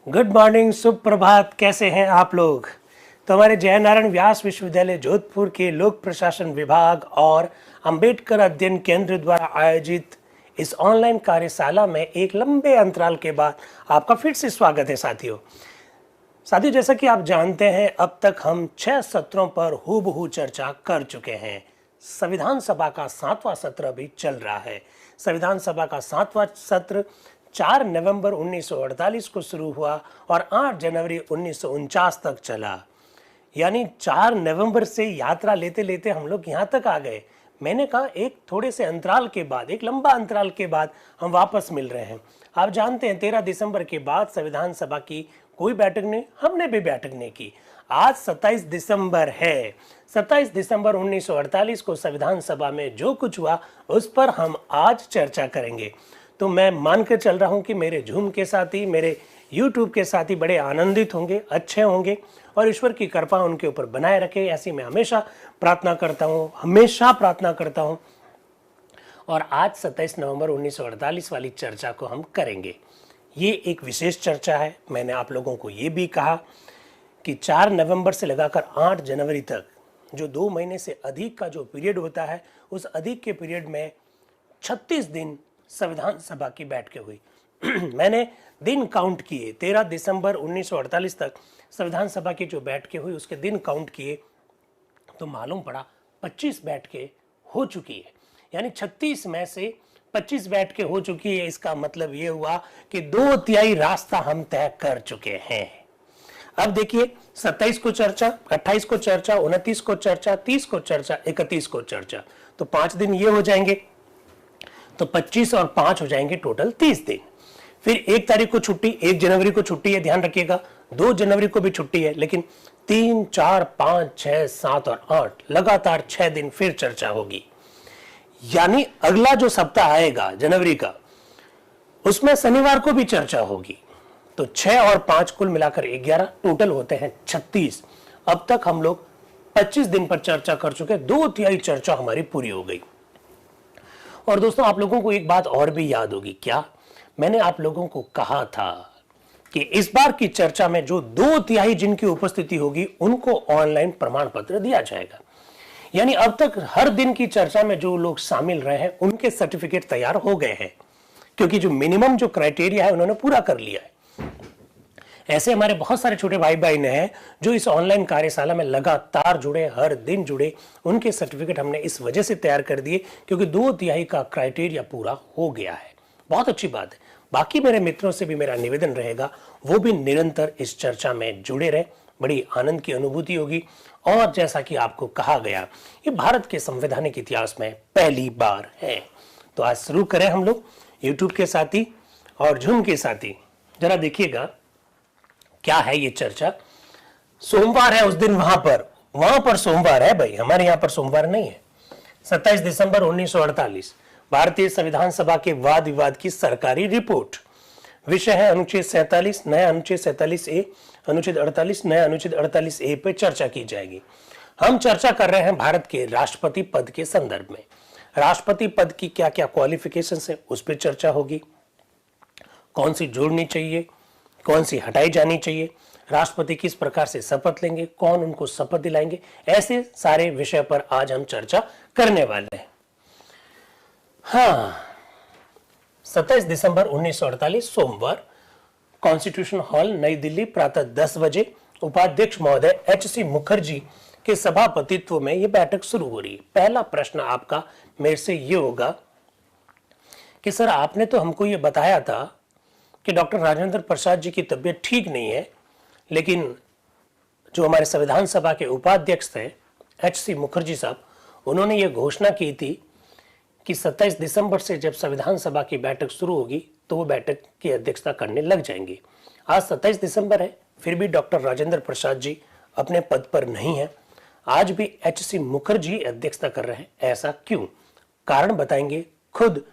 Good morning, सुप्रभात। कैसे हैं आप लोग? तो हमारे जयनारायण व्यास विश्वविद्यालय जोधपुर के लोक प्रशासन विभाग और अंबेडकर अध्ययन केंद्र द्वारा आयोजित इस ऑनलाइन कार्यशाला में एक लंबे अंतराल के बाद आपका फिर से स्वागत है साथियों। जैसा कि आप जानते हैं, अब तक हम 6 सत्रों पर हूबहू चर्चा कर चुके हैं। संविधान सभा का 7वां सत्र अभी चल रहा है। संविधान सभा का 7वां सत्र 4 नवंबर 1948 को शुरू हुआ और 8 जनवरी 1949 तक चला। यानी 4 नवंबर से यात्रा लेते लेते हम लोग यहाँ तक आ गए। मैंने कहा एक थोड़े से अंतराल के बाद, एक लंबा अंतराल के बाद हम वापस मिल रहे हैं। आप जानते हैं 13 दिसंबर के बाद संविधान सभा की कोई बैठक नहीं, हमने भी बैठक नहीं की। आज 27 दिसंबर है। 27 दिसंबर 1948 को संविधान सभा में जो कुछ हुआ उस पर हम आज चर्चा करेंगे। तो मैं मानकर चल रहा हूं कि मेरे जूम के साथी, मेरे यूट्यूब के साथी बड़े आनंदित होंगे, अच्छे होंगे और ईश्वर की कृपा उनके ऊपर बनाए रखे, ऐसी मैं हमेशा प्रार्थना करता हूं। और आज 27 नवंबर 1948 वाली चर्चा को हम करेंगे। ये एक विशेष चर्चा है। मैंने आप लोगों को ये भी कहा कि 4 नवंबर से लगाकर 8 जनवरी तक जो 2 महीने से अधिक का जो पीरियड होता है, उस अधिक के पीरियड में 36 दिन संविधान सभा की बैठकें हुई। मैंने दिन काउंट किए। 13 दिसंबर 1948 तक संविधान सभा की जो बैठकें हुई उसके दिन काउंट किए तो मालूम पड़ा 25 बैठकें हो चुकी है। यानी 36 में से 25 बैठकें हो चुकी है। इसका मतलब ये हुआ कि 2/3 रास्ता हम तय कर चुके हैं। अब देखिए, 27 को चर्चा, 28 को चर्चा, 29 को चर्चा, 30 को चर्चा, 31 को चर्चा, तो 5 दिन ये हो जाएंगे। तो 25 और 5 हो जाएंगे टोटल 30 दिन। फिर 1 तारीख को छुट्टी, 1 जनवरी को छुट्टी है, ध्यान रखिएगा। 2 जनवरी को भी छुट्टी है, लेकिन 3, 4, 5, 6, 7 और 8 लगातार 6 दिन फिर चर्चा होगी। यानी अगला जो सप्ताह आएगा जनवरी का, उसमें शनिवार को भी चर्चा होगी। तो 6 और 5 कुल मिलाकर 11, टोटल होते हैं 36। अब तक हम लोग 25 दिन पर चर्चा कर चुके, 2/3 चर्चा हमारी पूरी हो गई। और दोस्तों, आप लोगों को एक बात और भी याद होगी। क्या? मैंने आप लोगों को कहा था कि इस बार की चर्चा में जो 2/3 जिनकी उपस्थिति होगी उनको ऑनलाइन प्रमाण पत्र दिया जाएगा। यानी अब तक हर दिन की चर्चा में जो लोग शामिल रहे हैं उनके सर्टिफिकेट तैयार हो गए हैं, क्योंकि जो मिनिमम जो क्राइटेरिया है उन्होंने पूरा कर लिया है। ऐसे हमारे बहुत सारे छोटे भाई बहन हैं जो इस ऑनलाइन कार्यशाला में लगातार जुड़े, हर दिन जुड़े। उनके सर्टिफिकेट हमने इस वजह से तैयार कर दिए क्योंकि 2/3 का क्राइटेरिया पूरा हो गया है। बहुत अच्छी बात है। बाकी मेरे मित्रों से भी मेरा निवेदन रहेगा, वो भी निरंतर इस चर्चा में जुड़े रहे। बड़ी आनंद की अनुभूति होगी। और जैसा कि आपको कहा गया, ये भारत के संवैधानिक इतिहास में पहली बार है। तो आज शुरू करें हम लोग यूट्यूब के साथी और जूम के साथी। जरा देखिएगा क्या है ये चर्चा। सोमवार है उस दिन, वहां पर सोमवार है भाई, हमारे यहां पर सोमवार नहीं है। 27 दिसंबर 1948 भारतीय संविधान सभा के वाद विवाद की सरकारी रिपोर्ट। विषय है अनुच्छेद 47, नया अनुच्छेद 47A, अनुच्छेद 48, नया अनुच्छेद 48A पे चर्चा की जाएगी। हम चर्चा कर रहे हैं भारत के राष्ट्रपति पद के संदर्भ में। राष्ट्रपति पद की क्या क्या क्वालिफिकेशंस है उस पर चर्चा होगी। कौन सी जोड़नी चाहिए, कौन सी हटाई जानी चाहिए, राष्ट्रपति किस प्रकार से शपथ लेंगे, कौन उनको शपथ दिलाएंगे, ऐसे सारे विषय पर आज हम चर्चा करने वाले हैं। हाँ, 27 दिसंबर 1948 सोमवार, कॉन्स्टिट्यूशन हॉल नई दिल्ली, प्रातः 10 बजे उपाध्यक्ष महोदय H.C. मुखर्जी के सभापतित्व में यह बैठक शुरू हो रही है। पहला प्रश्न आपका मेरे से ये होगा कि सर, आपने तो हमको ये बताया था कि डॉक्टर राजेंद्र प्रसाद जी की तबीयत ठीक नहीं है, लेकिन जो हमारे संविधान सभा के उपाध्यक्ष थे H.C. मुखर्जी साहब, उन्होंने ये घोषणा की थी कि 27 दिसंबर से जब संविधान सभा की बैठक शुरू होगी तो वो बैठक की अध्यक्षता करने लग जाएंगे। आज 27 दिसंबर है, फिर भी डॉक्टर राजेंद्र प्रसाद जी अपने पद पर नहीं है। आज भी H.C. मुखर्जी अध्यक्षता कर रहे हैं। ऐसा क्यों? कारण बताएंगे खुद।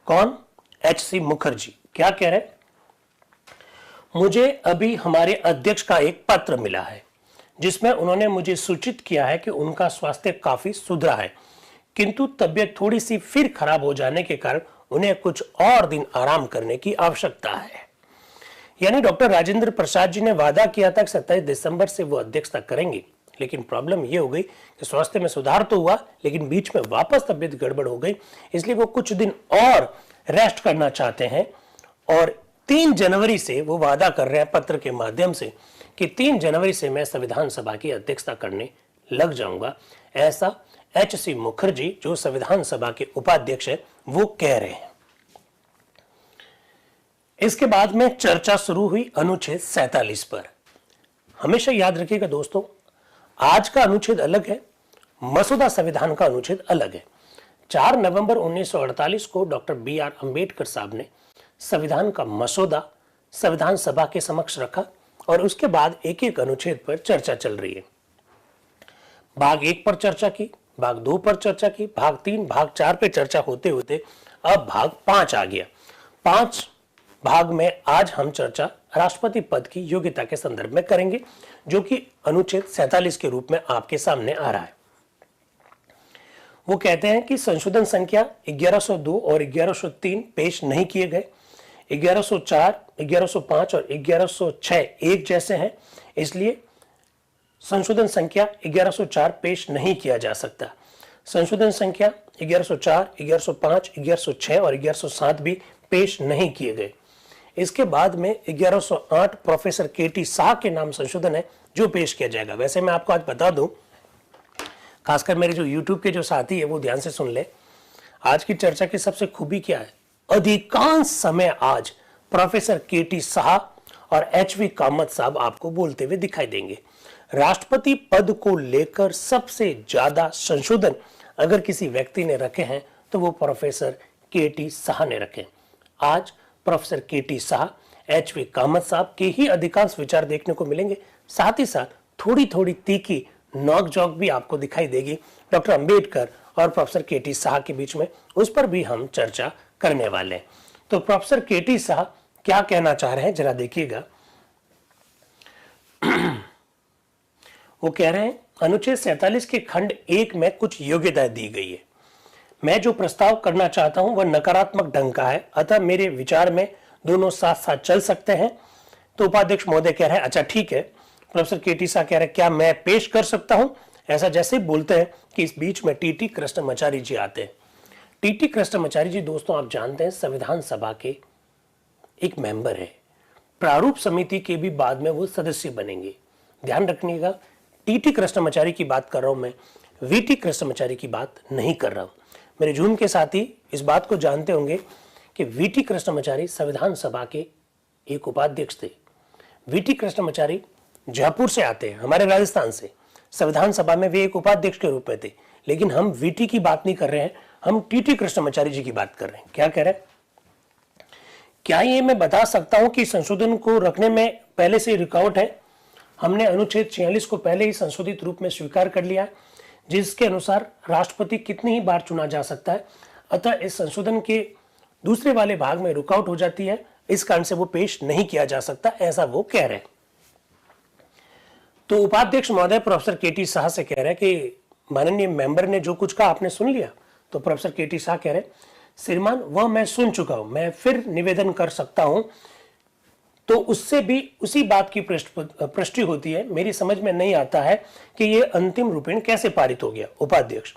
कौन? H.C. मुखर्जी। क्या कह रहे हैं? मुझे अभी हमारे अध्यक्ष का एक पत्र मिला है जिसमें उन्होंने मुझे सूचित किया है कि उनका स्वास्थ्य काफी सुधरा है, किंतु तबियत थोड़ी सी फिर खराब हो जाने के कारण उन्हें कुछ और दिन आराम करने की आवश्यकता है। यानी डॉक्टर राजेंद्र प्रसाद जी ने वादा किया था कि 27 दिसंबर से वो अध्यक्षता करेंगे, लेकिन प्रॉब्लम ये हो गई कि स्वास्थ्य में सुधार तो हुआ लेकिन बीच में वापस तबीयत गड़बड़ हो गई, इसलिए वो कुछ दिन और रेस्ट करना चाहते हैं और 3 जनवरी से वो वादा कर रहे हैं पत्र के माध्यम से कि 3 जनवरी से मैं संविधान सभा की अध्यक्षता करने लग जाऊंगा। ऐसा एच.सी. मुखर्जी जो संविधान सभा के उपाध्यक्ष है वो कह रहे हैं। इसके बाद में चर्चा शुरू हुई अनुच्छेद 47 पर। हमेशा याद रखिएगा दोस्तों, आज का अनुच्छेद अलग है, मसौदा संविधान का अनुच्छेद अलग है। 4 नवंबर 1948 को डॉक्टर बी.आर. अंबेडकर साहब ने संविधान का मसौदा संविधान सभा के समक्ष रखा और उसके बाद एक एक अनुच्छेद पर चर्चा चल रही है। भाग 1 पर चर्चा की, भाग 2 पर चर्चा की, भाग 3, भाग 4 पे चर्चा होते होते अब भाग 5 आ गया। 5 भाग में आज हम चर्चा राष्ट्रपति पद की योग्यता के संदर्भ में करेंगे, जो कि अनुच्छेद 47 के रूप में आपके सामने आ रहा है। वो कहते हैं कि संशोधन संख्या 1102 और 1103 पेश नहीं किए गए। 1104, 1105 और 1106 एक जैसे हैं, इसलिए संशोधन संख्या 1104 पेश नहीं किया जा सकता। संशोधन संख्या 1104, 1105, 1106 और 1107 भी पेश नहीं किए गए। इसके बाद में 1108 प्रोफेसर के.टी. शाह के नाम संशोधन है जो पेश किया जाएगा। वैसे मैं आपको आज बता दूं, खासकर मेरे जो YouTube के जो साथी है वो ध्यान से सुन ले, आज की चर्चा की सबसे खूबी क्या है, अधिकांश समय आज प्रोफेसर के.टी. शाह और एच.वी. कामत साहब आपको बोलते हुए दिखाई देंगे। राष्ट्रपति पद को लेकर सबसे ज्यादा संशोधन अगर किसी व्यक्ति ने रखे हैं तो वो प्रोफेसर के.टी. शाह ने रखे। आज प्रोफेसर के.टी. शाह, एच.वी. कामत साहब के ही अधिकांश विचार देखने को मिलेंगे। साथ ही साथ थोड़ी थोड़ी तीखी नोक झोंक भी आपको दिखाई देगी डॉक्टर अंबेडकर और प्रोफेसर के.टी. शाह के बीच में, उस पर भी हम चर्चा करने वाले हैं। तो प्रोफेसर के.टी. शाह क्या कहना चाह रहे हैं जरा देखिएगा। वो कह रहे हैं अनुच्छेद 47 के खंड 1 में कुछ योग्यता दी गई है। मैं जो प्रस्ताव करना चाहता हूं वह नकारात्मक ढंग का है, अतः मेरे विचार में दोनों साथ साथ चल सकते हैं। तो उपाध्यक्ष महोदय कह रहे हैं अच्छा ठीक है। Professor K T. शाह कह रहे हैं क्या मैं पेश कर सकता हूं? ऐसा जैसे बोलते हैं कि इस बीच में टी.टी. कृष्णमाचारी जी आते हैं। टी.टी. कृष्णमाचारी जी दोस्तों आप जानते हैं संविधान सभा के एक मेंबर है। प्रारूप समिति के भी बाद में वो सदस्य बनेंगे। ध्यान रखिएगा, टी.टी. कृष्णमाचारी की बात कर रहा हूं मैं, वी.टी. कृष्णमाचारी की बात नहीं कर रहा हूं। मेरे जूम के साथी इस बात को जानते होंगे कि वी.टी. कृष्णमाचारी संविधान सभा के एक उपाध्यक्ष थे। वी.टी. कृष्णमाचारी जयपुर से आते हैं, हमारे राजस्थान से। संविधान सभा में वे एक उपाध्यक्ष के रूप में थे, लेकिन हम वी.टी. की बात नहीं कर रहे हैं, हम टी.टी. कृष्णमाचारी जी की बात कर रहे हैं। क्या कह रहे हैं? क्या ये मैं बता सकता हूं कि संशोधन को रखने में पहले से रुकावट है? हमने अनुच्छेद 46 को पहले ही संशोधित रूप में स्वीकार कर लिया है, जिसके अनुसार राष्ट्रपति कितनी ही बार चुना जा सकता है। अतः इस संशोधन के दूसरे वाले भाग में रुकावट हो जाती है, इस कारण से वो पेश नहीं किया जा सकता, ऐसा वो कह रहे हैं। तो उपाध्यक्ष महोदय प्रोफेसर के.टी. शाह से कह रहे हैं कि माननीय मेंबर ने जो कुछ कहा आपने सुन लिया? तो प्रोफेसर के.टी. शाह कह रहे हैं श्रीमान वह मैं सुन चुका हूं, मैं फिर निवेदन कर सकता हूं। तो उससे भी उसी बात की पुष्टि होती है। मेरी समझ में नहीं आता है कि यह अंतिम रूपेण कैसे पारित हो गया। उपाध्यक्ष,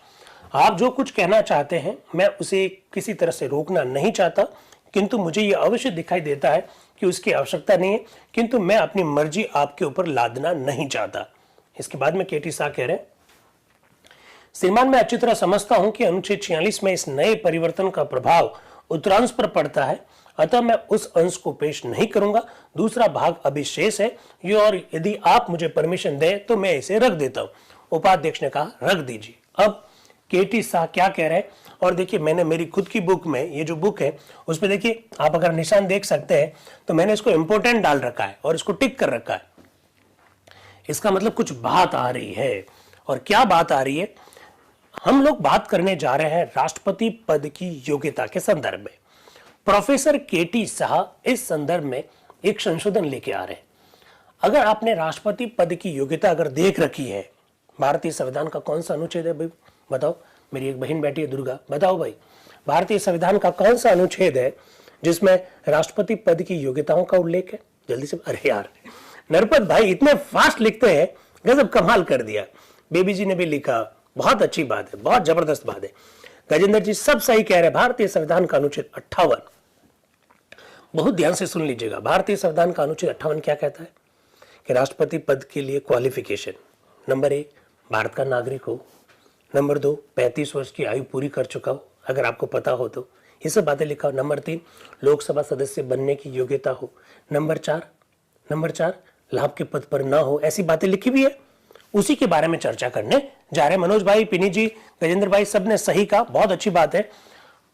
आप जो कुछ कहना चाहते हैं मैं उसे किसी तरह से रोकना नहीं चाहता, किंतु मुझे यह अवश्य दिखाई देता है कि उसकी आवश्यकता नहीं है, किंतु मैं अपनी मर्जी आपके ऊपर लादना नहीं चाहता। इसके बाद में के.टी. शाह कह रहे हैं श्रीमान मैं अच्छी तरह समझता हूं कि अनुच्छेद 46 में इस नए परिवर्तन का प्रभाव उत्तरांश पर पड़ता है, अतः मैं उस अंश को पेश नहीं करूंगा। दूसरा भाग अभी शेष है, ये और यदि आप मुझे परमिशन दें तो मैं इसे रख देता हूं। उपाध्यक्ष ने कहा रख दीजिए। अब के.टी. शाह क्या कह रहे हैं, और देखिए मैंने मेरी खुद की बुक में, ये जो बुक है उस पर देखिए आप अगर निशान देख सकते हैं तो मैंने इसको इंपोर्टेंट डाल रखा है और इसको टिक कर रखा है। इसका मतलब कुछ बात आ रही है। और क्या बात आ रही है? हम लोग बात करने जा रहे हैं राष्ट्रपति पद की योग्यता के संदर्भ में। Professor K T. शाह इस संदर्भ में एक संशोधन लेके आ रहे हैं। अगर आपने राष्ट्रपति पद की योग्यता अगर देख रखी है, भारतीय संविधान का कौन सा अनुच्छेद है भाई बताओ? मेरी एक बहन बैठी है दुर्गा, बताओ भाई भारतीय संविधान का कौन सा अनुच्छेद है जिसमें राष्ट्रपति पद की योग्यताओं का उल्लेख है। जल्दी से, अरे यार नरपत भाई इतने फास्ट लिखते हैं, गजब, कमाल कर दिया। बेबी जी ने भी लिखा, बहुत अच्छी बात है, बहुत जबरदस्त बात है। गजेंद्र जी सब सही कह रहे हैं। भारतीय संविधान का अनुच्छेद 58, बहुत ध्यान से सुन लीजिएगा। भारतीय संविधान का अनुच्छेद 58 क्या कहता है कि राष्ट्रपति पद के लिए क्वालिफिकेशन, नंबर 1 भारत का नागरिक हो, नंबर 2 35 वर्ष की आयु पूरी कर चुका हो, अगर आपको पता हो तो ये सब बातें लिखा हो। नंबर 3 लोकसभा सदस्य बनने की योग्यता हो। नंबर 4 लाभ के पद पर ना हो, ऐसी बातें लिखी भी है। उसी के बारे में चर्चा करने जा रहे हैं। मनोज भाई, पिनी जी, गजेंद्र भाई सब ने सही कहा, बहुत अच्छी बात है।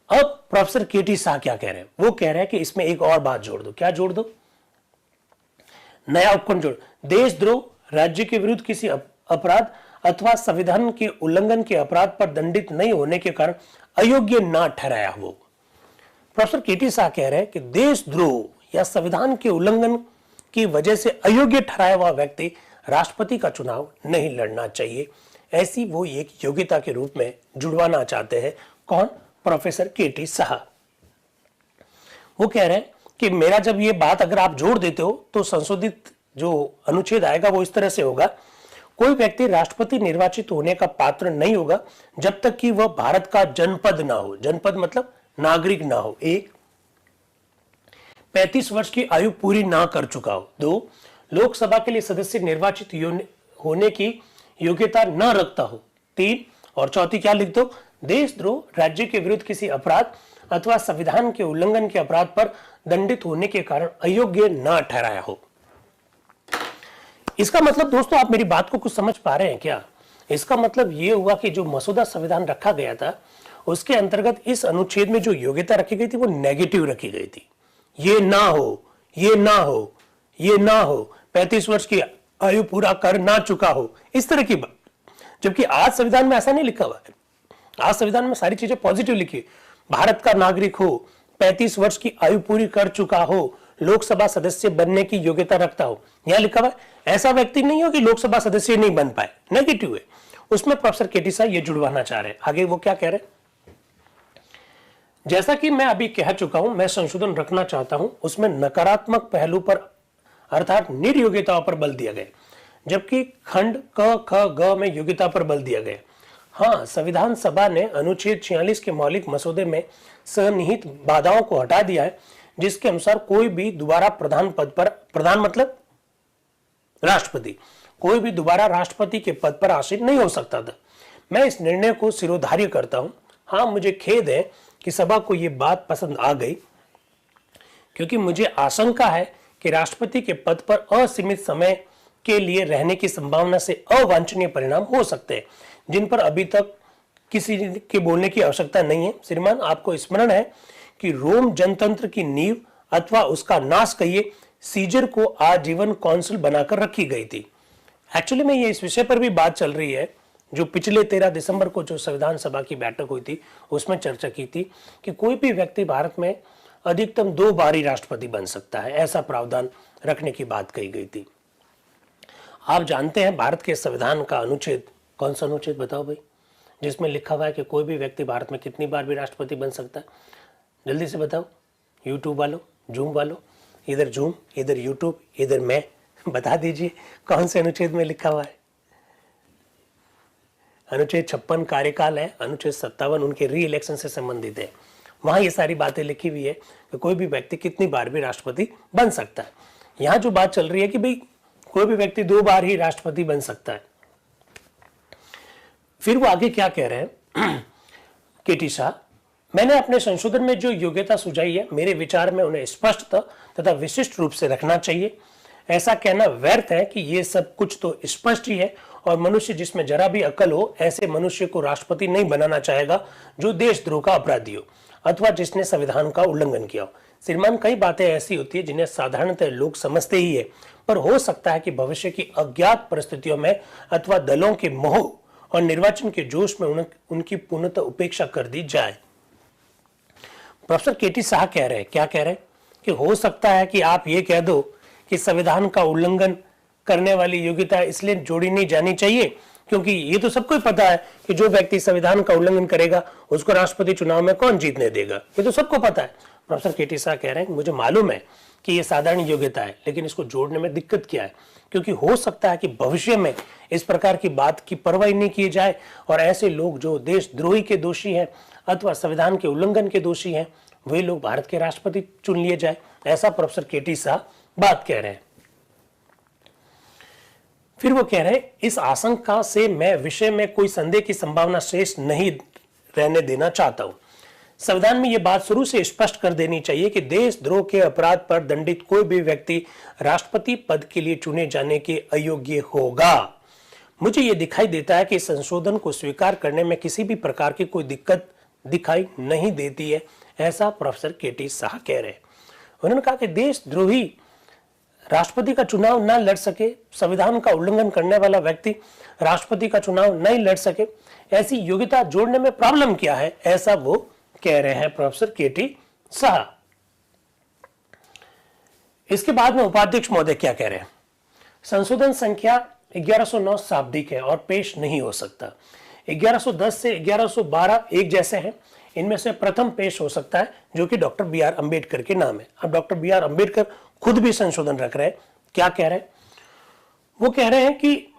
अब प्रोफेसर केटी शाह क्या कह रहे हैं? वो कह रहे हैं कि इसमें एक और बात जोड़ दो। क्या जोड़ दो? नया उपखंड जोड़, देशद्रोह, राज्य के विरुद्ध किसी अपराध अथवा संविधान के उल्लंघन के अपराध पर दंडित नहीं होने के कारण अयोग्य ना ठहराया हो। प्रोफेसर केटी शाह कह रहे हैं कि देशद्रोह या संविधान के उल्लंघन की वजह से अयोग्य ठहराया हुआ व्यक्ति राष्ट्रपति का चुनाव नहीं लड़ना चाहिए। ऐसी वो एक योग्यता के रूप में जुड़वाना चाहते हैं। कौन? Professor KT Shah. वो कह रहे हैं कि मेरा जब ये बात अगर आप जोड़ देते हो तो संशोधित जो अनुच्छेद आएगा वो इस तरह से होगा, कोई व्यक्ति राष्ट्रपति निर्वाचित होने का पात्र नहीं होगा जब तक कि वह भारत का जनपद ना हो। जनपद मतलब नागरिक ना हो। 1 35 वर्ष की आयु पूरी ना कर चुका हो। 2 लोकसभा के लिए सदस्य निर्वाचित होने की योग्यता न रखता हो। 3 और चौथी क्या लिख दो? देशद्रोह, राज्य के विरुद्ध किसी अपराध अथवा संविधान के उल्लंघन के अपराध पर दंडित होने के कारण अयोग्य न ठहराया हो। इसका मतलब दोस्तों, आप मेरी बात को कुछ समझ पा रहे हैं क्या? इसका मतलब यह हुआ कि जो मसौदा संविधान रखा गया था उसके अंतर्गत इस अनुच्छेद में जो योग्यता रखी गई थी वो नेगेटिव रखी गई थी। ये ना हो, ये ना हो, ये ना हो, 35 वर्ष की आयु पूरा कर ना चुका हो, इस तरह की बात। जबकि आज संविधान में ऐसा नहीं लिखा हुआ है। आज संविधान में सारी चीजें पॉजिटिव लिखी। भारत का नागरिक हो, 35 वर्ष की आयु पूरी कर चुका हो, लोकसभा सदस्य बनने की योग्यता रखता हो, यहां लिखा हुआ है। ऐसा व्यक्ति नहीं हो कि लोकसभा सदस्य नहीं बन पाए, नेगेटिव है। उसमें प्रोफेसर केटी शाह ये जुड़वाना चाह रहे हैं। आगे वो क्या कह रहे हैं? जैसा कि मैं अभी कह चुका हूं, मैं संशोधन रखना चाहता हूं, उसमें नकारात्मक पहलू पर अर्थात निर्योग्यताओं पर बल दिया गया, जबकि खंड क, ख, ग में योग्यता पर बल दिया गया। हाँ, संविधान सभा ने अनुच्छेद 46 के मौलिक मसौदे में सन्निहित बाधाओं को हटा दिया है, जिसके अनुसार कोई भी दोबारा प्रधान पद पर, प्रधान मतलब राष्ट्रपति, कोई भी दोबारा राष्ट्रपति के पद पर आसीन नहीं हो सकता था। मैं इस निर्णय को सिरोधार्य करता हूं। हाँ, मुझे खेद है कि सभा को यह बात पसंद आ गई, क्योंकि मुझे आशंका है कि राष्ट्रपति के पद पर असीमित समय के लिए रहने की संभावना से अवांछनीय परिणाम हो सकते हैं, जिन पर अभी तक किसी के बोलने की आवश्यकता नहीं है। श्रीमान, आपको स्मरण है कि रोम जनतंत्र की नींव अथवा उसका नाश कहिए, सीजर को आजीवन कौंसिल बनाकर रखी गई थी। एक्चुअली में ये इस विषय पर भी बात चल रही है, जो पिछले 13 दिसंबर को जो संविधान सभा की बैठक हुई थी उसमें चर्चा की थी कि कोई भी व्यक्ति भारत में अधिकतम 2 बार ही राष्ट्रपति बन सकता है, ऐसा प्रावधान रखने की बात कही गई थी। आप जानते हैं भारत के संविधान का अनुच्छेद, कौन सा अनुच्छेद बताओ भाई, जिसमें लिखा हुआ है कि कोई भी व्यक्ति भारत में कितनी बार भी राष्ट्रपति बन सकता है? जल्दी से बताओ, यूट्यूब वालों, जूम वालों, इधर जूम, इधर यूट्यूब, इधर मैं, बता दीजिए कौन से अनुच्छेद में लिखा हुआ है। अनुच्छेद 56 कार्यकाल है, अनुच्छेद 57 उनके री इलेक्शन से संबंधित है। वहां ये सारी बातें लिखी हुई है कि कोई भी व्यक्ति कितनी बार भी राष्ट्रपति बन सकता है। यहां जो बात चल रही है कि भाई कोई भी व्यक्ति 2 बार ही राष्ट्रपति बन सकता है। फिर वो आगे क्या कह रहे हैं केटी शाह, मैंने अपने संशोधन में जो योग्यता सुझाई है, मेरे विचार में उन्हें स्पष्ट तथा विशिष्ट रूप से रखना चाहिए। ऐसा कहना व्यर्थ है कि ये सब कुछ तो स्पष्ट ही है, और मनुष्य जिसमें जरा भी अकल हो ऐसे मनुष्य को राष्ट्रपति नहीं बनाना चाहेगा जो देशद्रोह का अपराधी हो अथवा जिसने संविधान का उल्लंघन किया हो। श्रीमान, कई बातें ऐसी होती है जिन्हें साधारणतः लोग समझते ही है, पर हो सकता है कि भविष्य की अज्ञात परिस्थितियों में अथवा दलों के मोह और निर्वाचन के जोश में उनकी पूर्णतः उपेक्षा कर दी जाए। प्रोफेसर केटी शाह कह रहे हैं, क्या कह रहे हैं कि हो सकता है कि आप ये कह दो कि संविधान का उल्लंघन करने वाली योग्यता इसलिए जोड़ी नहीं जानी चाहिए क्योंकि ये तो सबको ही पता है कि जो व्यक्ति संविधान का उल्लंघन करेगा उसको राष्ट्रपति चुनाव में कौन जीतने देगा, ये तो सबको पता है। प्रोफेसर केटी शाह कह रहे हैं कि मुझे मालूम है कि ये साधारण योग्यता है, लेकिन इसको जोड़ने में दिक्कत क्या है, क्योंकि हो सकता है कि भविष्य में इस प्रकार की बात की परवाह नहीं की जाए और ऐसे लोग जो देशद्रोही के दोषी हैं अथवा संविधान के उल्लंघन के दोषी हैं वे लोग भारत के राष्ट्रपति चुन लिए जाए। ऐसा प्रोफेसर केटी शाह बात कह रहे हैं। फिर वो कह रहे हैं, इस आशंका से मैं विषय में कोई संदेह की संभावना शेष नहीं रहने देना चाहता हूं। संविधान में यह बात शुरू से स्पष्ट कर देनी चाहिए कि देशद्रोह के अपराध पर दंडित कोई भी व्यक्ति राष्ट्रपति पद के लिए चुने जाने के अयोग्य होगा। मुझे यह दिखाई देता है कि संशोधन को स्वीकार करने में किसी भी प्रकार की कोई दिक्कत दिखाई नहीं देती है। ऐसा प्रोफेसर केटी शाह कह रहे हैं। उन्होंने कहा कि देशद्रोही राष्ट्रपति का चुनाव न लड़ सके, संविधान का उल्लंघन करने वाला व्यक्ति राष्ट्रपति का चुनाव नहीं लड़ सके, ऐसी योग्यता जोड़ने में प्रॉब्लम क्या है, ऐसा वो कह रहे हैं प्रोफेसर केटी शाह। इसके बाद में उपाध्यक्ष महोदय क्या कह रहे हैं, संशोधन संख्या 1109 शाब्दिक है और पेश नहीं हो सकता। 1110 से 1112 एक जैसे हैं, इनमें से प्रथम पेश हो सकता है जो कि डॉक्टर बी आर अंबेडकर के नाम है। अब डॉक्टर बी आर अंबेडकर खुद भी संशोधन रख रहे हैं। क्या कह रहे हैं, वो कह रहे हैं कि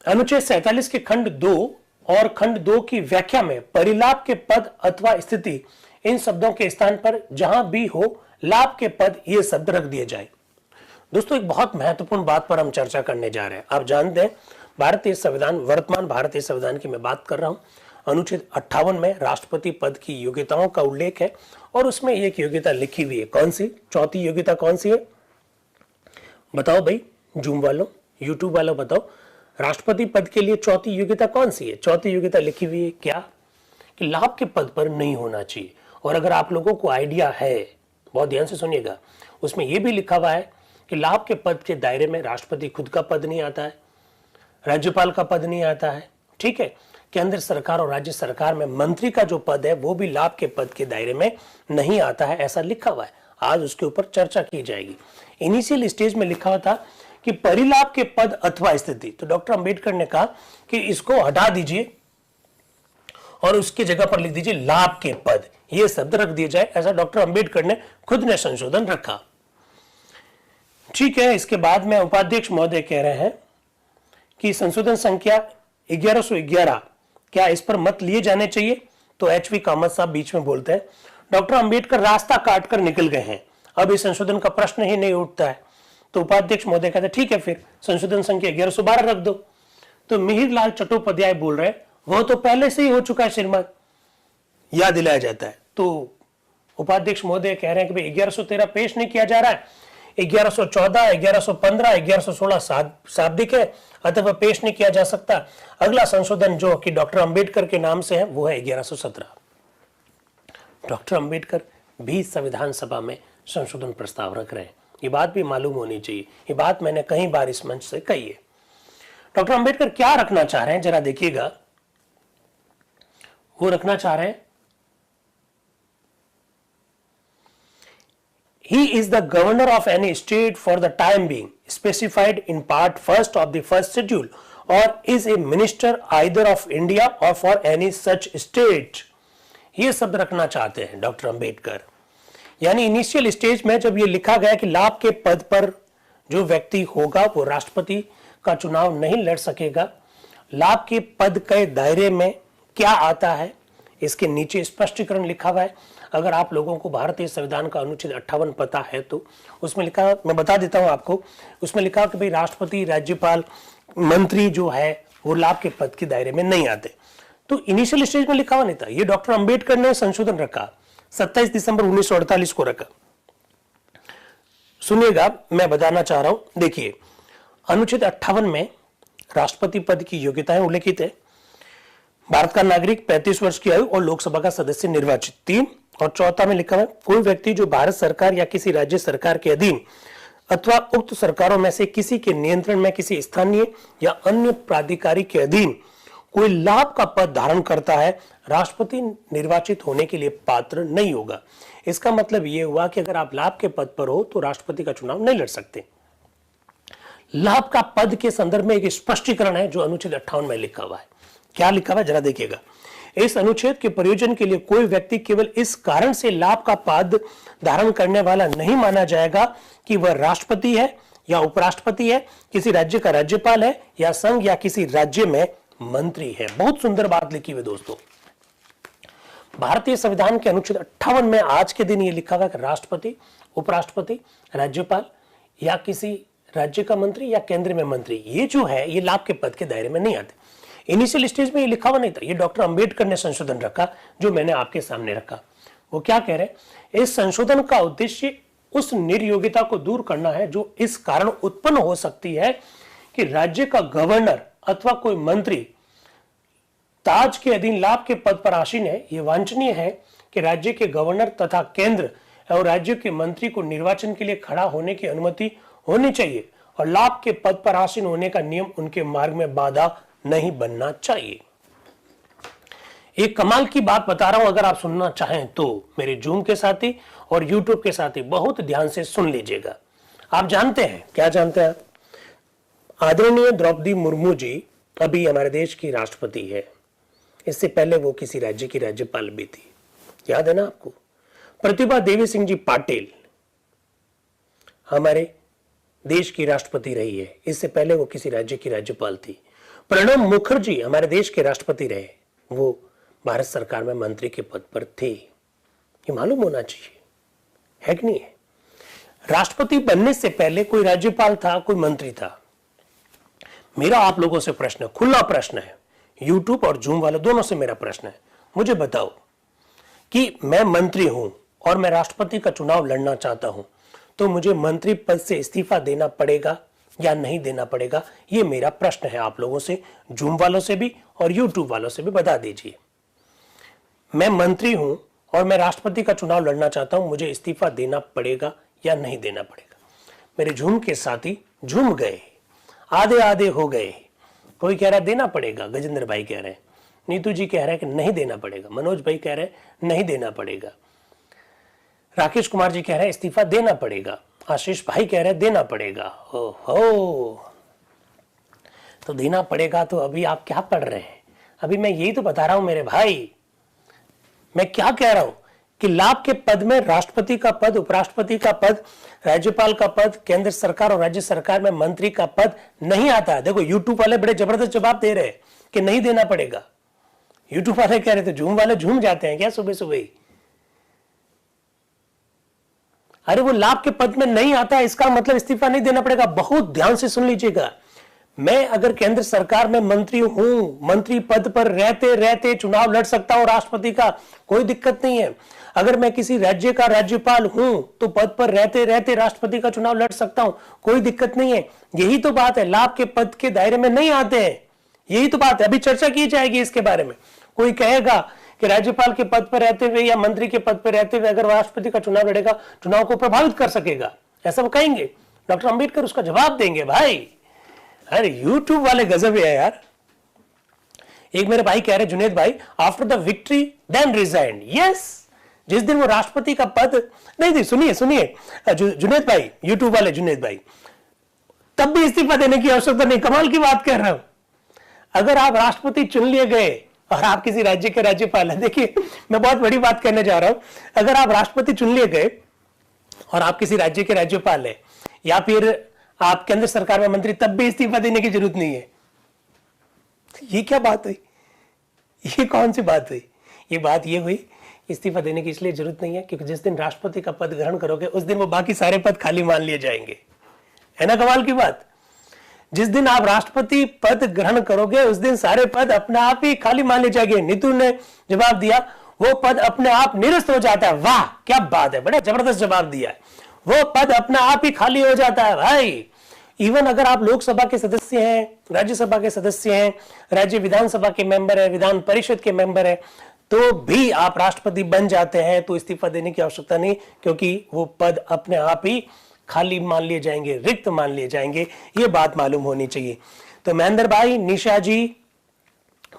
अनुच्छेद 47 के खंड 2 और खंड 2 की व्याख्या में परिलाभ के पद अथवा स्थिति, इन शब्दों के स्थान पर जहां भी हो लाभ के पद, ये शब्द रख दिए जाए। दोस्तों, एक बहुत महत्वपूर्ण बात पर हम चर्चा करने जा रहे हैं। आप जानते हैं भारतीय संविधान, वर्तमान भारतीय संविधान की मैं बात कर रहा हूं। अनुच्छेद 58 में राष्ट्रपति पद की योग्यताओं का उल्लेख है और उसमें एक योग्यता लिखी हुई है। कौन सी? चौथी योग्यता कौन सी है बताओ भाई, जूम वालों, यूट्यूब वालों बताओ, राष्ट्रपति पद के लिए चौथी योग्यता कौन सी है? चौथी योग्यता लिखी हुई है क्या, कि लाभ के पद पर नहीं होना चाहिए। और अगर आप लोगों को आइडिया है, बहुत ध्यान से सुनिएगा, उसमें यह भी लिखा हुआ है कि लाभ के पद के दायरे में राष्ट्रपति खुद का पद नहीं आता है, राज्यपाल का पद नहीं आता है, ठीक है। केंद्र सरकार और राज्य सरकार में मंत्री का जो पद है वो भी लाभ के पद के दायरे में नहीं आता है, ऐसा लिखा हुआ है। आज उसके ऊपर चर्चा की जाएगी। इनिशियल स्टेज में लिखा हुआ था कि परिलाभ के पद अथवा स्थिति, तो डॉक्टर अंबेडकर ने कहा कि इसको हटा दीजिए और उसकी जगह पर लिख दीजिए लाभ के पद, ये शब्द रख दिए जाए। ऐसा डॉक्टर अंबेडकर ने खुद ने संशोधन रखा, ठीक है। इसके बाद में उपाध्यक्ष महोदय कह रहे हैं कि संशोधन संख्या 1111, क्या इस पर मत लिए जाने चाहिए? तो एचवी कामत साहब बीच में बोलते हैं, डॉक्टर अंबेडकर रास्ता काट कर निकल गए हैं, अब इस संशोधन का प्रश्न ही नहीं उठता है। तो उपाध्यक्ष महोदय कहते हैं ठीक है, फिर संशोधन संख्या 1112 रख दो। तो मिहिर लाल चट्टोपाध्याय बोल रहे हैं वह तो पहले से ही हो चुका है श्रीमान, याद दिलाया जाता है। तो उपाध्यक्ष महोदय कह रहे हैं कि भाई 1113 पेश नहीं किया जा रहा है, 1114, 1115, 1116 शाब्दिक है, अतः पेश नहीं किया जा सकता। अगला संशोधन जो कि डॉक्टर अंबेडकर के नाम से है वो है 1117। डॉक्टर अंबेडकर भी संविधान सभा में संशोधन प्रस्ताव रख रहे हैं, ये बात भी मालूम होनी चाहिए। ये बात मैंने कई बार इस मंच से कही है। डॉक्टर अंबेडकर क्या रखना चाह रहे हैं जरा देखिएगा। वो रखना चाह रहे हैं, he is the governor of any state for the time being specified in part 1 of the first schedule or is a minister either of India or for any such state। ये शब्द रखना चाहते हैं डॉक्टर अंबेडकर। यानी initial stage में जब ये लिखा गया कि लाभ के पद पर जो व्यक्ति होगा वो राष्ट्रपति का चुनाव नहीं लड़ सकेगा, लाभ के पद के दायरे में क्या आता है इसके नीचे स्पष्टीकरण लिखा हुआ है। अगर आप लोगों को भारतीय संविधान का अनुच्छेद 58 पता है तो उसमें लिखा, मैं बता देता हूं आपको, उसमें लिखा कि भाई राष्ट्रपति, राज्यपाल, मंत्री जो है वो लाभ के पद के दायरे में नहीं आते। तो इनिशियल स्टेज में लिखा हुआ नहीं था, ये डॉक्टर अंबेडकर ने संशोधन रखा, 27 दिसंबर 1948 को रखा। सुनिएगा, मैं बताना चाह रहा हूं, देखिए अनुच्छेद 58 में राष्ट्रपति पद की योग्यताएं उल्लेखित है। भारत का नागरिक, 35 वर्ष की आयु और लोकसभा का सदस्य निर्वाचित, 3। और चौथा में लिखा है कोई व्यक्ति जो भारत सरकार या किसी राज्य सरकार के अधीन अथवा उक्त सरकारों में से किसी के नियंत्रण में किसी स्थानीय या अन्य प्राधिकारी के अधीन कोई लाभ का पद धारण करता है, राष्ट्रपति निर्वाचित होने के लिए पात्र नहीं होगा। इसका मतलब यह हुआ कि अगर आप लाभ के पद पर हो तो राष्ट्रपति का चुनाव नहीं लड़ सकते। लाभ का पद के संदर्भ में एक स्पष्टीकरण है जो अनुच्छेद 58 में लिखा हुआ है। क्या लिखा हुआ है जरा देखिएगा। इस अनुच्छेद के प्रयोजन के लिए कोई व्यक्ति केवल इस कारण से लाभ का पद धारण करने वाला नहीं माना जाएगा कि वह राष्ट्रपति है या उपराष्ट्रपति है, किसी राज्य का राज्यपाल है या संघ या किसी राज्य में मंत्री है। बहुत सुंदर बात लिखी हुई दोस्तों। भारतीय संविधान के अनुच्छेद 58 में आज के दिन यह लिखा हुआ कि राष्ट्रपति, उपराष्ट्रपति, राज्यपाल या किसी राज्य का मंत्री या केंद्र में मंत्री, ये जो है ये लाभ के पद के दायरे में नहीं आते। इनिशियल स्टेज में ये लिखा हुआ नहीं था, ये डॉक्टर अंबेडकर ने संशोधन रखा जो मैंने आपके सामने रखा। वो क्या कह रहे हैं, इस संशोधन का उद्देश्य उस निर्योग्यता को दूर करना है जो इस कारण उत्पन्न हो सकती है कि राज्य का गवर्नर अथवा कोई मंत्री ताज के अधीन लाभ के पद पर आसीन है। यह वांछनीय है कि राज्य के गवर्नर तथा केंद्र और राज्य के मंत्री को निर्वाचन के लिए खड़ा होने की अनुमति होनी चाहिए और लाभ के पद पर आसीन होने का नियम उनके मार्ग में बाधा नहीं बनना चाहिए। एक कमाल की बात बता रहा हूं, अगर आप सुनना चाहें तो मेरे जूम के साथी और यूट्यूब के साथी बहुत ध्यान से सुन लीजिएगा। आप जानते हैं, क्या जानते हैं आप? आदरणीय द्रौपदी मुर्मू जी अभी हमारे देश की राष्ट्रपति है। इससे पहले वो किसी राज्य की राज्यपाल भी थी, याद है ना आपको? प्रतिभा देवी सिंह जी पाटिल हमारे देश की राष्ट्रपति रही है, इससे पहले वो किसी राज्य की राज्यपाल थी। प्रणब मुखर्जी हमारे देश के राष्ट्रपति रहे, वो भारत सरकार में मंत्री के पद पर थे। ये मालूम होना चाहिए, है कि नहीं है? राष्ट्रपति बनने से पहले कोई राज्यपाल था, कोई मंत्री था। मेरा आप लोगों से प्रश्न, खुला प्रश्न है, यूट्यूब और जूम वालों दोनों से मेरा प्रश्न है, मुझे बताओ कि मैं मंत्री हूं और मैं राष्ट्रपति का चुनाव लड़ना चाहता हूं, तो मुझे मंत्री पद से इस्तीफा देना पड़ेगा या नहीं देना पड़ेगा? ये मेरा प्रश्न है आप लोगों से, जूम वालों से भी और यूट्यूब वालों से भी बता दीजिए। मैं मंत्री हूं और मैं राष्ट्रपति का चुनाव लड़ना चाहता हूं, मुझे इस्तीफा देना पड़ेगा या नहीं देना पड़ेगा? मेरे जूम के साथी झूम गए, आधे आधे हो गए। कोई कह रहा है देना पड़ेगा, गजेंद्र भाई कह रहे हैं, नीतू जी कह रहे हैं कि नहीं देना पड़ेगा, मनोज भाई कह रहे हैं नहीं देना पड़ेगा, राकेश कुमार जी कह रहे हैं इस्तीफा देना पड़ेगा, आशीष भाई कह रहे हैं देना पड़ेगा। ओहो, तो देना पड़ेगा तो अभी आप क्या पढ़ रहे हैं? अभी मैं यही तो बता रहा हूं मेरे भाई। मैं क्या कह रहा हूं कि लाभ के पद में राष्ट्रपति का पद, उपराष्ट्रपति का पद, राज्यपाल का पद, केंद्र सरकार और राज्य सरकार में मंत्री का पद नहीं आता। देखो यूट्यूब वाले बड़े जबरदस्त जवाब दे रहे हैं कि नहीं देना पड़ेगा। यूट्यूब वाले कह रहे थे, जूम वाले झूम जाते हैं क्या सुबह सुबह ही? अरे वो लाभ के पद में नहीं आता, इसका मतलब इस्तीफा नहीं देना पड़ेगा। बहुत ध्यान से सुन लीजिएगा। मैं अगर केंद्र सरकार में मंत्री हूं, मंत्री पद पर रहते रहते चुनाव लड़ सकता हूं राष्ट्रपति का, कोई दिक्कत नहीं है। अगर मैं किसी राज्य का राज्यपाल हूं तो पद पर रहते रहते राष्ट्रपति का चुनाव लड़ सकता हूं, कोई दिक्कत नहीं है। यही तो बात है, लाभ के पद के दायरे में नहीं आते हैं, यही तो बात है। अभी चर्चा की जाएगी इसके बारे में। कोई कहेगा कि राज्यपाल के पद पर रहते हुए या मंत्री के पद पर रहते हुए अगर राष्ट्रपति का चुनाव लड़ेगा, चुनाव को प्रभावित कर सकेगा, ऐसा वो कहेंगे। डॉक्टर अंबेडकर उसका जवाब देंगे भाई। अरे यूट्यूब वाले गजब है यार। एक मेरे भाई कह रहे, जुनेद भाई, after the victory then resign. Yes, जिस दिन वो राष्ट्रपति का पद नहीं, सुनिए जुनेद भाई, यूट्यूब वाले जुनेद भाई, तब भी इस्तीफा देने की आवश्यकता नहीं। कमाल की बात कह रहा हूं। अगर आप राष्ट्रपति चुन लिए गए और आप किसी राज्य के राज्यपाल हैं, देखिए मैं बहुत बड़ी बात कहने जा रहा हूं, अगर आप राष्ट्रपति चुन लिए गए और आप किसी राज्य के राज्यपाल हैं या फिर आप केंद्र सरकार में मंत्री, तब भी इस्तीफा देने की जरूरत नहीं है। ये क्या बात हुई? ये कौन सी बात हुई? ये बात ये हुई, इस्तीफा देने की इसलिए जरूरत नहीं है क्योंकि जिस दिन राष्ट्रपति का पद ग्रहण करोगे उस दिन वो बाकी सारे पद खाली मान लिए जाएंगे। है ना कमाल की बात? जिस दिन आप राष्ट्रपति पद ग्रहण करोगे उस दिन सारे पद अपने आप ही खाली मान लिए जाएंगे। नीतू ने जवाब दिया, वो पद अपने आप निरस्त हो जाता है। वाह क्या बात है, बड़ा जबरदस्त जवाब दिया है। वो पद अपने आप ही खाली हो जाता है भाई। इवन अगर आप लोकसभा के सदस्य हैं, राज्यसभा के सदस्य हैं, राज्य विधानसभा के मेंबर है, विधान परिषद के मेंबर है, तो भी आप राष्ट्रपति बन जाते हैं तो इस्तीफा देने की आवश्यकता नहीं, क्योंकि वो पद अपने आप ही खाली मान लिए जाएंगे, रिक्त मान लिए जाएंगे। ये बात मालूम होनी चाहिए। तो महेंद्र भाई, निशा जी,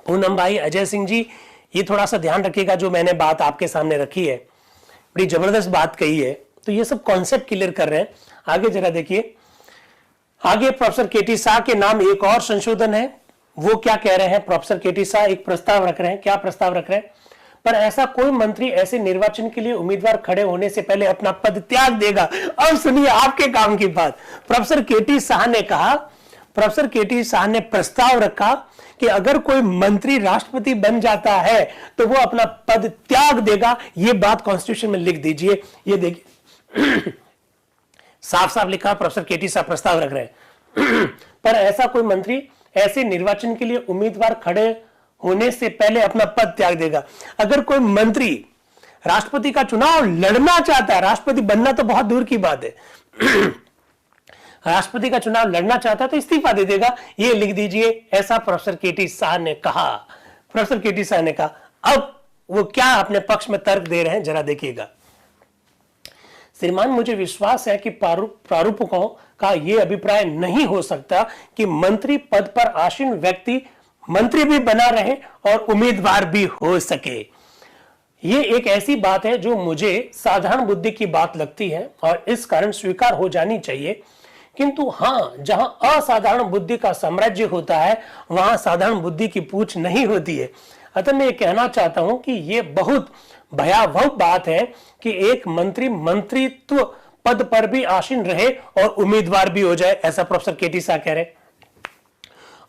पूनम भाई, अजय सिंह जी, ये थोड़ा सा ध्यान रखिएगा जो मैंने बात आपके सामने रखी है, बड़ी जबरदस्त बात कही है। तो ये सब कॉन्सेप्ट क्लियर कर रहे हैं। आगे जरा देखिए, आगे प्रोफेसर केटी शाह के नाम एक और संशोधन है वो क्या कह रहे हैं, प्रोफेसर केटी शाह एक प्रस्ताव रख रहे हैं। क्या प्रस्ताव रख रहे हैं? पर ऐसा कोई मंत्री ऐसे निर्वाचन के लिए उम्मीदवार खड़े होने से पहले अपना पद त्याग देगा। अब सुनिए आपके काम की बात। प्रोफेसर केटी शाह ने कहा, प्रोफेसर केटी शाह ने प्रस्ताव रखा कि अगर कोई मंत्री राष्ट्रपति बन जाता है तो वो अपना पद त्याग देगा। ये बात कॉन्स्टिट्यूशन में लिख दीजिए। ये देखिए साफ साफ लिखा, प्रोफेसर केटी शाह प्रस्ताव रख रहे हैं। पर ऐसा कोई मंत्री ऐसे निर्वाचन के लिए उम्मीदवार खड़े होने से पहले अपना पद त्याग देगा। अगर कोई मंत्री राष्ट्रपति का चुनाव लड़ना चाहता है, राष्ट्रपति बनना तो बहुत दूर की बात है, राष्ट्रपति का चुनाव लड़ना चाहता है तो इस्तीफा दे देगा। ये लिख दीजिए, ऐसा प्रोफेसर केटी शाह ने कहा। प्रोफेसर केटी शाह ने कहा। अब वो क्या अपने पक्ष में तर्क दे रहे हैं, जरा देखिएगा। श्रीमान, मुझे विश्वास है कि प्रारूपकों का यह अभिप्राय नहीं हो सकता कि मंत्री पद पर आसीन व्यक्ति मंत्री भी बना रहे और उम्मीदवार भी हो सके। ये एक ऐसी बात है जो मुझे साधारण बुद्धि की बात लगती है और इस कारण स्वीकार हो जानी चाहिए। किंतु हां, जहां असाधारण बुद्धि का साम्राज्य होता है वहां साधारण बुद्धि की पूछ नहीं होती है। अतः मैं ये कहना चाहता हूं कि ये बहुत भयावह बात है कि एक मंत्री मंत्रित्व पद पर भी आसीन रहे और उम्मीदवार भी हो जाए, ऐसा प्रोफेसर केटी शाह कह रहे।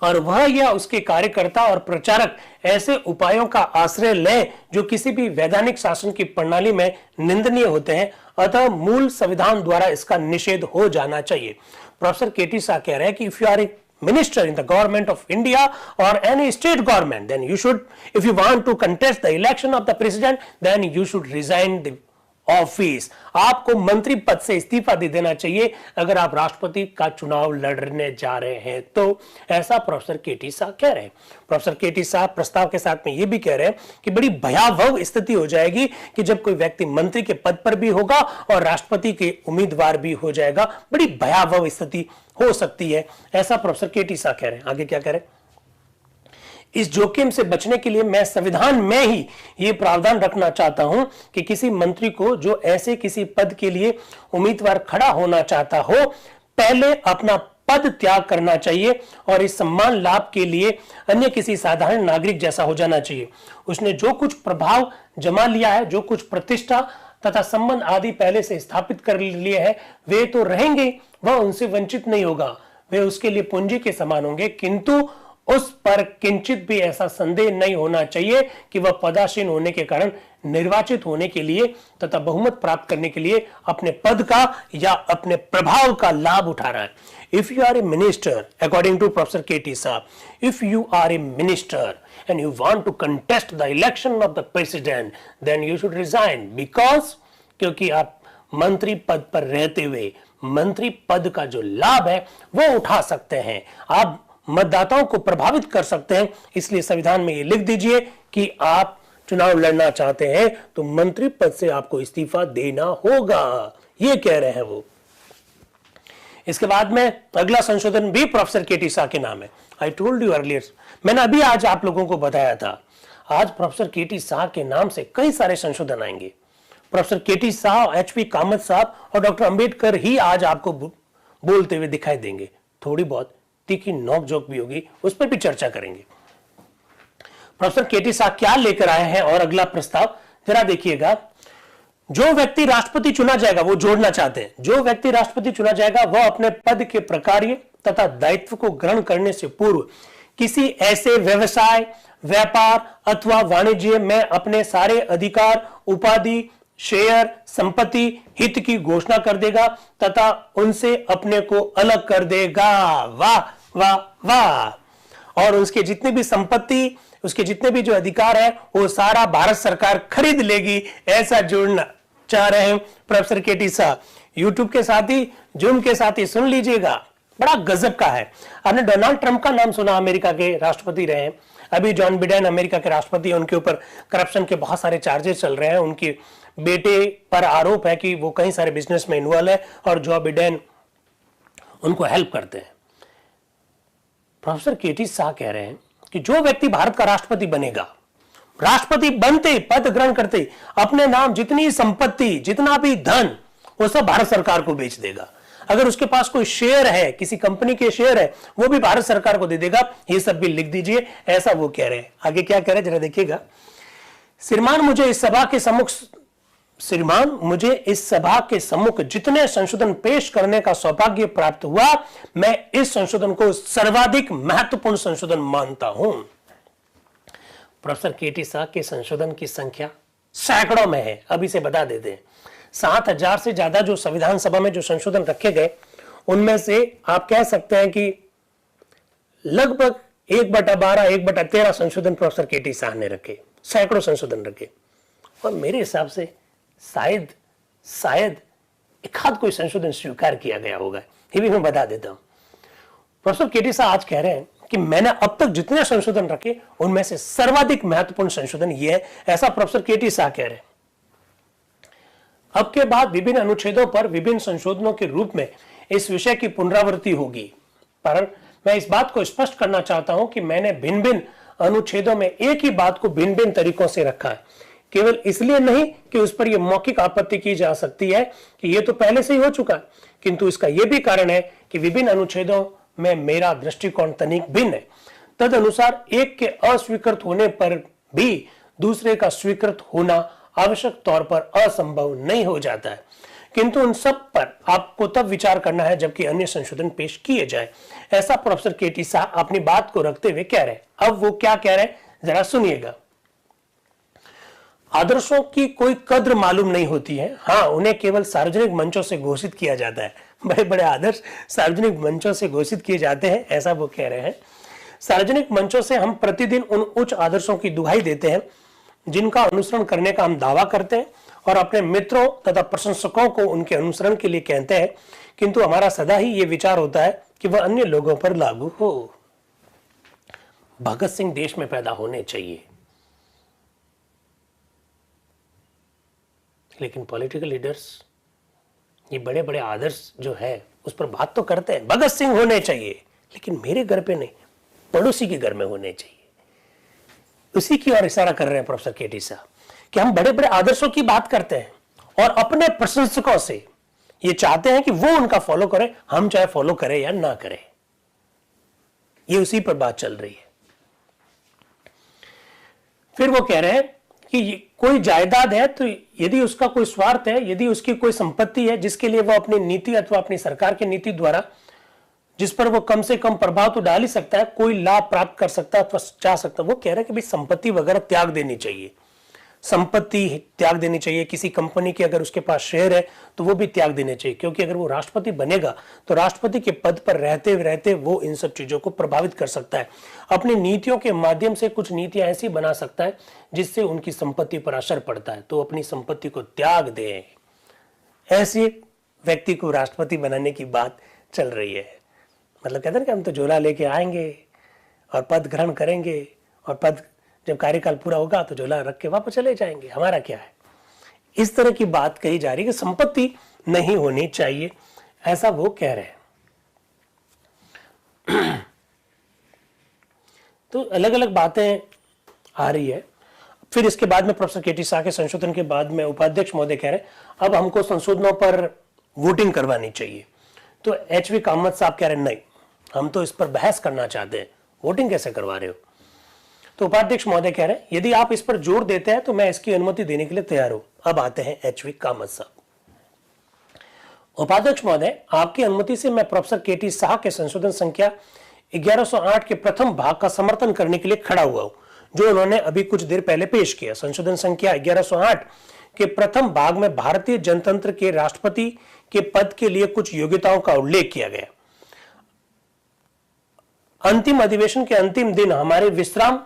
और वह या उसके कार्यकर्ता और प्रचारक ऐसे उपायों का आश्रय लें जो किसी भी वैधानिक शासन की प्रणाली में निंदनीय होते हैं। अतः मूल संविधान द्वारा इसका निषेध हो जाना चाहिए। प्रोफेसर केटी शाह कह रहे हैं कि if you are a minister in the government of India or any state government, then you should, if you want to contest the election of the president, then you should resign the office. आपको मंत्री पद से इस्तीफा दे देना चाहिए अगर आप राष्ट्रपति का चुनाव लड़ने जा रहे हैं तो, ऐसा प्रोफेसर केटी शाह कह रहे हैं। प्रोफेसर केटी शाह प्रस्ताव के साथ में ये भी कह रहे हैं कि बड़ी भयावह स्थिति हो जाएगी कि जब कोई व्यक्ति मंत्री के पद पर भी होगा और राष्ट्रपति के उम्मीदवार भी हो जाएगा। बड़ी भयावह स्थिति हो सकती है, ऐसा प्रोफेसर केटी शाह कह रहे हैं। आगे क्या कह रहे हैं? इस जोखिम से बचने के लिए मैं संविधान में ही यह प्रावधान रखना चाहता हूं कि किसी मंत्री को जो ऐसे किसी पद के लिए उम्मीदवार खड़ा होना चाहता हो, पहले अपना पद त्याग करना चाहिए और इस सम्मान लाभ के लिए अन्य किसी साधारण नागरिक जैसा हो जाना चाहिए। उसने जो कुछ प्रभाव जमा लिया है, जो कुछ प्रतिष्ठा तथा संबंध आदि पहले से स्थापित कर लिए हैं, वे तो रहेंगे, वह उनसे वंचित नहीं होगा, वे उसके लिए पूंजी के समान होंगे। किंतु उस पर किंचित भी ऐसा संदेह नहीं होना चाहिए कि वह पदासीन होने के कारण निर्वाचित होने के लिए तथा बहुमत प्राप्त करने के लिए अपने पद का या अपने प्रभाव का लाभ उठा रहा है। If you are a minister, according to professor KT Shah, if you are a minister and you want to contest the election of the president, then you should resign, because क्योंकि आप मंत्री पद पर रहते हुए मंत्री पद का जो लाभ है वो उठा सकते हैं, आप मतदाताओं को प्रभावित कर सकते हैं। इसलिए संविधान में ये लिख दीजिए कि आप चुनाव लड़ना चाहते हैं तो मंत्री पद से आपको इस्तीफा देना होगा, ये कह रहे हैं वो। इसके बाद में अगला संशोधन भी प्रोफेसर केटी शाह के नाम है। आई टोल्ड यू अर्लियर, मैंने अभी आज आप लोगों को बताया था, आज प्रोफेसर केटी शाह के नाम से कई सारे संशोधन आएंगे। Professor KT Shah, HP Kamat साहब और डॉक्टर अंबेडकर ही आज आपको बोलते हुए दिखाई देंगे। थोड़ी बहुत तीखी नोक जोक भी होगी, उस पर भी चर्चा करेंगे। प्रोफेसर केटी शाह क्या लेकर आए हैं और अगला प्रस्ताव जरा देखिएगा। जो व्यक्ति राष्ट्रपति चुना जाएगा, वो जोड़ना चाहते हैं, जो व्यक्ति राष्ट्रपति चुना जाएगा वह अपने पद के प्रकार्य तथा दायित्व को ग्रहण करने से पूर्व किसी ऐसे व्यवसाय, व्यापार अथवा वाणिज्य में अपने सारे अधिकार, उपाधि, शेयर, संपत्ति, हित की घोषणा कर देगा तथा उनसे अपने को अलग कर देगा। वाह वाह वाह। और उसके जितने भी संपत्ति, उसके जितने भी जो अधिकार है वो सारा भारत सरकार खरीद लेगी, ऐसा जोड़ना चाह रहे हैं प्रोफेसर केटी शाह। यूट्यूब के साथ ही, जूम के साथ ही सुन लीजिएगा, बड़ा गजब का है। आपने डोनाल्ड ट्रंप का नाम सुना, अमेरिका के राष्ट्रपति रहे हैं। अभी जॉन बिडेन अमेरिका के राष्ट्रपति, उनके ऊपर करप्शन के बहुत सारे चार्जेस चल रहे हैं। उनके बेटे पर आरोप है कि वो कई सारे बिजनेस में इन्वॉल्व है और जो बिडेन उनको हेल्प करते हैं। प्रोफेसर केटी शाह कह रहे हैं कि जो व्यक्ति भारत का राष्ट्रपति बनेगा, राष्ट्रपति बनते, पद ग्रहण करते, अपने नाम जितनी संपत्ति, जितना भी धन, वो सब भारत सरकार को बेच देगा। अगर उसके पास कोई शेयर है, किसी कंपनी के शेयर है, वो भी भारत सरकार को दे देगा। ये सब भी लिख दीजिए, ऐसा वो कह रहे हैं। आगे क्या कह रहे हैं जरा देखिएगा। श्रीमान मुझे इस सभा के सम्मुख जितने संशोधन पेश करने का सौभाग्य प्राप्त हुआ, मैं इस संशोधन को सर्वाधिक महत्वपूर्ण संशोधन मानता हूं। प्रोफेसर केटी शाह के संशोधन की संख्या सैकड़ों में है। अब इसे बता देते हैं, 7,000 से ज्यादा जो संविधान सभा में जो संशोधन रखे गए, उनमें से आप कह सकते हैं कि लगभग 1/12, 1/13 संशोधन प्रोफेसर केटी शाह ने रखे, सैकड़ों संशोधन रखे। और मेरे हिसाब से शायद एक आध कोई संशोधन स्वीकार किया गया होगा, ये भी मैं बता देता हूं। प्रोफेसर केटी शाह आज कह रहे हैं कि मैंने अब तक जितने संशोधन रखे, उनमें से सर्वाधिक महत्वपूर्ण संशोधन यह है, ऐसा प्रोफेसर केटी शाह कह रहे हैं। अब के बाद विभिन्न अनुच्छेदों पर विभिन्न संशोधनों के रूप में इस विषय की पुनरावृत्ति होगी, पर मैं इस बात को स्पष्ट करना चाहता हूं कि मैंने भिन्न भिन्न अनुच्छेदों में एक ही बात को भिन्न भिन्न तरीकों से रखा है, केवल इसलिए नहीं कि उस पर यह मौखिक आपत्ति की जा सकती है कि यह तो पहले से ही हो चुका है, किंतु इसका यह भी कारण है कि विभिन्न अनुच्छेदों में मेरा दृष्टिकोण तनिक भिन्न है। तदनुसार एक के अस्वीकृत होने पर भी दूसरे का स्वीकृत होना आवश्यक तौर पर असंभव नहीं हो जाता है, किंतु उन सब पर आपको तब विचार करना है जबकि अन्य संशोधन पेश किए जाए, ऐसा प्रोफेसर केटी शाह अपनी बात को रखते हुए कह रहे हैं। अब वो क्या कह रहे हैं जरा सुनिएगा। आदर्शों की कोई कद्र मालूम नहीं होती है, हाँ उन्हें केवल सार्वजनिक मंचों से घोषित किया जाता है। बड़े बड़े आदर्श सार्वजनिक मंचों से घोषित किए जाते हैं, ऐसा वो कह रहे हैं। सार्वजनिक मंचों से हम प्रतिदिन उन उच्च आदर्शों की दुहाई देते हैं जिनका अनुसरण करने का हम दावा करते हैं और अपने मित्रों तथा प्रशंसकों को उनके अनुसरण के लिए कहते हैं, किंतु हमारा सदा ही ये विचार होता है कि वह अन्य लोगों पर लागू हो। भगत सिंह देश में पैदा होने चाहिए, लेकिन पॉलिटिकल लीडर्स ये बड़े बड़े आदर्श जो है उस पर बात तो करते हैं, भगत सिंह होने चाहिए, लेकिन मेरे घर पे नहीं, पड़ोसी के घर में होने चाहिए। उसी की ओर इशारा कर रहे हैं प्रोफेसर केटी शाह कि हम बड़े बड़े आदर्शों की बात करते हैं और अपने प्रशंसकों से ये चाहते हैं कि वो उनका फॉलो करें, हम चाहे फॉलो करें या ना करें। ये उसी पर बात चल रही है। फिर वो कह रहे हैं कि कोई जायदाद है तो यदि उसका कोई स्वार्थ है, यदि उसकी कोई संपत्ति है जिसके लिए वो अपनी नीति अथवा अपनी सरकार की नीति द्वारा जिस पर वो कम से कम प्रभाव तो डाल ही सकता है, कोई लाभ प्राप्त कर सकता है अथवा चाह सकता है, वो कह रहे हैं कि भाई संपत्ति वगैरह त्याग देनी चाहिए, संपत्ति त्याग देनी चाहिए। किसी कंपनी के अगर उसके पास शेयर है तो वो भी त्याग देने चाहिए, क्योंकि अगर वो राष्ट्रपति बनेगा तो राष्ट्रपति के पद पर रहते रहते वो इन सब चीजों को प्रभावित कर सकता है। अपनी नीतियों के माध्यम से कुछ नीतियां ऐसी बना सकता है जिससे उनकी संपत्ति पर असर पड़ता है, तो अपनी संपत्ति को त्याग दे। ऐसे व्यक्ति को राष्ट्रपति बनाने की बात चल रही है। मतलब कहते हैं कि हम तो झोला लेके आएंगे और पद ग्रहण करेंगे और पद जब कार्यकाल पूरा होगा तो झोला रख के वापस चले जाएंगे, हमारा क्या है। इस तरह की बात कही जा रही है कि संपत्ति नहीं होनी चाहिए, ऐसा वो कह रहे हैं। तो अलग अलग बातें आ रही है। फिर इसके बाद में प्रोफेसर केटी शाह के संशोधन के बाद में उपाध्यक्ष महोदय कह रहे हैं अब हमको संशोधनों पर वोटिंग करवानी चाहिए। तो एचवी कामत साहब कह रहे हैं नहीं, हम तो इस पर बहस करना चाहते हैं, वोटिंग कैसे करवा रहे हो। तो उपाध्यक्ष महोदय कह रहे हैं यदि आप इस पर जोर देते हैं तो मैं इसकी अनुमति देने के लिए तैयार हूं। अब आते हैं एचवी कामत साहब। उपाध्यक्ष महोदय, आपकी अनुमति से मैं प्रोफेसर केटी शाह के संशोधन संख्या 1108 के प्रथम भाग का समर्थन करने के लिए खड़ा हुआ हूं, जो उन्होंने अभी कुछ देर पहले पेश किया। संशोधन संख्या 1108 के प्रथम भाग में भारतीय जनतंत्र के राष्ट्रपति के पद के लिए कुछ योग्यताओं का उल्लेख किया गया। अंतिम अधिवेशन के अंतिम दिन हमारे विश्राम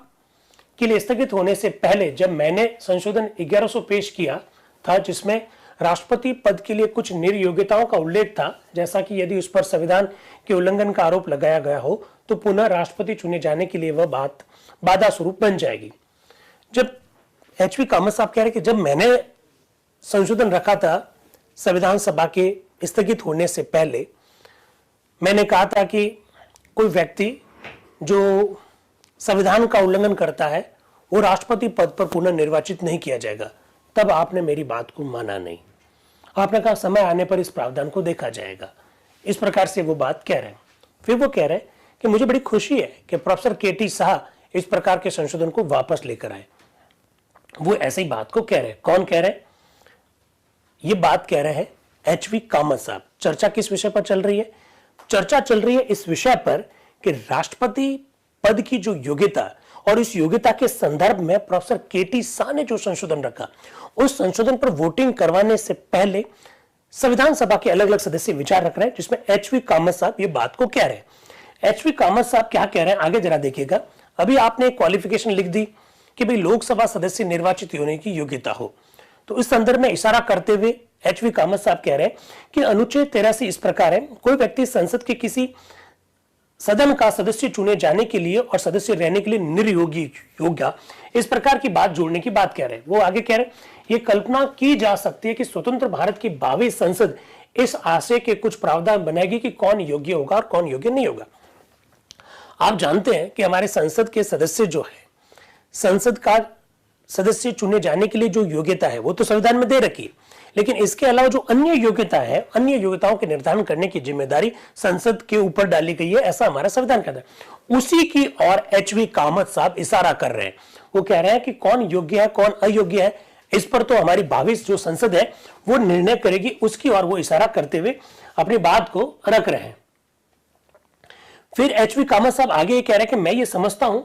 के लिए स्थगित होने से पहले जब मैंने संशोधन 1100 पेश किया था, जिसमें राष्ट्रपति पद के लिए कुछ निर्योग्यताओं का उल्लेख था, जैसा कि यदि उस पर संविधान के उल्लंघन का आरोप लगाया गया हो तो पुनः राष्ट्रपति चुने जाने के लिए वह बात बाधा स्वरूप बन जाएगी। जब एचवी कामत साहब कह रहे कि जब मैंने संशोधन रखा था संविधान सभा के स्थगित होने से पहले, मैंने कहा था कि कोई व्यक्ति जो संविधान का उल्लंघन करता है वो राष्ट्रपति पद पर पुनः निर्वाचित नहीं किया जाएगा। तब आपने मेरी बात को माना नहीं, आपने कहा समय आने पर इस प्रावधान को देखा जाएगा। इस प्रकार से वो बात कह रहे हैं। फिर वो कह रहे हैं कि मुझे बड़ी खुशी है कि प्रोफेसर केटी शाह इस प्रकार के संशोधन को वापस लेकर आए। वो ऐसी बात को कह रहे हैं। कौन कह रहे हैं? ये बात कह रहे हैं एच.वी. कामत साहब। चर्चा किस विषय पर चल रही है? चर्चा चल रही है इस विषय पर कि राष्ट्रपति पद की जो योग्यता और इस योग्यता के संदर्भ में प्रोफेसर केटी शाह ने जो संशोधन रखा, उस संशोधन पर वोटिंग करवाने से पहले संविधान सभा के अलग अलग सदस्य विचार रख रहे हैं, जिसमें एच.वी. कामत साहब ये बात को कह रहे हैं। एच.वी. कामत साहब क्या कह रहे हैं आगे जरा देखिएगा। अभी आपने क्वालिफिकेशन लिख दी कि भाई लोकसभा सदस्य निर्वाचित होने की योग्यता हो, तो इस संदर्भ में इशारा करते हुए एच.वी. कामत साहब कह रहे हैं कि अनुच्छेद 83 इस प्रकार है, कोई व्यक्ति संसद के किसी सदन का सदस्य चुने जाने के लिए और सदस्य रहने के लिए निर्योगी योग्य, इस प्रकार की बात जोड़ने की बात कह रहे हैं। वो आगे कह रहे हैं ये कल्पना की जा सकती है कि स्वतंत्र भारत की भावी संसद इस आशय के कुछ प्रावधान बनाएगी कि कौन योग्य होगा और कौन योग्य नहीं होगा। आप जानते हैं कि हमारे संसद के सदस्य जो है, संसद का सदस्य चुने जाने के लिए जो योग्यता है वो तो संविधान में दे रखी है, लेकिन इसके अलावा जो अन्य योग्यता है, अन्य योग्यताओं के निर्धारण करने की जिम्मेदारी संसद के ऊपर डाली गई है, ऐसा हमारा संविधान कहता है। उसी की ओर एच.वी. कामत साहब इशारा कर रहे हैं। वो कह रहे हैं कि कौन योग्य है कौन अयोग्य है, इस पर तो हमारी भावी जो संसद है वो निर्णय करेगी, उसकी ओर वो इशारा करते हुए अपनी बात को रख रहे हैं। फिर एच.वी. कामत साहब आगे ये कह रहे हैं कि मैं ये समझता हूं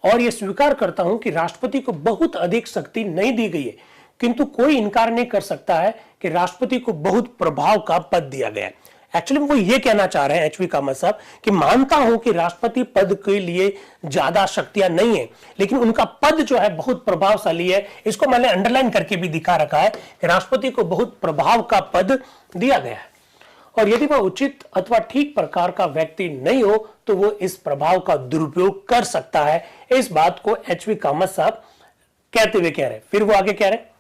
और ये स्वीकार करता हूं कि राष्ट्रपति को बहुत अधिक शक्ति नहीं दी गई है, किंतु कोई इनकार नहीं कर सकता है कि राष्ट्रपति को बहुत प्रभाव का पद दिया गया है। एक्चुअली वो ये कहना चाह रहे हैं एच.वी. कामत साहब कि मानता हूं कि राष्ट्रपति पद के लिए ज्यादा शक्तियां नहीं है, लेकिन उनका पद जो है बहुत प्रभावशाली है। इसको मैंने अंडरलाइन करके भी दिखा रखा है कि राष्ट्रपति को बहुत प्रभाव का पद दिया गया है, और यदि वह उचित अथवा ठीक प्रकार का व्यक्ति नहीं हो तो वो इस प्रभाव का दुरुपयोग कर सकता है। इस बात को एच.वी. कामत साहब कहते हुए कह रहे हैं। फिर वो आगे कह रहे हैं,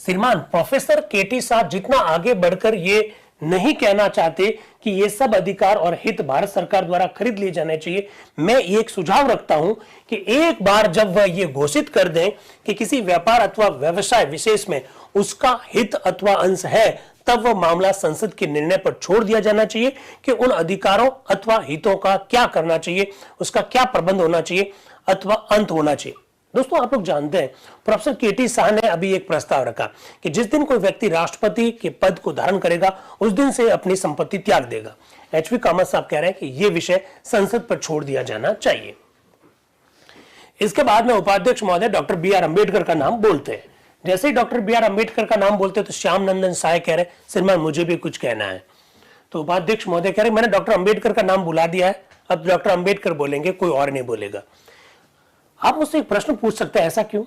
श्रीमान प्रोफेसर केटी शाह जितना आगे बढ़कर ये नहीं कहना चाहते कि ये सब अधिकार और हित भारत सरकार द्वारा खरीद लिए जाने चाहिए, मैं एक सुझाव रखता हूं कि एक बार जब वह ये घोषित कर दें कि किसी व्यापार अथवा व्यवसाय विशेष में उसका हित अथवा अंश है, तब वह मामला संसद के निर्णय पर छोड़ दिया जाना चाहिए कि उन अधिकारों अथवा हितों का क्या करना चाहिए, उसका क्या प्रबंध होना चाहिए अथवा अंत होना चाहिए। दोस्तों, आप लोग जानते हैं प्रोफेसर केटी शाह ने अभी एक प्रस्ताव रखा कि जिस दिन कोई व्यक्ति राष्ट्रपति के पद को धारण करेगा उस दिन से अपनी संपत्ति त्याग देगा। एच.वी. कामत साहब कह रहे हैं कि यह विषय संसद पर छोड़ दिया जाना चाहिए। इसके बाद में उपाध्यक्ष महोदय डॉक्टर बी.आर. अम्बेडकर का नाम बोलते हैं। जैसे ही डॉक्टर बी.आर. अम्बेडकर का नाम बोलते हैं तो श्याम नंदन साय कह रहे हैं, श्रीमान मुझे भी कुछ कहना है। तो उपाध्यक्ष महोदय कह रहे हैं मैंने डॉक्टर अम्बेडकर का नाम बुला दिया है, अब डॉक्टर अम्बेडकर बोलेंगे, कोई और नहीं बोलेगा। आप मुझसे एक प्रश्न पूछ सकते हैं, ऐसा क्यों?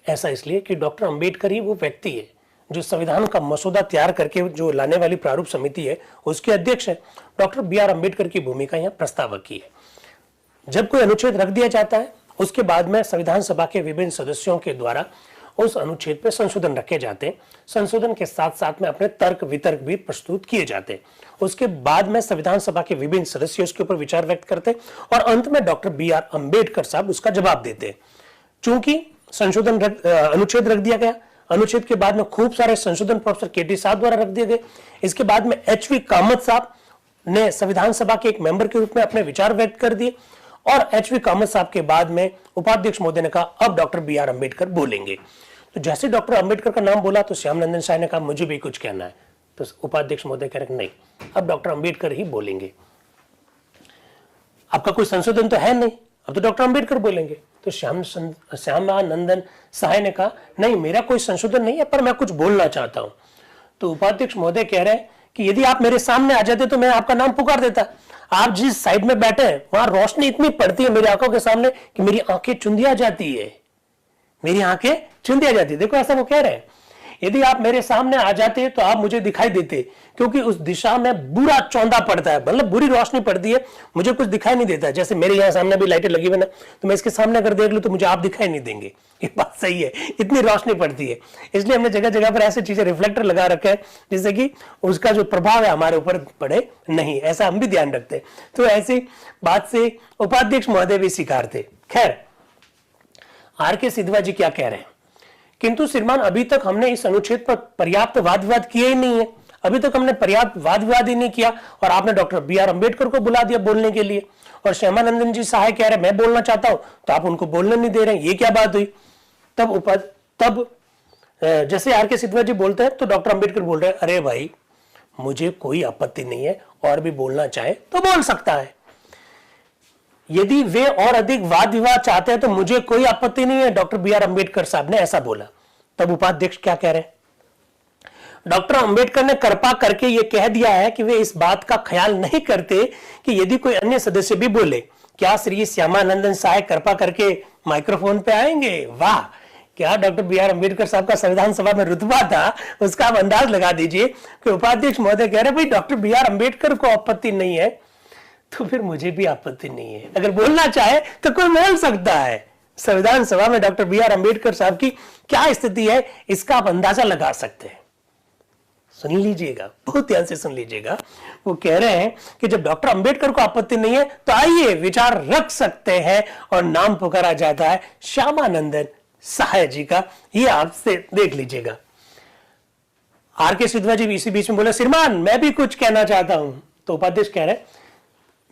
ऐसा इसलिए कि डॉक्टर अम्बेडकर ही वो व्यक्ति है जो संविधान का मसौदा तैयार करके जो लाने वाली प्रारूप समिति है उसके अध्यक्ष है। Doctor B R. अम्बेडकर की भूमिका यहाँ प्रस्तावक की है। जब कोई अनुच्छेद रख दिया जाता है उसके बाद में संविधान सभा के विभिन्न सदस्यों के द्वारा उस अनुच्छेद पर संशोधन रखे जाते हैं। संशोधन के साथ साथ में अपने तर्क वितर्क भी प्रस्तुत किए जाते हैं। उसके बाद में संविधान सभा के विभिन्न सदस्य उसके ऊपर विचार व्यक्त करते हैं और अंत में डॉक्टर बी.आर. अम्बेडकर साहब उसका जवाब देते हैं। चूंकि संशोधन अनुच्छेद रख दिया गया, अनुच्छेद के बाद में खूब सारे संशोधन प्रोफेसर केटी साहब द्वारा रख दिए गए। इसके बाद में एच.वी. कामत साहब ने संविधान सभा के एक मेंबर के रूप में अपने विचार व्यक्त कर दिए और एच.वी. कामत साहब के बाद में उपाध्यक्ष महोदय ने कहा अब डॉक्टर बी.आर. अम्बेडकर बोलेंगे। तो जैसे डॉक्टर अम्बेडकर का नाम बोला तो श्याम नंदन साय ने कहा मुझे भी कुछ कहना है। तो उपाध्यक्ष महोदय कह रहे नहीं, अब डॉक्टर अम्बेडकर ही बोलेंगे। आपका कोई संशोधन तो है नहीं, अब तो डॉक्टर अम्बेडकर बोलेंगे। तो श्यामानंदन साय ने कहा नहीं, मेरा कोई संशोधन नहीं है, पर मैं कुछ बोलना चाहता हूं। तो उपाध्यक्ष महोदय कह रहे हैं कि यदि आप मेरे सामने आ जाते तो मैं आपका नाम पुकार देता। आप जिस साइड में बैठे हैं वहां रोशनी इतनी पड़ती है मेरी आंखों के सामने कि मेरी आंखें चुंधिया जाती है, मेरी आंखें चुंधिया जाती है। देखो ऐसा वो कह रहे हैं, यदि आप मेरे सामने आ जाते तो आप मुझे दिखाई देते, क्योंकि उस दिशा में बुरा चौंधा पड़ता है, मतलब बुरी रोशनी पड़ती है, मुझे कुछ दिखाई नहीं देता। जैसे मेरे यहाँ सामने भी लाइटें लगी हुई ना, तो मैं इसके सामने अगर देख लूं तो मुझे आप दिखाई नहीं देंगे। ये बात सही है, इतनी रोशनी पड़ती है, इसलिए हमने जगह जगह पर ऐसी चीजें रिफ्लेक्टर लगा रखे हैं जिससे कि उसका जो प्रभाव है हमारे ऊपर पड़े नहीं, ऐसा हम भी ध्यान रखते हैं। तो ऐसी बात से उपाध्यक्ष महोदय भी शिकार थे। खैर, आर.के. सिद्धवा जी क्या कह रहे हैं, किंतु श्रीमान अभी तक हमने इस अनुच्छेद पर पर्याप्त वाद विवाद किए ही नहीं है, अभी तक हमने पर्याप्त वाद विवाद ही नहीं किया और आपने डॉक्टर बी आर अम्बेडकर को बुला दिया बोलने के लिए, और श्यामानंदन जी सहाय कह रहे मैं बोलना चाहता हूं तो आप उनको बोलने नहीं दे रहे हैं, ये क्या बात हुई? तब जैसे आर के सिद्धवा जी बोलते हैं तो डॉक्टर अंबेडकर बोल रहे हैं अरे भाई मुझे कोई आपत्ति नहीं है, और भी बोलना चाहे तो बोल सकता है। यदि वे और अधिक वाद विवाद चाहते हैं तो मुझे कोई आपत्ति नहीं है, डॉक्टर बी आर अम्बेडकर साहब ने ऐसा बोला। तब उपाध्यक्ष क्या कह रहे हैं? डॉक्टर अंबेडकर ने कृपा करके यह कह दिया है कि वे इस बात का ख्याल नहीं करते कि यदि कोई अन्य सदस्य भी बोले, क्या श्री श्यामानंदन सहाय कृपा करके माइक्रोफोन पे आएंगे? वाह, क्या डॉक्टर बी आर अम्बेडकर साहब का संविधान सभा में रुतबा था, उसका आप अंदाज लगा दीजिए कि उपाध्यक्ष महोदय कह रहे भाई डॉक्टर बी आर अम्बेडकर को आपत्ति नहीं है तो फिर मुझे भी आपत्ति नहीं है, अगर बोलना चाहे तो कोई बोल सकता है। संविधान सभा में डॉक्टर बी आर अम्बेडकर साहब की क्या स्थिति है इसका आप अंदाजा लगा सकते हैं। सुन लीजिएगा, बहुत ध्यान से सुन लीजिएगा। वो कह रहे हैं कि जब डॉक्टर अंबेडकर को आपत्ति नहीं है तो आइए विचार रख सकते हैं, और नाम पुकारा जाता है श्यामानंदन सहाय जी का। ये आपसे देख लीजिएगा। आर के सिद्धवा जी इसी बीच में बोले श्रीमान मैं भी कुछ कहना चाहता हूं, तो उपाध्यक्ष कह रहे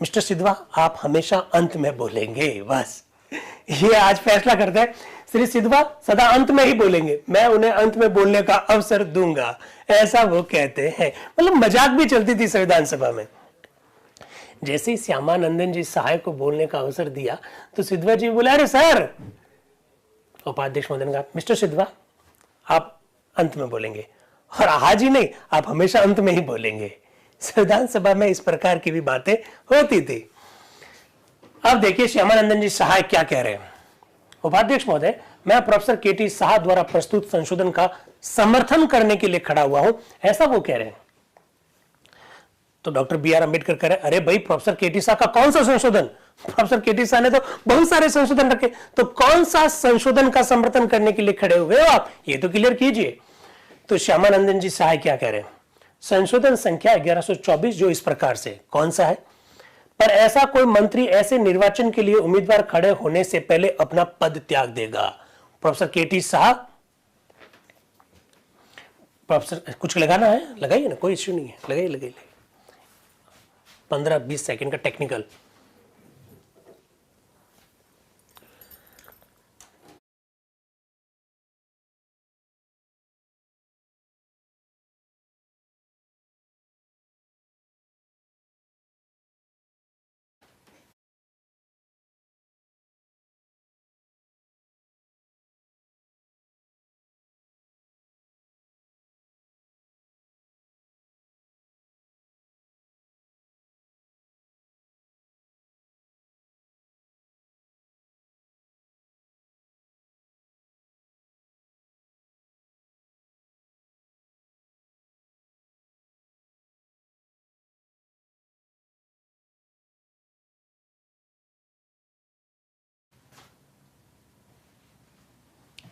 मिस्टर सिद्धवा आप हमेशा अंत में बोलेंगे, बस ये आज फैसला करते हैं। श्री सिद्धवा सदा अंत में ही बोलेंगे, मैं उन्हें अंत में बोलने का अवसर दूंगा, ऐसा वो कहते हैं। मतलब मजाक भी चलती थी संविधान सभा में। जैसे ही श्यामानंदन जी सहाय को बोलने का अवसर दिया तो सिद्धवा जी बोले अरे सर, उपाध्यक्ष महोदय ने कहा मिस्टर सिद्धवा आप अंत में बोलेंगे, और आज ही नहीं आप हमेशा अंत में ही बोलेंगे। संविधान सभा में इस प्रकार की भी बातें होती थी। अब देखिए श्यामानंदन जी सहाय क्या कह रहे हैं। उपाध्यक्ष महोदय मैं प्रोफेसर के टी साहा द्वारा प्रस्तुत संशोधन का समर्थन करने के लिए खड़ा हुआ हूं, ऐसा वो कह रहे हैं। तो डॉक्टर बी आर अम्बेडकर कह रहे अरे भाई प्रोफेसर के टी साहा का कौन सा संशोधन? प्रोफेसर के टी साहा ने तो बहुत सारे संशोधन रखे, तो कौन सा संशोधन का समर्थन करने के लिए खड़े हुए हो आप, ये तो क्लियर कीजिए। तो श्यामानंदन जी सहाय क्या कह रहे हैं? संशोधन संख्या 1124 जो इस प्रकार से, कौन सा है? पर ऐसा कोई मंत्री ऐसे निर्वाचन के लिए उम्मीदवार खड़े होने से पहले अपना पद त्याग देगा। प्रोफेसर के टी साहा, प्रोफेसर कुछ लगाना है लगाइए ना, कोई इश्यू नहीं है, लगाइए लगाइए। 15-20 सेकंड का टेक्निकल।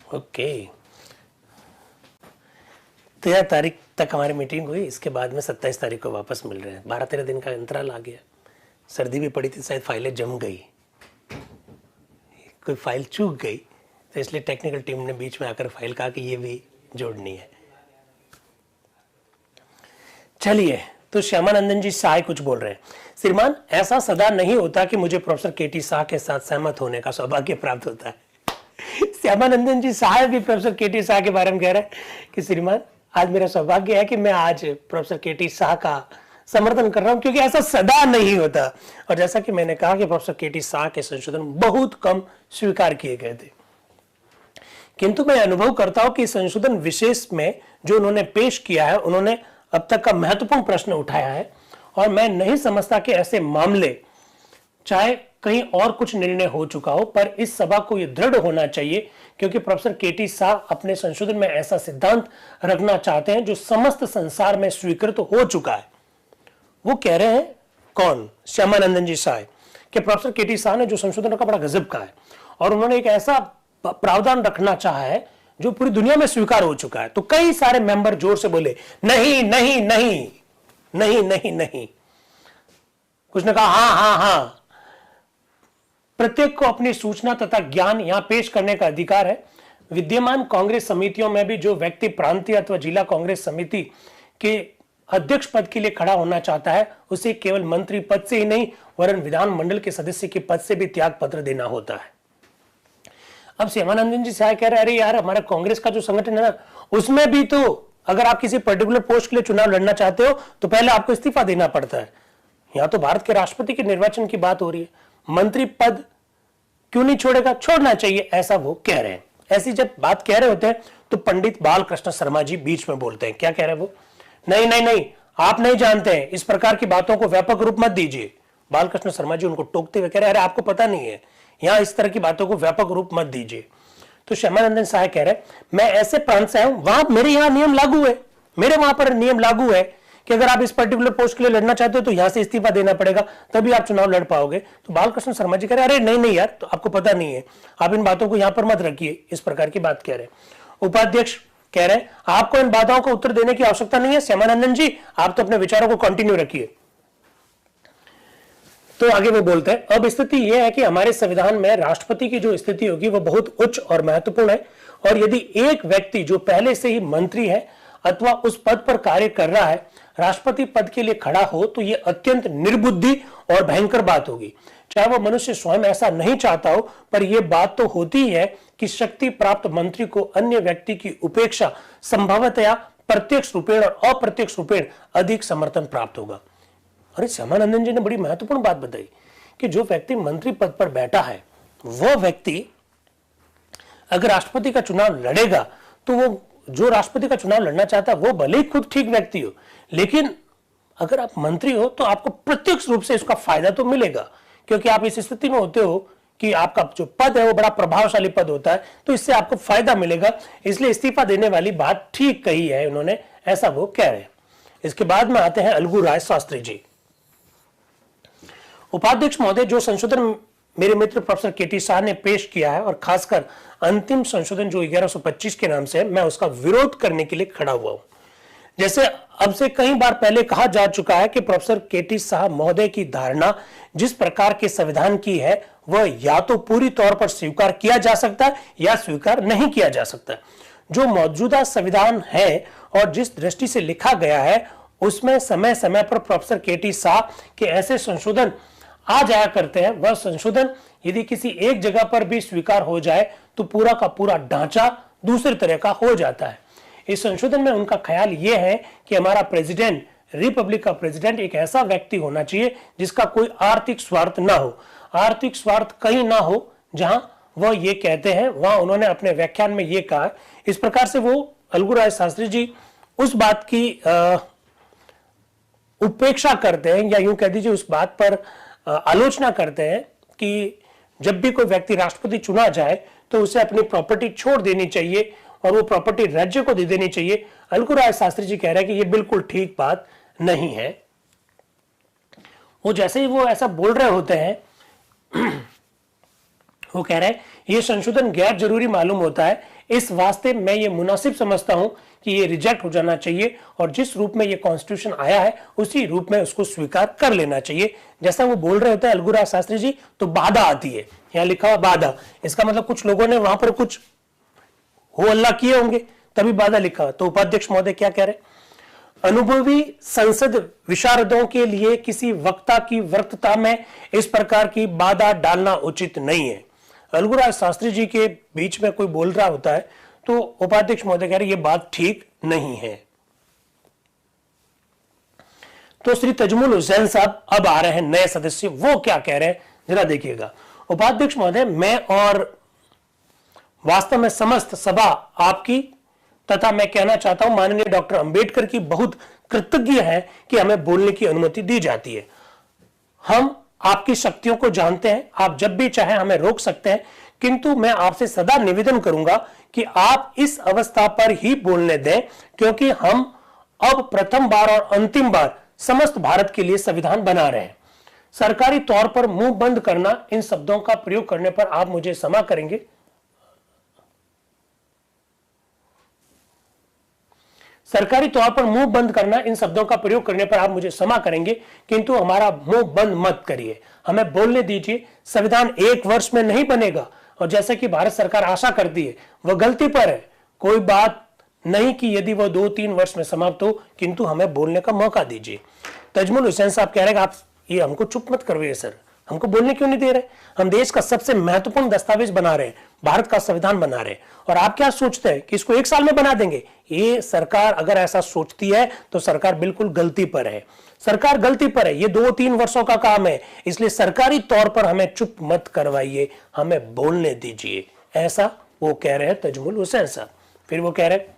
ओके, 13 तारीख तक हमारी मीटिंग हुई, इसके बाद में 27 तारीख को वापस मिल रहे हैं। 12-13 दिन का अंतराल आ गया, सर्दी भी पड़ी थी, शायद फाइलें जम गई, कोई फाइल चूक गई, तो इसलिए टेक्निकल टीम ने बीच में आकर फाइल कहा कि ये भी जोड़नी है। चलिए, तो श्यामानंदन जी सहाय कुछ बोल रहे हैं। श्रीमान ऐसा सदा नहीं होता कि मुझे प्रोफेसर के टी साहा के साथ सहमत होने का सौभाग्य प्राप्त होता है। श्यामानंदन जी सहाय भी प्रोफेसर के टी साहा के बारे में कह रहे हैं कि श्रीमान आज मेरा सौभाग्य है कि मैं आज प्रोफेसर के टी साहा का समर्थन कर रहा हूं, क्योंकि ऐसा सदा नहीं होता। और जैसा कि मैंने कहा कि प्रोफेसर के टी साहा के संशोधन बहुत कम स्वीकार किए गए थे, किंतु मैं अनुभव करता हूं कि संशोधन विशेष में जो उन्होंने पेश किया है, उन्होंने अब तक का महत्वपूर्ण प्रश्न उठाया है, और मैं नहीं समझता कि ऐसे मामले चाहे कहीं और कुछ निर्णय हो चुका हो, पर इस सभा को यह दृढ़ होना चाहिए, क्योंकि प्रोफेसर के टी साहा अपने संशोधन में ऐसा सिद्धांत रखना चाहते हैं जो समस्त संसार में स्वीकृत हो चुका है। वो कह रहे हैं कौन? श्यामानंदन जी सहाय, कि प्रोफेसर के टी साहा ने जो संशोधन रखा बड़ा गजब का है, और उन्होंने एक ऐसा प्रावधान रखना चाहा है जो पूरी दुनिया में स्वीकार हो चुका है। तो कई सारे मेंबर जोर से बोले नहीं नहीं नहीं नहीं नहीं नहीं, कुछ ने कहा हाँ हाँ हाँ। प्रत्येक को अपनी सूचना तथा ज्ञान यहां पेश करने का अधिकार है। विद्यमान कांग्रेस समितियों में भी जो व्यक्ति प्रांतीय अथवा जिला कांग्रेस समिति के अध्यक्ष पद के लिए खड़ा होना चाहता है उसे केवल मंत्री पद से ही नहीं वरन विधानमंडल के सदस्य के पद से भी त्याग पत्र देना होता है। अब श्यामानंदन जी साहब कह रहे हैं अरे यार हमारा कांग्रेस का जो संगठन है ना उसमें भी तो अगर आप किसी पर्टिकुलर पोस्ट के लिए चुनाव लड़ना चाहते हो तो पहले आपको इस्तीफा देना पड़ता है। यहां तो भारत के राष्ट्रपति के निर्वाचन की बात हो रही है, मंत्री पद क्यों नहीं छोड़ेगा? छोड़ना चाहिए, ऐसा वो कह रहे हैं। ऐसी जब बात कह रहे होते हैं तो पंडित बालकृष्ण शर्मा जी बीच में बोलते हैं। क्या कह रहे हैं वो? नहीं नहीं नहीं, आप नहीं जानते हैं, इस प्रकार की बातों को व्यापक रूप मत दीजिए। बालकृष्ण शर्मा जी उनको टोकते हुए कह रहे हैं अरे आपको पता नहीं है, यहां इस तरह की बातों को व्यापक रूप मत दीजिए। तो श्यामानंदन साहब कह रहे मैं ऐसे प्रांत से हूं वहां मेरे यहां नियम लागू है, मेरे वहां पर नियम लागू है कि अगर आप इस पर्टिकुलर पोस्ट के लिए लड़ना चाहते हो तो यहां से इस्तीफा देना पड़ेगा तभी आप चुनाव लड़ पाओगे। तो बालकृष्ण शर्मा जी कह रहे अरे नहीं नहीं यार, तो आपको पता नहीं है, आप इन बातों को यहां पर मत रखिए, इस प्रकार की बात कह रहे। उपाध्यक्ष कह रहे आपको इन बातों को उत्तर देने की आवश्यकता नहीं है श्यामानंदन जी, आप तो अपने विचारों को कंटिन्यू रखिए। तो आगे वो बोलते हैं अब स्थिति यह है कि हमारे संविधान में राष्ट्रपति की जो स्थिति होगी वो बहुत उच्च और महत्वपूर्ण है, और यदि एक व्यक्ति जो पहले से ही मंत्री है अथवा उस पद पर कार्य कर रहा है राष्ट्रपति पद के लिए खड़ा हो तो यह अत्यंत निर्बुद्धि और भयंकर बात होगी। चाहे वो मनुष्य स्वयं ऐसा नहीं चाहता हो, पर यह बात तो होती ही है कि शक्ति प्राप्त मंत्री को अन्य व्यक्ति की उपेक्षा संभवतया प्रत्यक्ष रूपेण और अप्रत्यक्ष रूपेण अधिक समर्थन प्राप्त होगा। अरे श्यामानंदन जी ने बड़ी महत्वपूर्ण बात बताई कि जो व्यक्ति मंत्री पद पर बैठा है वो व्यक्ति अगर राष्ट्रपति का चुनाव लड़ेगा तो वो जो राष्ट्रपति का चुनाव लड़ना चाहता है वो भले ही खुद ठीक व्यक्ति हो, लेकिन अगर आप मंत्री हो तो आपको प्रत्यक्ष रूप से इसका फायदा तो मिलेगा, क्योंकि आप इस स्थिति में होते हो कि आपका जो पद है वो बड़ा प्रभावशाली पद होता है, तो इससे आपको फायदा मिलेगा। इसलिए इस्तीफा देने वाली बात ठीक कही है उन्होंने, ऐसा वो कह रहे हैं। इसके बाद में आते हैं अलगू राय शास्त्री जी। उपाध्यक्ष महोदय, जो संशोधन मेरे मित्र प्रोफेसर केटी शाह ने पेश किया है और खासकर अंतिम संशोधन जो 1125 के नाम से है, मैं उसका विरोध करने के लिए खड़ा हुआ हूं। जैसे अब से कई बार पहले कहा जा चुका है कि प्रोफेसर केटी शाह महोदय की धारणा जिस प्रकार के संविधान की है वह या तो पूरी तौर पर स्वीकार किया जा सकता है या स्वीकार नहीं किया जा सकता। जो मौजूदा संविधान है और जिस दृष्टि से लिखा गया है उसमें समय समय पर प्रोफेसर केटी शाह के ऐसे संशोधन आ जाया करते हैं। वह संशोधन यदि किसी एक जगह पर भी स्वीकार हो जाए तो पूरा का पूरा ढांचा दूसरी तरह का हो जाता है। इस संशोधन में उनका ख्याल यह है कि हमारा प्रेसिडेंट, रिपब्लिक का प्रेसिडेंट एक ऐसा व्यक्ति होना चाहिए जिसका कोई आर्थिक स्वार्थ ना हो। आर्थिक स्वार्थ कहीं ना हो जहां वह ये कहते हैं, वहां उन्होंने अपने व्याख्यान में ये कहा। इस प्रकार से वो अलगू राय शास्त्री जी उस बात की उपेक्षा करते हैं या यूं कह दीजिए उस बात पर आलोचना करते हैं कि जब भी कोई व्यक्ति राष्ट्रपति चुना जाए तो उसे अपनी प्रॉपर्टी छोड़ देनी चाहिए और वो प्रॉपर्टी राज्य को दे देनी चाहिए। अलगू राय शास्त्री जी कह रहे हैं कि ये बिल्कुल ठीक बात नहीं है। वो जैसे ही वो ऐसा बोल रहे होते हैं वो कह रहे हैं ये संशोधन गैर जरूरी मालूम होता है, इस वास्ते मैं ये मुनासिब समझता हूं कि ये रिजेक्ट हो जाना चाहिए और जिस रूप में ये कॉन्स्टिट्यूशन आया है उसी रूप में उसको स्वीकार कर लेना चाहिए। जैसा वो बोल रहे होते हैं अलगू राय शास्त्री जी तो बाधा आती है, यहाँ लिखा हुआ बाधा, इसका मतलब कुछ लोगों ने वहां पर कुछ हो अल्लाह किए होंगे तभी बाधा लिखा। तो उपाध्यक्ष महोदय क्या कह रहे? अनुभवी संसद विशारदों के लिए किसी वक्ता की वक्तृता में इस प्रकार की बाधा डालना उचित नहीं है। अलगू राय शास्त्री जी के बीच में कोई बोल रहा होता है तो उपाध्यक्ष महोदय कह रहे ये बात ठीक नहीं है। तो श्री तजमुल हुसैन साहब अब आ रहे हैं नए सदस्य, वो क्या कह रहे हैं जरा देखिएगा। उपाध्यक्ष महोदय, मैं और वास्तव में समस्त सभा आपकी तथा मैं कहना चाहता हूं माननीय डॉक्टर अंबेडकर की बहुत कृतज्ञ है कि हमें बोलने की अनुमति दी जाती है। हम आपकी शक्तियों को जानते हैं, आप जब भी चाहें हमें रोक सकते हैं, किंतु मैं आपसे सदा निवेदन करूंगा कि आप इस अवस्था पर ही बोलने दें, क्योंकि हम अब प्रथम बार और अंतिम बार समस्त भारत के लिए संविधान बना रहे हैं। सरकारी तौर पर मुंह बंद करना, इन शब्दों का प्रयोग करने पर आप मुझे क्षमा करेंगे। सरकारी तौर पर मुंह बंद करना, इन शब्दों का प्रयोग करने पर आप मुझे क्षमा करेंगे, किंतु हमारा मुंह बंद मत करिए, हमें बोलने दीजिए। संविधान 1 वर्ष में नहीं बनेगा और जैसे कि भारत सरकार आशा करती है वह गलती पर है, कोई बात नहीं कि यदि वह 2-3 वर्ष में समाप्त हो, किंतु हमें बोलने का मौका दीजिए। तजमुल हुसैन साहब कह रहे हैं आप ये हमको चुप मत करवाइए सर, हमको बोलने क्यों नहीं दे रहे? हम देश का सबसे महत्वपूर्ण दस्तावेज बना रहे हैं, भारत का संविधान बना रहे हैं, और आप क्या सोचते हैं कि इसको 1 साल में बना देंगे? ये सरकार अगर ऐसा सोचती है तो सरकार बिल्कुल गलती पर है। सरकार गलती पर है, ये 2-3 वर्षों का काम है, इसलिए सरकारी तौर पर हमें चुप मत करवाइए, हमें बोलने दीजिए, ऐसा वो कह रहे हैं तजमुल हुसैन साहब। फिर वो कह रहे हैं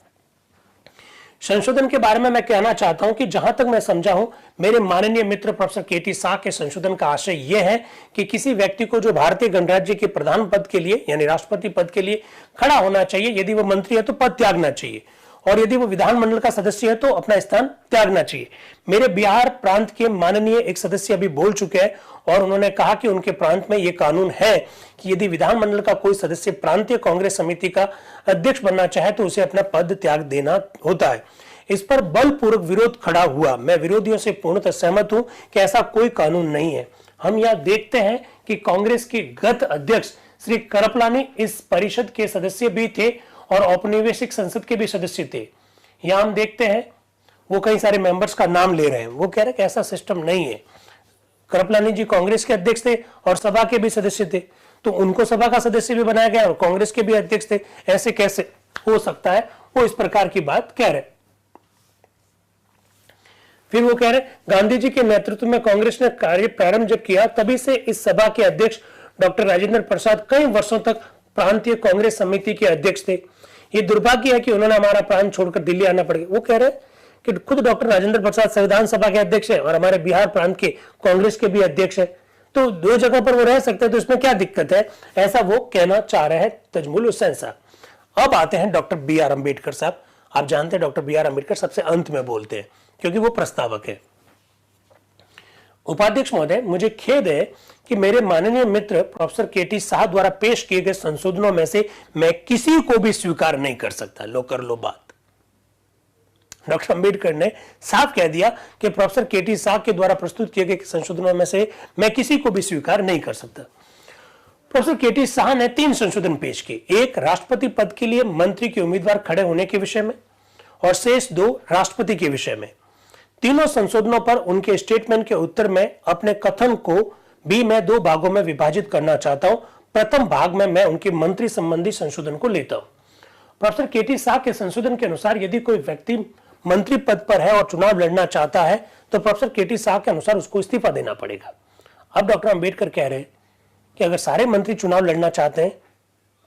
संशोधन के बारे में मैं कहना चाहता हूं कि जहां तक मैं समझा हूं, मेरे माननीय मित्र प्रोफेसर केटी शाह के संशोधन का आशय यह है कि किसी व्यक्ति को जो भारतीय गणराज्य के प्रधान पद के लिए यानी राष्ट्रपति पद के लिए खड़ा होना चाहिए, यदि वह मंत्री है तो पद त्यागना चाहिए, और यदि वो विधानमंडल का सदस्य है तो अपना स्थान त्यागना चाहिए। मेरे बिहार प्रांत के माननीय एक सदस्य अभी बोल चुके हैं और उन्होंने कहा कि उनके प्रांत में यह कानून है कि यदि विधानमंडल का कोई सदस्य प्रांतीय कांग्रेस समिति का अध्यक्ष बनना चाहे तो उसे अपना पद त्याग देना होता है। इस पर बलपूर्वक विरोध खड़ा हुआ। मैं विरोधियों से पूर्णतः सहमत हूं कि ऐसा कोई कानून नहीं है। हम यह देखते हैं कि कांग्रेस के गत अध्यक्ष श्री करपलानी इस परिषद के सदस्य भी थे और औपनिवेशिक संसद के भी सदस्य थे। यहां हम देखते हैं वो कई सारे मेंबर्स का नाम ले रहे हैं, वो कह रहे हैं कि ऐसा सिस्टम नहीं है। करपलानी जी कांग्रेस के अध्यक्ष थे और सभा के भी सदस्य थे, तो उनको सभा का सदस्य भी बनाया गया और कांग्रेस के भी अध्यक्ष थे, ऐसे कैसे हो सकता है? वो इस प्रकार की बात कह रहे। फिर वो कह रहे गांधी जी के नेतृत्व में कांग्रेस ने कार्य प्रारंभ जब किया तभी से इस सभा के अध्यक्ष डॉक्टर राजेंद्र प्रसाद कई वर्षों तक प्रांतीय कांग्रेस समिति के अध्यक्ष थे। ये दुर्भाग्य है कि उन्होंने हमारा प्रांत छोड़कर दिल्ली आना पड़ गया। वो कह रहे कि खुद डॉक्टर राजेंद्र प्रसाद संविधान सभा के अध्यक्ष है और हमारे बिहार प्रांत के कांग्रेस के भी अध्यक्ष है, तो 2 जगह पर वो रह सकते हैं, तो इसमें क्या दिक्कत है? ऐसा वो कहना चाह रहे हैं तजमुल हुसैन साहब। अब आते हैं डॉक्टर BR अम्बेडकर साहब। आप जानते हैं डॉक्टर BR अम्बेडकर सबसे अंत में बोलते हैं क्योंकि वो प्रस्तावक है। उपाध्यक्ष महोदय, मुझे खेद है कि मेरे माननीय मित्र प्रोफेसर केटी शाह द्वारा पेश किए गए संशोधनों में से मैं किसी को भी स्वीकार नहीं कर सकता। लो कर लो बात। डॉक्टर अंबेडकर ने साफ कह दिया कि प्रोफेसर केटी शाह के द्वारा प्रस्तुत किए गए संशोधनों में से मैं किसी को भी स्वीकार नहीं कर सकता। प्रोफेसर केटी शाह ने 3 संशोधन पेश किए, एक राष्ट्रपति पद के लिए मंत्री के उम्मीदवार खड़े होने के विषय में और शेष 2 राष्ट्रपति के विषय में। तीनों संशोधनों पर उनके स्टेटमेंट के उत्तर में अपने कथन को भी मैं 2 भागों में विभाजित करना चाहता हूं। प्रथम भाग में मैं उनके मंत्री संबंधी संशोधन को लेता हूं। प्रोफेसर केटी शाह के संशोधन के अनुसार यदि कोई व्यक्ति मंत्री पद पर है और चुनाव लड़ना चाहता है तो प्रोफेसर केटी शाह के अनुसार उसको इस्तीफा देना पड़ेगा। अब डॉक्टर अंबेडकर कह रहे हैं कि अगर सारे मंत्री चुनाव लड़ना चाहते हैं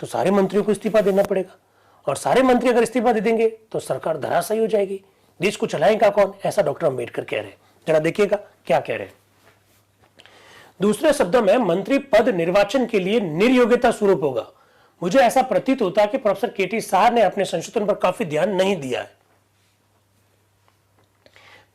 तो सारे मंत्रियों को इस्तीफा देना पड़ेगा, और सारे मंत्री अगर इस्तीफा दे देंगे तो सरकार धराशायी हो जाएगी, देश को चलाएगा कौन? ऐसा डॉक्टर अंबेडकर कह रहे हैं। जरा देखिएगा क्या कह रहे हैं। दूसरे शब्दों में मंत्री पद निर्वाचन के लिए निर्योग्यता स्वरूप होगा। मुझे ऐसा प्रतीत होता है कि प्रोफेसर केटी शाह ने अपने संशोधन पर काफी ध्यान नहीं दिया है।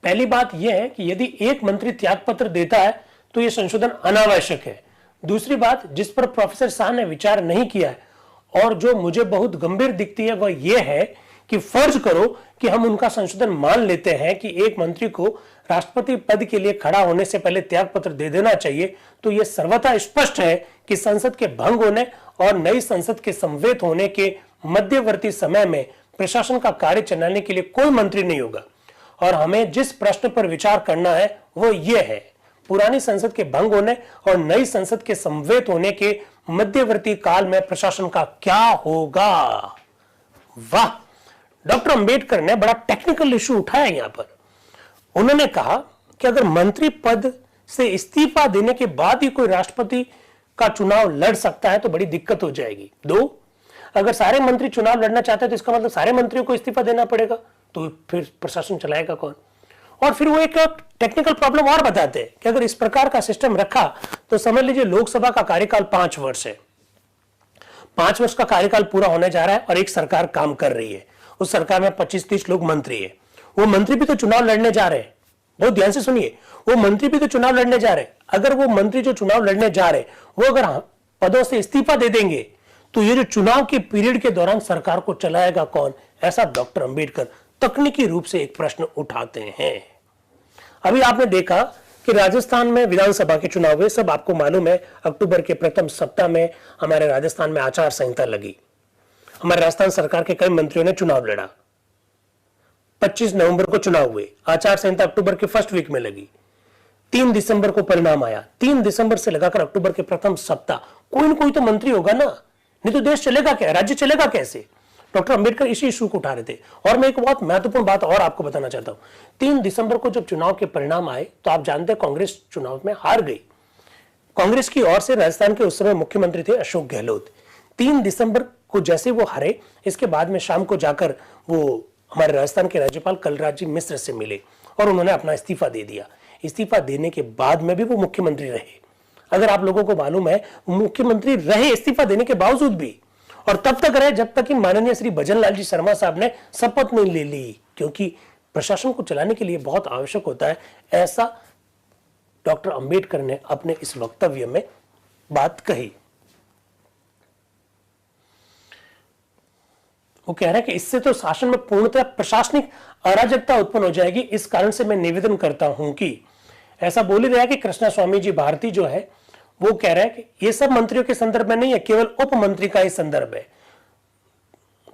पहली बात यह है कि यदि एक मंत्री त्यागपत्र देता है तो यह संशोधन अनावश्यक है। दूसरी बात जिस पर प्रोफेसर शाह ने विचार नहीं किया है और जो मुझे बहुत गंभीर दिखती है वह यह है कि फर्ज करो कि हम उनका संशोधन मान लेते हैं कि एक मंत्री को राष्ट्रपति पद के लिए खड़ा होने से पहले त्यागपत्र दे देना चाहिए, तो यह सर्वथा स्पष्ट है कि संसद के भंग होने और नई संसद के संवेद होने के मध्यवर्ती समय में प्रशासन का कार्य चलाने के लिए कोई मंत्री नहीं होगा। और हमें जिस प्रश्न पर विचार करना है वो ये है, पुरानी संसद के भंग होने और नई संसद के संवेद होने के मध्यवर्ती काल में प्रशासन का क्या होगा। वाह, डॉक्टर अंबेडकर ने बड़ा टेक्निकल इशू उठाया यहां पर। उन्होंने कहा कि अगर मंत्री पद से इस्तीफा देने के बाद ही कोई राष्ट्रपति का चुनाव लड़ सकता है तो बड़ी दिक्कत हो जाएगी। 2, अगर सारे मंत्री चुनाव लड़ना चाहते हैं तो इसका मतलब सारे मंत्रियों को इस्तीफा देना पड़ेगा, तो फिर प्रशासन चलाएगा कौन। और फिर वो एक टेक्निकल प्रॉब्लम और बताते हैं कि अगर इस प्रकार का सिस्टम रखा तो समझ लीजिए लोकसभा का कार्यकाल 5 वर्ष है, 5 वर्ष का कार्यकाल पूरा होने जा रहा है और एक सरकार काम कर रही है। उस सरकार में 25-30 लोग मंत्री है। वो मंत्री भी तो चुनाव लड़ने जा रहे हैं, बहुत ध्यान से सुनिए, वो मंत्री भी तो चुनाव लड़ने जा रहे हैं। अगर वो मंत्री जो चुनाव लड़ने जा रहे वो अगर पदों से इस्तीफा दे देंगे तो ये जो चुनाव के पीरियड के दौरान सरकार को चलाएगा कौन, ऐसा डॉक्टर अंबेडकर तकनीकी रूप से एक प्रश्न उठाते हैं। अभी आपने देखा कि राजस्थान में विधानसभा के चुनाव हुए, सब आपको मालूम है। अक्टूबर के प्रथम सप्ताह में हमारे राजस्थान में आचार संहिता लगी, हमारे राजस्थान सरकार के कई मंत्रियों ने चुनाव लड़ा। 25 नवंबर को चुनाव हुए, आचार संहिता अक्टूबर के फर्स्ट वीक में लगी, 3 दिसंबर को परिणाम आया, 3 दिसंबर से लगाकर अक्टूबर के प्रथम सप्ताह कोई न कोई तो मंत्री होगा ना, नहीं तो देश चलेगा क्या, राज्य चलेगा कैसे। डॉक्टर अंबेडकर इसी इशू को उठा रहे थे। और मैं एक बहुत महत्वपूर्ण बात और आपको बताना चाहता हूं, 3 दिसंबर को जब चुनाव के परिणाम आए तो आप जानते हैं कांग्रेस चुनाव में हार गई। कांग्रेस की ओर से राजस्थान के उस समय मुख्यमंत्री थे अशोक गहलोत। 3 दिसंबर को जैसे वो हारे, इसके बाद में शाम को जाकर वो हमारे राजस्थान के राज्यपाल कलराज जी मिश्र से मिले और उन्होंने अपना इस्तीफा दे दिया। इस्तीफा देने के बाद में भी वो मुख्यमंत्री रहे। अगर आप लोगों को मालूम है, मुख्यमंत्री रहे इस्तीफा देने के बावजूद भी, और तब तक रहे जब तक कि माननीय श्री भजन लाल जी शर्मा साहब ने शपथ नहीं ले ली, क्योंकि प्रशासन को चलाने के लिए बहुत आवश्यक होता है। ऐसा डॉक्टर अंबेडकर ने अपने इस वक्तव्य में बात कही। वो कह रहा है कि इससे तो शासन में पूर्णतः प्रशासनिक अराजकता उत्पन्न हो जाएगी। इस कारण से मैं निवेदन करता हूं कि, ऐसा बोल ही रहा है कि कृष्णा स्वामी जी भारती जो है वो कह रहा है कि ये सब मंत्रियों के संदर्भ में नहीं है, केवल उप मंत्री का ही संदर्भ है।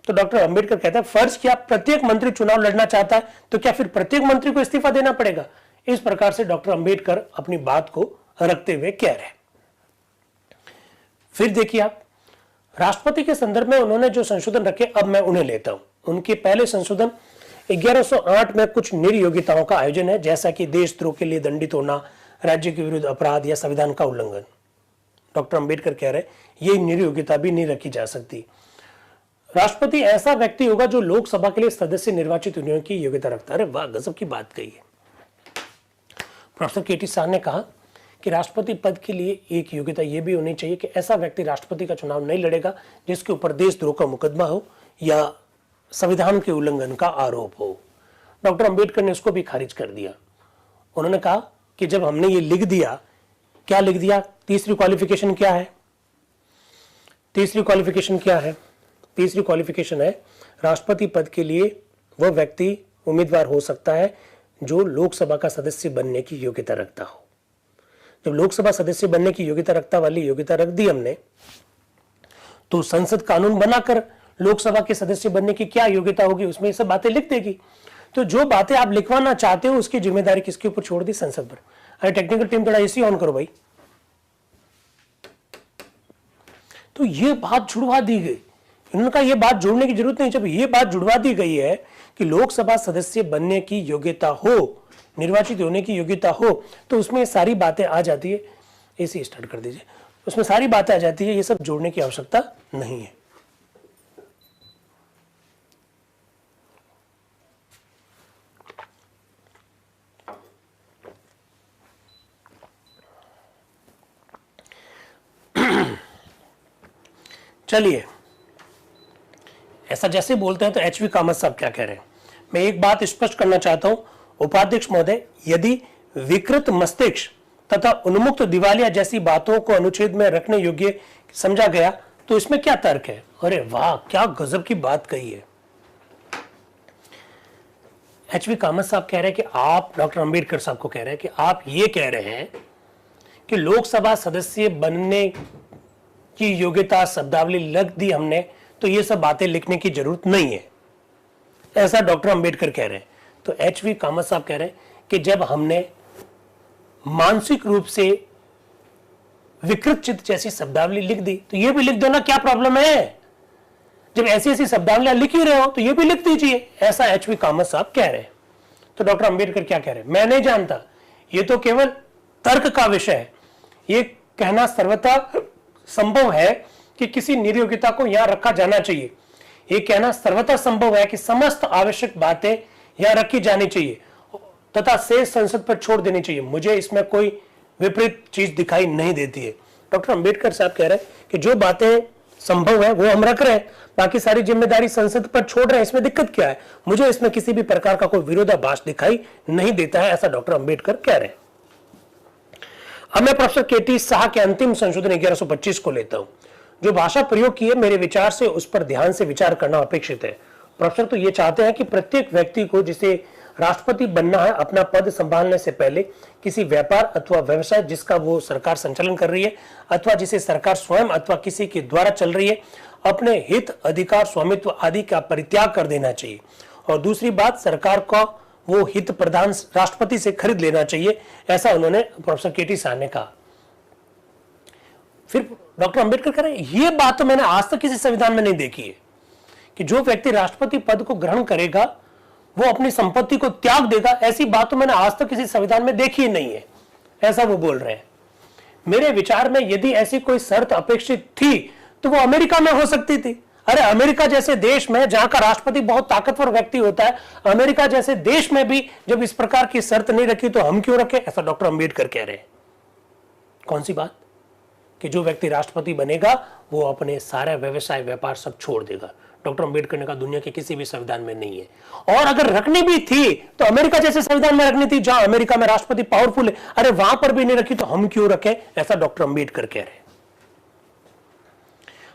तो डॉक्टर अंबेडकर कहता है, फर्ज क्या प्रत्येक मंत्री चुनाव लड़ना चाहता है तो क्या फिर प्रत्येक मंत्री को इस्तीफा देना पड़ेगा। इस प्रकार से डॉक्टर अंबेडकर अपनी बात को रखते हुए कह रहे हैं। फिर देखिए आप, राष्ट्रपति के संदर्भ में उन्होंने जो संशोधन रखे, अब मैं उन्हें लेता हूं। उनके पहले संशोधन 1108 में कुछ निर्योग्यताओं का आयोजन है, जैसा कि देशद्रोह के लिए दंडित होना, राज्य के विरुद्ध अपराध या संविधान का उल्लंघन। डॉक्टर अंबेडकर कह रहे ये निर्योग्यता भी नहीं रखी जा सकती। राष्ट्रपति ऐसा व्यक्ति होगा जो लोकसभा के लिए सदस्य निर्वाचित होने की योग्यता रखता है। अरे वाह, गजब की बात कही है। प्रोफेसर केटी शाह ने कहा कि राष्ट्रपति पद के लिए एक योग्यता यह भी होनी चाहिए कि ऐसा व्यक्ति राष्ट्रपति का चुनाव नहीं लड़ेगा जिसके ऊपर देशद्रोह का मुकदमा हो या संविधान के उल्लंघन का आरोप हो। डॉक्टर अंबेडकर ने उसको भी खारिज कर दिया। उन्होंने कहा कि जब हमने ये लिख दिया, क्या लिख दिया, तीसरी क्वालिफिकेशन क्या है, तीसरी क्वालिफिकेशन क्या है, तीसरी क्वालिफिकेशन है राष्ट्रपति पद के लिए वह व्यक्ति उम्मीदवार हो सकता है जो लोकसभा का सदस्य बनने की योग्यता रखता हो। जब लोकसभा सदस्य बनने की योग्यता रखता वाली योग्यता रख दी हमने, तो संसद कानून बनाकर लोकसभा के सदस्य बनने की क्या योग्यता होगी, उसमें ये सब बातें लिख देगी। तो जो बातें आप लिखवाना चाहते हो उसकी जिम्मेदारी किसके ऊपर छोड़ दी, संसद पर। अरे टेक्निकल टीम थोड़ा एसी ऑन करो भाई। तो ये बात जुड़वा दी गई। उन्होंने कहा ये बात जोड़ने की जरूरत नहीं। जब ये बात जुड़वा दी गई है कि लोकसभा सदस्य बनने की योग्यता हो, निर्वाचित होने की योग्यता हो, तो उसमें सारी बातें आ जाती है। एसी स्टार्ट कर दीजिए। उसमें सारी बातें आ जाती है, ये सब जोड़ने की आवश्यकता नहीं है। चलिए, ऐसा जैसे बोलते हैं तो एचवी कामत साहब क्या कह रहे हैं, मैं एक बात स्पष्ट करना चाहता हूं उपाध्यक्ष महोदय, यदि विकृत मस्तिष्क तथा उन्मुक्त दिवालिया जैसी बातों को अनुच्छेद में रखने योग्य समझा गया तो इसमें क्या तर्क है। अरे वाह, क्या गजब की बात कही है। एचवी कामत साहब कह रहे हैं कि आप, डॉक्टर अंबेडकर साहब को कह रहे हैं कि आप ये कह रहे हैं कि लोकसभा सदस्य बनने की योग्यता शब्दावली लग दी हमने, तो ये सब बातें लिखने की जरूरत नहीं है, ऐसा डॉक्टर अंबेडकर कह रहे हैं। तो एचवी कामत साहब कह रहे हैं कि जब हमने मानसिक रूप से विकृत चित्त जैसी शब्दावली लिख दी तो ये भी लिख दो ना, क्या प्रॉब्लम है। जब ऐसी ऐसी शब्दावलियां लिख ही रहे हो तो ये भी लिख दीजिए, ऐसा एचवी कामत साहब कह रहे हैं। तो डॉक्टर अंबेडकर क्या कह रहे हैं, मैं नहीं जानता, ये तो केवल तर्क का विषय है। ये कहना सर्वथा संभव है कि किसी निर्योग्यता को यहां रखा जाना चाहिए। यह कहना सर्वथा संभव है कि समस्त आवश्यक बातें यहां रखी जानी चाहिए तथा शेष संसद पर छोड़ देनी चाहिए। मुझे इसमें कोई विपरीत चीज दिखाई नहीं देती है। डॉक्टर अंबेडकर साहब कह रहे हैं कि जो बातें संभव है वो हम रख रहे हैं, बाकी सारी जिम्मेदारी संसद पर छोड़ रहे हैं, इसमें दिक्कत क्या है। मुझे इसमें किसी भी प्रकार का कोई विरोधाभास दिखाई नहीं देता है, ऐसा डॉक्टर अंबेडकर कह रहे हैं। अब मैं प्रोफेसर केटी शाह के अंतिम संशोधन 1125 को लेता हूं। जो भाषा प्रयोग की है, मेरे विचार से उस पर ध्यान से विचार करना अपेक्षित है। प्रोफेसर तो ये चाहते हैं कि प्रत्येक व्यक्ति को जिसे राष्ट्रपति बनना है, अपना पद संभालने से पहले किसी व्यापार अथवा व्यवसाय जिसका वो सरकार संचालन कर रही है अथवा जिसे सरकार स्वयं अथवा किसी के द्वारा चल रही है, अपने हित, अधिकार, स्वामित्व आदि का परित्याग कर देना चाहिए और दूसरी बात, सरकार को वो हित प्रधान राष्ट्रपति से खरीद लेना चाहिए, ऐसा उन्होंने प्रोफेसर केटी शाह ने कहा। फिर डॉक्टर अंबेडकर कह रहे हैं ये बात तो मैंने आज तक किसी संविधान में नहीं देखी है कि जो व्यक्ति राष्ट्रपति पद को ग्रहण करेगा वो अपनी संपत्ति को त्याग देगा, ऐसी बात तो मैंने आज तक किसी संविधान में देखी ही नहीं है, ऐसा वो बोल रहे हैं। मेरे विचार में यदि ऐसी कोई शर्त अपेक्षित थी तो वो अमेरिका में हो सकती थी। अरे अमेरिका जैसे देश में जहां का राष्ट्रपति बहुत ताकतवर व्यक्ति होता है, अमेरिका जैसे देश में भी जब इस प्रकार की शर्त नहीं रखी तो हम क्यों रखें, ऐसा डॉक्टर अंबेडकर कह रहे हैं। कौन सी बात कि जो व्यक्ति राष्ट्रपति बनेगा वो अपने सारे व्यवसाय व्यापार सब छोड़ देगा। डॉक्टर अंबेडकर ने कहा दुनिया के किसी भी संविधान में नहीं है, और अगर रखनी भी थी तो अमेरिका जैसे संविधान में रखनी थी जहां अमेरिका में राष्ट्रपति पावरफुल है। अरे वहां पर भी नहीं रखी तो हम क्यों रखें, ऐसा डॉक्टर अंबेडकर कह रहे हैं।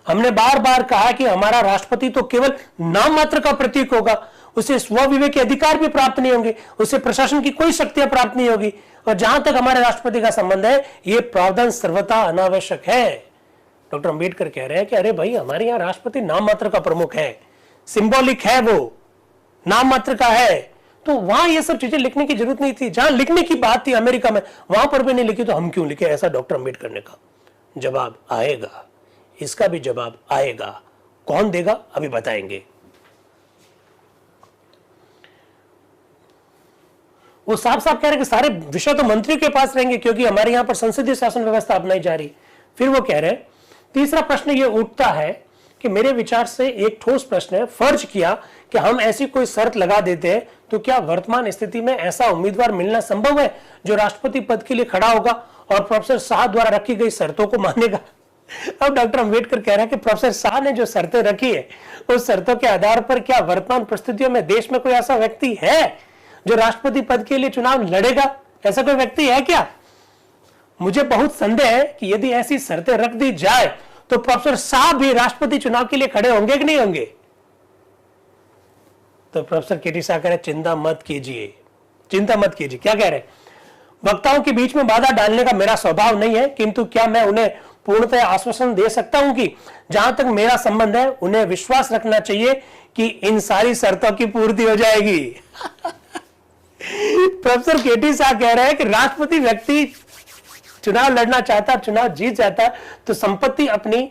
हमने बार बार कहा कि हमारा राष्ट्रपति तो केवल नाम मात्र का प्रतीक होगा, उसे स्वविवेक के अधिकार भी प्राप्त नहीं होंगे, उसे प्रशासन की कोई शक्तियां प्राप्त नहीं होगी, और जहां तक हमारे राष्ट्रपति का संबंध है यह प्रावधान सर्वथा अनावश्यक है। डॉक्टर अंबेडकर कह रहे हैं कि अरे भाई हमारे यहां राष्ट्रपति नाम मात्र का प्रमुख है, सिंबॉलिक है, वो नाम मात्र का है, तो वहां ये सब चीजें लिखने की जरूरत नहीं थी। जहां लिखने की बात थी अमेरिका में, वहां पर भी नहीं लिखी तो हम क्यों लिखे, ऐसा डॉक्टर अंबेडकर ने कहा। जवाब आएगा, इसका भी जवाब आएगा, कौन देगा अभी बताएंगे। वो साफ साफ कह रहे हैं कि सारे विषय तो मंत्री के पास रहेंगे क्योंकि हमारे यहां पर संसदीय शासन व्यवस्था अपनाई जा रही। फिर वो कह रहे हैं, तीसरा प्रश्न ये उठता है कि मेरे विचार से एक ठोस प्रश्न है, फर्ज किया कि हम ऐसी कोई शर्त लगा देते हैं तो क्या वर्तमान स्थिति में ऐसा उम्मीदवार मिलना संभव है जो राष्ट्रपति पद के लिए खड़ा होगा और प्रोफेसर शाह द्वारा रखी गई शर्तों को मानेगा। अब डॉक्टर अंबेडकर कह रहे हैं कि प्रोफेसर शाह ने जो शर्तें रखी है उस शर्तों के आधार पर क्या वर्तमान परिस्थितियों में देश में कोई ऐसा व्यक्ति है जो राष्ट्रपति पद के लिए चुनाव लड़ेगा, ऐसा कोई व्यक्ति है क्या। मुझे बहुत संदेह है कि यदि ऐसी शर्तें रख दी जाए तो प्रोफेसर शाह भी राष्ट्रपति चुनाव के लिए खड़े होंगे कि नहीं होंगे। तो प्रोफेसर केटी शाह कह रहे चिंता मत कीजिए, चिंता मत कीजिए। क्या कह रहे, वक्ताओं के बीच में बाधा डालने का मेरा स्वभाव नहीं है, किंतु क्या मैं उन्हें पूर्णतः आश्वासन दे सकता हूं कि जहां तक मेरा संबंध है उन्हें विश्वास रखना चाहिए कि इन सारी शर्तों की पूर्ति हो जाएगी। प्रोफेसर केटी शाह कह रहे हैं कि राष्ट्रपति व्यक्ति चुनाव लड़ना चाहता, चुनाव जीत जाता तो संपत्ति अपनी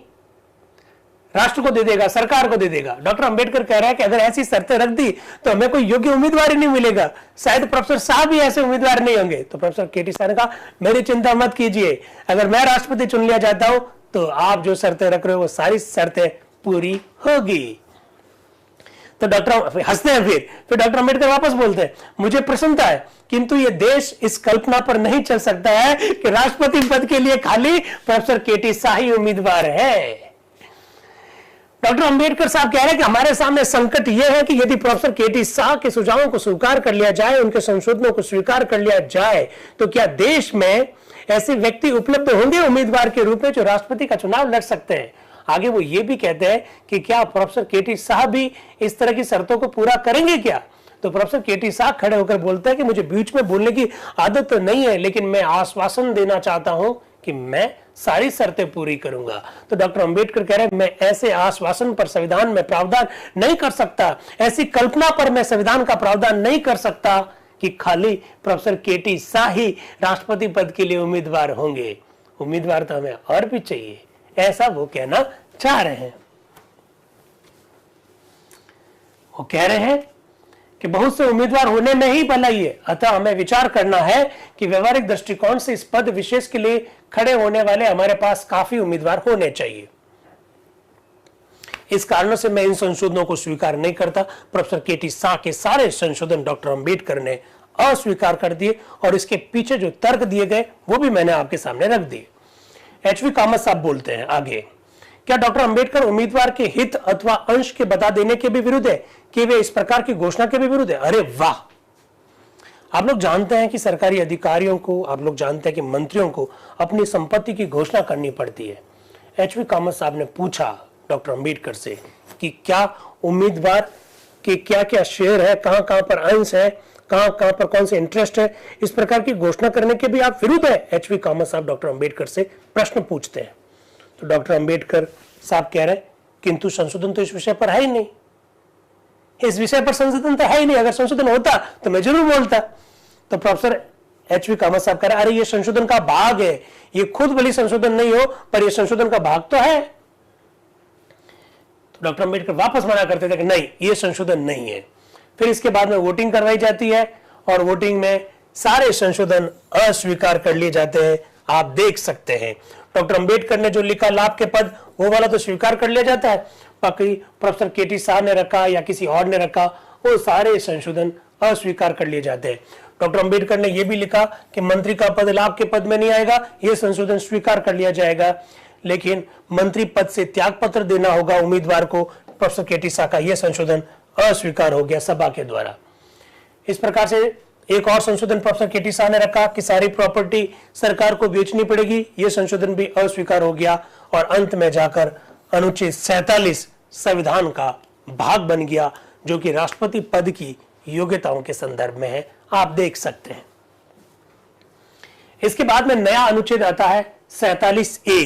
राष्ट्र को दे देगा, सरकार को दे देगा। डॉक्टर अंबेडकर कह रहा है कि अगर ऐसी शर्तें रख दी तो हमें कोई योग्य उम्मीदवार ही नहीं मिलेगा, शायद प्रोफेसर शाह भी ऐसे उम्मीदवार नहीं होंगे। तो प्रोफेसर केटी शाह ने कहा मेरी चिंता मत कीजिए, अगर मैं राष्ट्रपति चुन लिया जाता हूं तो आप जो शर्तें रख रहे हो वो सारी शर्तें पूरी होगी। तो डॉक्टर हंसते हैं। फिर डॉक्टर अंबेडकर वापस बोलते हैं, मुझे प्रसन्नता है किंतु ये देश इस कल्पना पर नहीं चल सकता है कि राष्ट्रपति पद के लिए खाली प्रोफेसर केटी शाह ही उम्मीदवार है। डॉक्टर अंबेडकर साहब कह रहे हैं कि हमारे सामने संकट यह है कि यदि प्रोफेसर केटी शाह के सुझावों को स्वीकार कर लिया जाए, उनके संशोधनों को स्वीकार कर लिया जाए, तो क्या देश में ऐसे व्यक्ति उपलब्ध होंगे उम्मीदवार के रूप में जो राष्ट्रपति का चुनाव लड़ सकते हैं। आगे वो ये भी कहते हैं कि क्या प्रोफेसर केटी शाह भी इस तरह की शर्तों को पूरा करेंगे क्या। तो प्रोफेसर केटी शाह खड़े होकर बोलते हैं कि मुझे बीच में बोलने की आदत तो नहीं है, लेकिन मैं आश्वासन देना चाहता हूं कि मैं सारी शर्तें पूरी करूंगा। तो डॉक्टर अंबेडकर कह रहे हैं मैं ऐसे आश्वासन पर संविधान में प्रावधान नहीं कर सकता, ऐसी कल्पना पर मैं संविधान का प्रावधान नहीं कर सकता कि खाली प्रोफेसर केटी शाह ही राष्ट्रपति पद के लिए उम्मीदवार होंगे। उम्मीदवार तो हमें और भी चाहिए, ऐसा वो कहना चाह रहे हैं। वो कह रहे हैं कि बहुत से उम्मीदवार होने में ही भलाई है, अतः हमें विचार करना है कि व्यवहारिक दृष्टिकोण से इस पद विशेष के लिए खड़े होने वाले हमारे पास काफी उम्मीदवार होने चाहिए। इस कारणों से मैं इन संशोधनों को स्वीकार नहीं करता। प्रोफेसर केटी शाह के सारे संशोधन डॉक्टर अंबेडकर ने अस्वीकार कर दिए और इसके पीछे जो तर्क दिए गए वो भी मैंने आपके सामने रख दिए। एचवी कामत साहब बोलते हैं आगे, क्या डॉक्टर अंबेडकर उम्मीदवार के हित अथवा अंश के बता देने के भी विरुद्ध है कि वे इस प्रकार की घोषणा के भी विरुद्ध है। अरे वाह, आप लोग जानते हैं कि सरकारी अधिकारियों को, आप लोग जानते हैं कि मंत्रियों को अपनी संपत्ति की घोषणा करनी पड़ती है। एचवी कामत साहब ने पूछा डॉक्टर अंबेडकर से कि क्या उम्मीदवार के क्या क्या शेयर है, कहां कहां पर अंश है, कहां कहां पर कौन से इंटरेस्ट है, इस प्रकार की घोषणा करने के भी आप विरुद्ध है। एचवी कामत साहब डॉक्टर अंबेडकर से प्रश्न पूछते हैं। तो डॉक्टर अंबेडकर साहब कह रहे हैं किंतु संशोधन तो इस विषय पर है ही नहीं। इस विषय पर संशोधन तो है ही नहीं, अगर संशोधन होता तो मैं जरूर बोलता। तो प्रोफेसर एच.वी. कामत साहब कह रहे अरे ये संशोधन का भाग है, ये खुद भले संशोधन नहीं हो पर ये संशोधन का भाग तो है। तो डॉक्टर अंबेडकर वापस मना करते थे कि नहीं, ये संशोधन नहीं है। फिर इसके बाद में वोटिंग करवाई जाती है और वोटिंग में सारे संशोधन अस्वीकार कर लिए जाते हैं। आप देख सकते हैं डॉक्टर अंबेडकर ने जो लिखा लाभ के पद, वो वाला तो स्वीकार कर लिया जाता है, बाकी प्रोफेसर के.टी. शाह ने रखा या किसी और ने रखा, वो सारे संशोधन अस्वीकार कर लिए जाते हैं। डॉक्टर अंबेडकर ने यह भी लिखा कि मंत्री का पद लाभ के पद में नहीं आएगा, यह संशोधन स्वीकार कर लिया जाएगा, लेकिन मंत्री पद से त्याग पत्र देना होगा उम्मीदवार को। Professor K T. शाह का यह संशोधन अस्वीकार हो गया सभा के द्वारा। इस प्रकार से एक और संशोधन प्रोफेसर के.टी. शाह ने रखा कि सारी प्रॉपर्टी सरकार को बेचनी पड़ेगी, यह संशोधन भी अस्वीकार हो गया और अंत में जाकर अनुच्छेद 47 संविधान का भाग बन गया, जो कि राष्ट्रपति पद की योग्यताओं के संदर्भ में है। आप देख सकते हैं। इसके बाद में नया अनुच्छेद आता है 47A।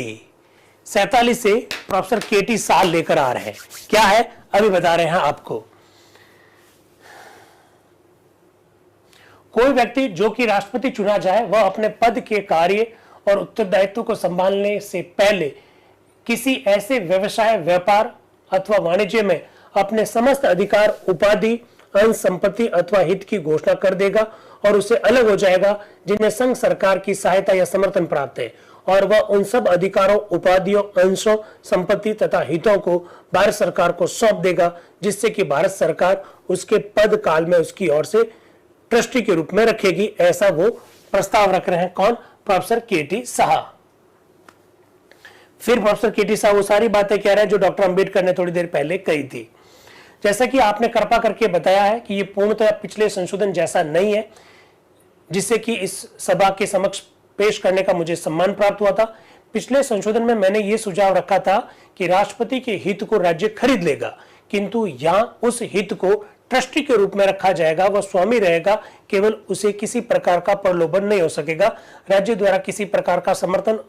47A professor K T. Shah लेकर आ रहे हैं। क्या है अभी बता रहे हैं आपको। कोई व्यक्ति जो कि राष्ट्रपति चुना जाए वह अपने पद के कार्य और उत्तरदायित्व को संभालने से पहले किसी ऐसे व्यवसाय, व्यापार अथवा वाणिज्य में अपने समस्त अधिकार, उपाधि, अंश संपत्ति अथवा हित की घोषणा कर देगा और उससे अलग हो जाएगा जिनमें संघ सरकार की सहायता या समर्थन प्राप्त है, और वह उन सब अधिकारों, उपाधियों, अंशों, संपत्ति तथा हितों को भारत सरकार को सौंप देगा, जिससे कि भारत सरकार उसके पद काल में उसकी ओर से ट्रस्टी के रूप में रखेगी। ऐसा वो प्रस्ताव रख रहे हैं। कौन? Professor K T. शाह। फिर प्रोफेसर के.टी. शाह वो सारी बातें कह रहे हैं जो डॉक्टर अंबेडकर ने थोड़ी देर पहले कही थी। जैसा कि आपने कृपा करके बताया है कि ये पूर्णतः पिछले संशोधन जैसा नहीं है, जिससे कि इस सभा के समक्ष पेश करने का मुझे सम्मान प्राप्त हुआ था। पिछले संशोधन में मैंने ये सुझाव रखा था कि राष्ट्रपति के हित को राज्य खरीद लेगा, किंतु यहां उस हित को ट्रस्टी के रूप में रखा जाएगा, वह स्वामी रहेगा, केवल उसे किसी प्रकार का प्रलोभन नहीं हो सकेगा, राज्य द्वारा किसी प्रकार का समर्थन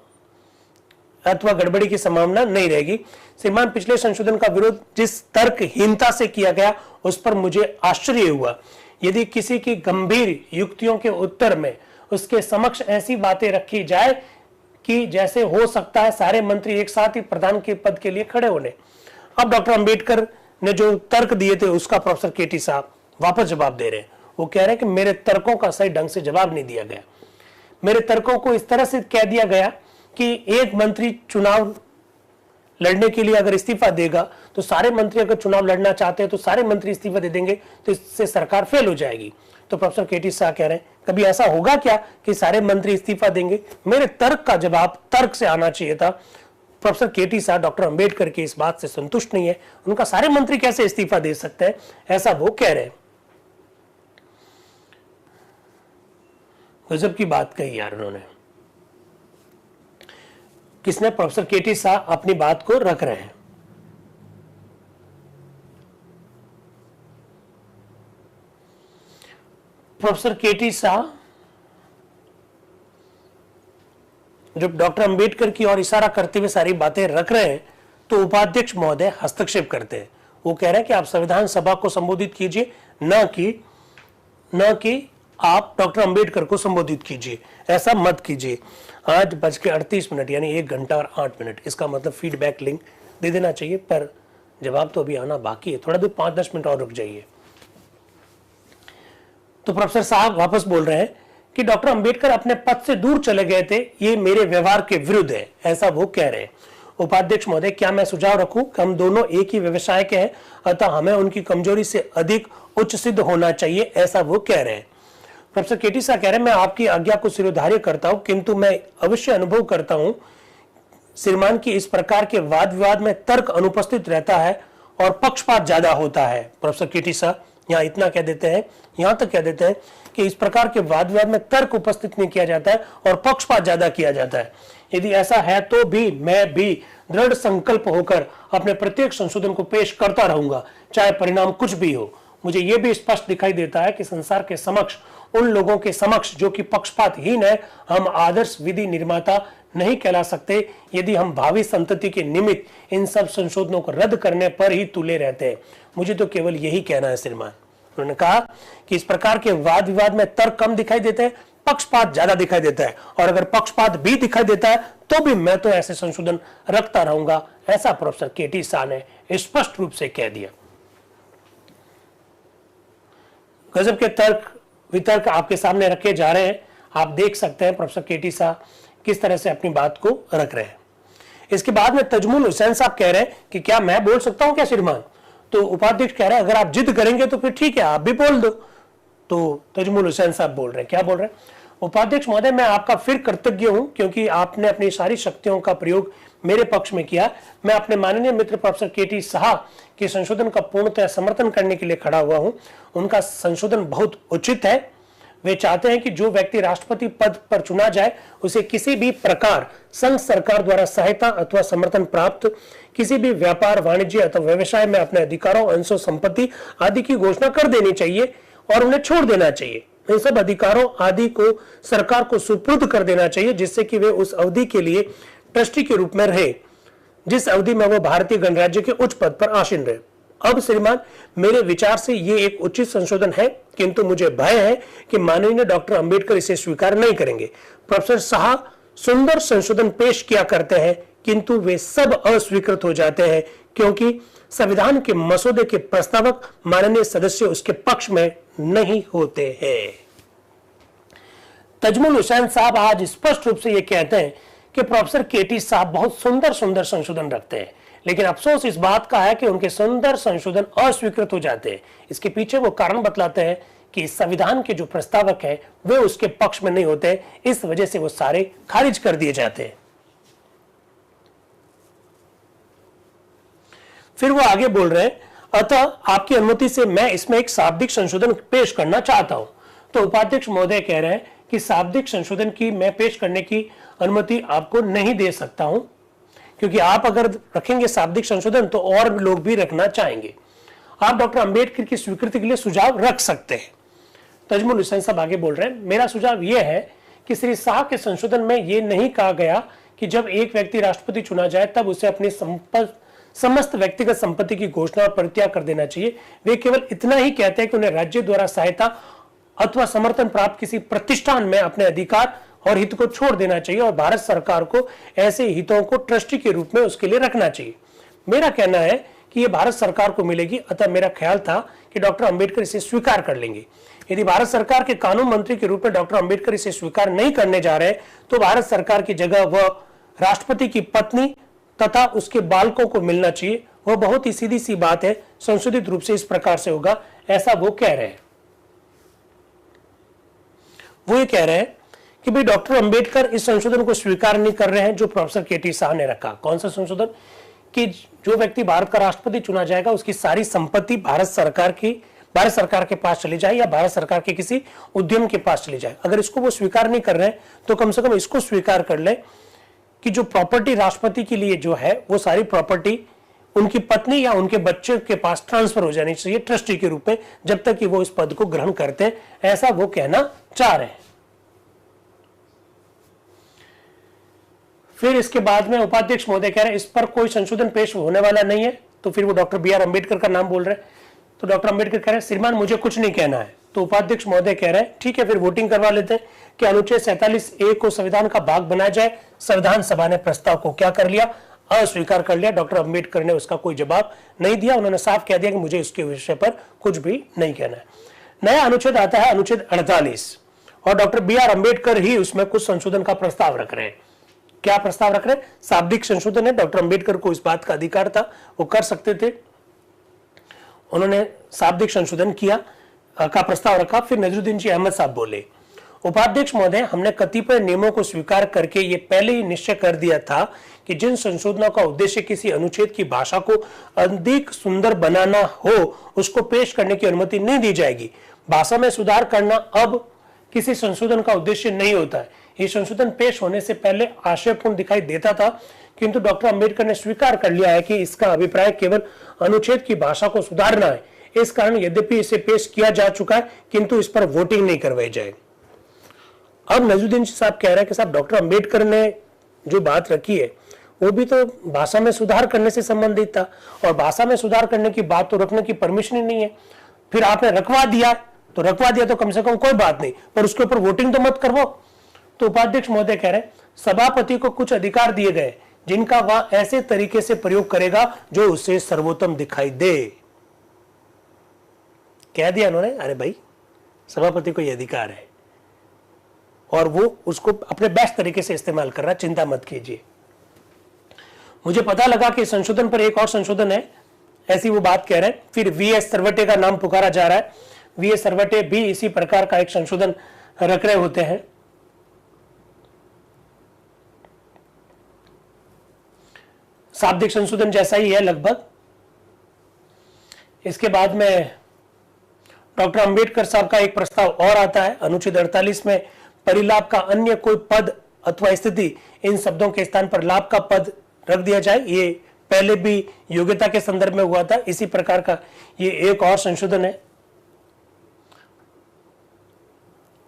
अथवा गड़बड़ी की संभावना नहीं रहेगी। श्रीमान, पिछले संशोधन का विरोध जिस तर्कहीनता से किया गया उस पर मुझे आश्चर्य हुआ। यदि किसी की गंभीर युक्तियों के उत्तर में उसके समक्ष ऐसी बातें रखी जाए कि जैसे हो सकता है सारे मंत्री एक साथ ही प्रधान के पद के लिए खड़े होने। अब डॉक्टर अंबेडकर ने जो तर्क दिए थे उसका प्रोफेसर के.टी. साहब वापस जवाब दे रहे हैं। वो कह रहे हैं कि मेरे तर्कों का सही ढंग से जवाब नहीं दिया गया। मेरे तर्कों को इस तरह से कह दिया गया कि एक मंत्री चुनाव लड़ने के लिए अगर इस्तीफा देगा तो सारे मंत्री अगर चुनाव लड़ना चाहते हैं तो सारे मंत्री इस्तीफा दे देंगे, तो इससे सरकार फेल हो जाएगी। तो प्रोफेसर के.टी. शाह कह रहे हैं कभी ऐसा होगा क्या कि सारे मंत्री इस्तीफा देंगे? मेरे तर्क का जवाब तर्क से आना चाहिए था। Professor K T. Shah doctor Ambedkar की इस बात से संतुष्ट नहीं है। उनका सारे मंत्री कैसे इस्तीफा दे सकते हैं, ऐसा वो कह रहे हैं। गजब की बात कही यार उन्होंने। किसने? Professor K T. शाह अपनी बात को रख रहे हैं। Professor K T. शाह जब डॉक्टर अंबेडकर की ओर इशारा करते हुए सारी बातें रख रहे हैं तो उपाध्यक्ष महोदय हस्तक्षेप करते हैं। वो कह रहे हैं कि आप संविधान सभा को संबोधित कीजिए, न कि आप डॉक्टर अंबेडकर को संबोधित कीजिए, ऐसा मत कीजिए। 8:38 यानी 1 घंटा और 8 मिनट, इसका मतलब फीडबैक लिंक दे देना चाहिए, पर जवाब तो अभी आना बाकी है, थोड़ा देर 5-10 मिनट और रुक जाइए। तो प्रोफेसर साहब वापस बोल रहे हैं कि डॉक्टर अंबेडकर अपने पद से दूर चले गए थे, ये मेरे व्यवहार के विरुद्ध है, ऐसा वो कह रहे हैं। उपाध्यक्ष महोदय, क्या मैं सुझाव रखूं कि हम दोनों एक ही व्यवसाय के हैं, अतः हमें उनकी कमजोरी से अधिक उच्च सिद्ध होना चाहिए, ऐसा वो कह रहे हैं। Professor K T. शाह कह रहे हैं मैं आपकी आज्ञा को शिरोधार्य करता हूं, किंतु मैं अवश्य अनुभव करता हूं श्रीमान की इस प्रकार के वाद विवाद में तर्क अनुपस्थित रहता है और पक्षपात ज्यादा होता है। Professor K T. शाह यहाँ इतना कह देते हैं, यहां तक कह देते हैं कि इस प्रकार के वाद विवाद में तर्क उपस्थित नहीं किया जाता है और पक्षपात ज्यादा किया जाता है। यदि ऐसा है तो भी मैं भी दृढ़ संकल्प होकर अपने प्रत्येक संशोधन को पेश करता रहूंगा, चाहे परिणाम कुछ भी हो। मुझे यह भी स्पष्ट दिखाई देता है कि संसार के समक्ष, उन लोगों के समक्ष जो कि पक्षपातहीन है, हम आदर्श विधि निर्माता नहीं कहला सकते यदि हम भावी संतति के निमित्त इन सब संशोधनों को रद्द करने पर ही तुले रहते हैं। मुझे तो केवल यही कहना है श्रीमान। उन्होंने कहा कि इस प्रकार के वाद विवाद में तर्क कम दिखाई देते हैं, पक्षपात ज्यादा दिखाई देता है, और अगर पक्षपात भी दिखाई देता है तो भी मैं तो ऐसे संशोधन रखता रहूंगा, ऐसा प्रोफेसर केटी शाह ने स्पष्ट रूप से कह दिया। गजब के तर्क वितर्क आपके सामने रखे जा रहे हैं। आप देख सकते हैं प्रोफेसर केटी शाह किस तरह से अपनी बात को रख रहे हैं। इसके बाद में तजमुल हुसैन साहब कह रहे हैं कि क्या मैं बोल सकता हूं क्या श्रीमान? तो उपाध्यक्ष कह रहे हैं अगर आप जिद करेंगे तो फिर ठीक है, आप भी बोल दो। तो तजमुल हुसैन साहब बोल रहे हैं, क्या बोल रहे हैं? उपाध्यक्ष महोदय, मैं आपका फिर कृतज्ञ हूं क्योंकि आपने अपनी सारी शक्तियों का प्रयोग मेरे पक्ष में किया। मैं अपने माननीय मित्र प्रोफेसर केटी शाह के संशोधन का पूर्णतः समर्थन करने के लिए खड़ा हुआ हूं। उनका संशोधन बहुत उचित है। वे चाहते हैं कि जो व्यक्ति राष्ट्रपति पद पर चुना जाए उसे किसी भी प्रकार संघ सरकार द्वारा सहायता अथवा समर्थन प्राप्त किसी भी व्यापार, वाणिज्य अथवा व्यवसाय में अपने अधिकारों, अंशों, संपत्ति आदि की घोषणा कर देनी चाहिए और उन्हें छोड़ देना चाहिए। इन सब अधिकारों आदि को सरकार को सुपुर्द कर देना चाहिए जिससे कि वे उस अवधि के लिए ट्रस्टी के रूप में रहे जिस अवधि में वो भारतीय गणराज्य के उच्च पद पर आसीन रहे। अब श्रीमान, मेरे विचार से ये एक उचित संशोधन है, किंतु मुझे भय है कि माननीय डॉक्टर अंबेडकर इसे स्वीकार नहीं करेंगे। प्रोफेसर शाह सुंदर संशोधन पेश किया करते हैं किंतु वे सब अस्वीकृत हो जाते हैं क्योंकि संविधान के मसौदे के प्रस्तावक माननीय सदस्य उसके पक्ष में नहीं होते हैं। तजमुल हुसैन साहब आज स्पष्ट रूप से ये कहते हैं कि प्रोफेसर केटी साहब बहुत सुंदर सुंदर संशोधन रखते हैं, लेकिन अफसोस इस बात का है कि उनके सुंदर संशोधन अस्वीकृत हो जाते हैं। इसके पीछे वो कारण बतलाते हैं कि संविधान के जो प्रस्तावक हैं वे उसके पक्ष में नहीं होते, इस वजह से वो सारे खारिज कर दिए जाते हैं। फिर वो आगे बोल रहे हैं, अतः आपकी अनुमति से मैं इसमें एक शाब्दिक संशोधन पेश करना चाहता हूं। तो उपाध्यक्ष महोदय कह रहे हैं कि शाब्दिक संशोधन की मैं पेश करने की अनुमति आपको नहीं दे सकता हूं क्योंकि आप अगर रखेंगे शाब्दिक संशोधन तो और लोग भी रखना चाहेंगे। आप डॉक्टर अंबेडकर की स्वीकृति के लिए सुझाव रख सकते हैं। तजमुल हुसैन साहब आगे बोल रहे हैं, मेरा सुझाव यह है कि श्री शाह के संशोधन में यह नहीं कहा गया कि जब एक व्यक्ति राष्ट्रपति चुना जाए तब उसे अपनी समस्त व्यक्तिगत संपत्ति की घोषणा और परित्याग कर देना चाहिए। वे केवल इतना ही कहते हैं कि उन्हें राज्य द्वारा सहायता अथवा समर्थन प्राप्त किसी प्रतिष्ठान में अपने अधिकार और हित को छोड़ देना चाहिए और भारत सरकार को ऐसे हितों को ट्रस्टी के रूप में उसके लिए रखना चाहिए। मेरा कहना है कि यह भारत सरकार को मिलेगी, अतः मेरा ख्याल था कि डॉक्टर अंबेडकर इसे स्वीकार कर लेंगे। यदि भारत सरकार के कानून मंत्री के रूप में डॉक्टर अंबेडकर इसे स्वीकार नहीं करने जा रहे तो भारत सरकार की जगह वह राष्ट्रपति की पत्नी तथा उसके बालकों को मिलना चाहिए। वह बहुत ही सीधी सी बात है, संशोधित रूप से इस प्रकार से होगा, ऐसा वो कह रहे हैं। वो ये कह रहे हैं कि भाई डॉक्टर अंबेडकर इस संशोधन को स्वीकार नहीं कर रहे हैं जो प्रोफेसर केटी शाह ने रखा। कौन सा संशोधन? कि जो व्यक्ति भारत का राष्ट्रपति चुना जाएगा उसकी सारी संपत्ति भारत सरकार के पास चली जाए या भारत सरकार के किसी उद्यम के पास चली जाए। अगर इसको वो स्वीकार नहीं कर रहे हैं तो कम से कम इसको स्वीकार कर ले कि जो प्रॉपर्टी राष्ट्रपति के लिए जो है वो सारी प्रॉपर्टी उनकी पत्नी या उनके बच्चे के पास ट्रांसफर हो जानी चाहिए ट्रस्टी के रूप में जब तक कि वो इस पद को ग्रहण करते हैं, ऐसा वो कहना चाह रहे हैं। फिर इसके बाद में उपाध्यक्ष महोदय कह रहे हैं इस पर कोई संशोधन पेश होने वाला नहीं है। तो फिर वो डॉक्टर BR अम्बेडकर का नाम बोल रहे हैं। तो डॉक्टर अम्बेडकर कह रहे हैं श्रीमान मुझे कुछ नहीं कहना है। तो उपाध्यक्ष महोदय कह रहे हैं ठीक है, फिर वोटिंग करवा लेते हैं कि अनुच्छेद 47A को संविधान का भाग बनाया जाए। संविधान सभा ने प्रस्ताव को क्या कर लिया? अस्वीकार कर लिया। डॉक्टर अम्बेडकर ने उसका कोई जवाब नहीं दिया। उन्होंने साफ कह दिया कि मुझे इसके विषय पर कुछ भी नहीं कहना है। नया अनुच्छेद आता है अनुच्छेद 48 और डॉक्टर BR अम्बेडकर ही उसमें कुछ संशोधन का प्रस्ताव रख रहे हैं। क्या प्रस्ताव रख रहे हैं? शाब्दिक संशोधन है। डॉक्टर अंबेडकर को इस बात का अधिकार था, वो कर सकते थे। उन्होंने शाब्दिक संशोधन किया का प्रस्ताव रखा। फिर नजरुद्दीन जी अहमद साहब बोले, उपाध्यक्ष महोदय हमने कतिपय नियमों को स्वीकार करके ये पहले ही निश्चय कर दिया था कि जिन संशोधनों का उद्देश्य किसी अनुच्छेद की भाषा को अधिक सुंदर बनाना हो उसको पेश करने की अनुमति नहीं दी जाएगी। भाषा में सुधार करना अब किसी संशोधन का उद्देश्य नहीं होता है। ये संशोधन पेश होने से पहले आशयपूर्ण दिखाई देता था, किंतु डॉक्टर अंबेडकर ने स्वीकार कर लिया है कि इसका अभिप्राय केवल अनुच्छेद की भाषा को सुधारना है। इस कारण यद्यपि इसे पेश किया जा चुका है किंतु इस पर वोटिंग नहीं करवाई जाए। अब नजरुद्दीन साहब कह रहे हैं कि साहब डॉक्टर अंबेडकर ने जो बात रखी है वो भी तो भाषा में सुधार करने से संबंधित था, और भाषा में सुधार करने की बात तो रखने की परमिशन ही नहीं है। फिर आपने रखवा दिया तो कम से कम कोई बात नहीं, पर उसके ऊपर वोटिंग तो मत करवो। तो उपाध्यक्ष महोदय कह रहे हैं सभापति को कुछ अधिकार दिए गए जिनका वह ऐसे तरीके से प्रयोग करेगा जो उसे सर्वोत्तम दिखाई दे। कह दिया उन्होंने, अरे भाई सभापति को यह अधिकार है और वो उसको अपने बेस्ट तरीके से इस्तेमाल कर रहा है, चिंता मत कीजिए। मुझे पता लगा कि संशोधन पर एक और संशोधन है, ऐसी वो बात कह रहे हैं। फिर वीएस सरवटे का नाम पुकारा जा रहा है। वीएस सरवटे भी इसी प्रकार का एक संशोधन रख रहे होते हैं। शाब्दिक संशोधन जैसा ही है लगभग। इसके बाद में डॉक्टर अंबेडकर साहब का एक प्रस्ताव और आता है। अनुच्छेद 48 में परिलाभ का अन्य कोई पद अथवा स्थिति, इन शब्दों के स्थान पर लाभ का पद रख दिया जाए। ये पहले भी योग्यता के संदर्भ में हुआ था, इसी प्रकार का ये एक और संशोधन है।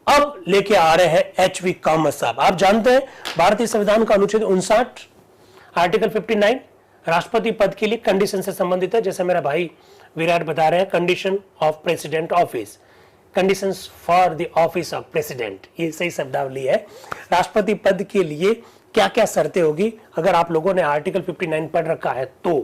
अब लेके आ रहे हैं एच.वी. कामत साहब। आप जानते हैं भारतीय संविधान का अनुच्छेद 59 आर्टिकल 59 राष्ट्रपति पद के लिए कंडीशन से संबंधित है। जैसे मेरा भाई विराट बता रहे हैं, condition of president office, conditions for the office of president, ये सही शब्दावली है। राष्ट्रपति पद के लिए क्या क्या शर्तें होगी, अगर आप लोगों ने आर्टिकल 59 पढ़ रखा है तो।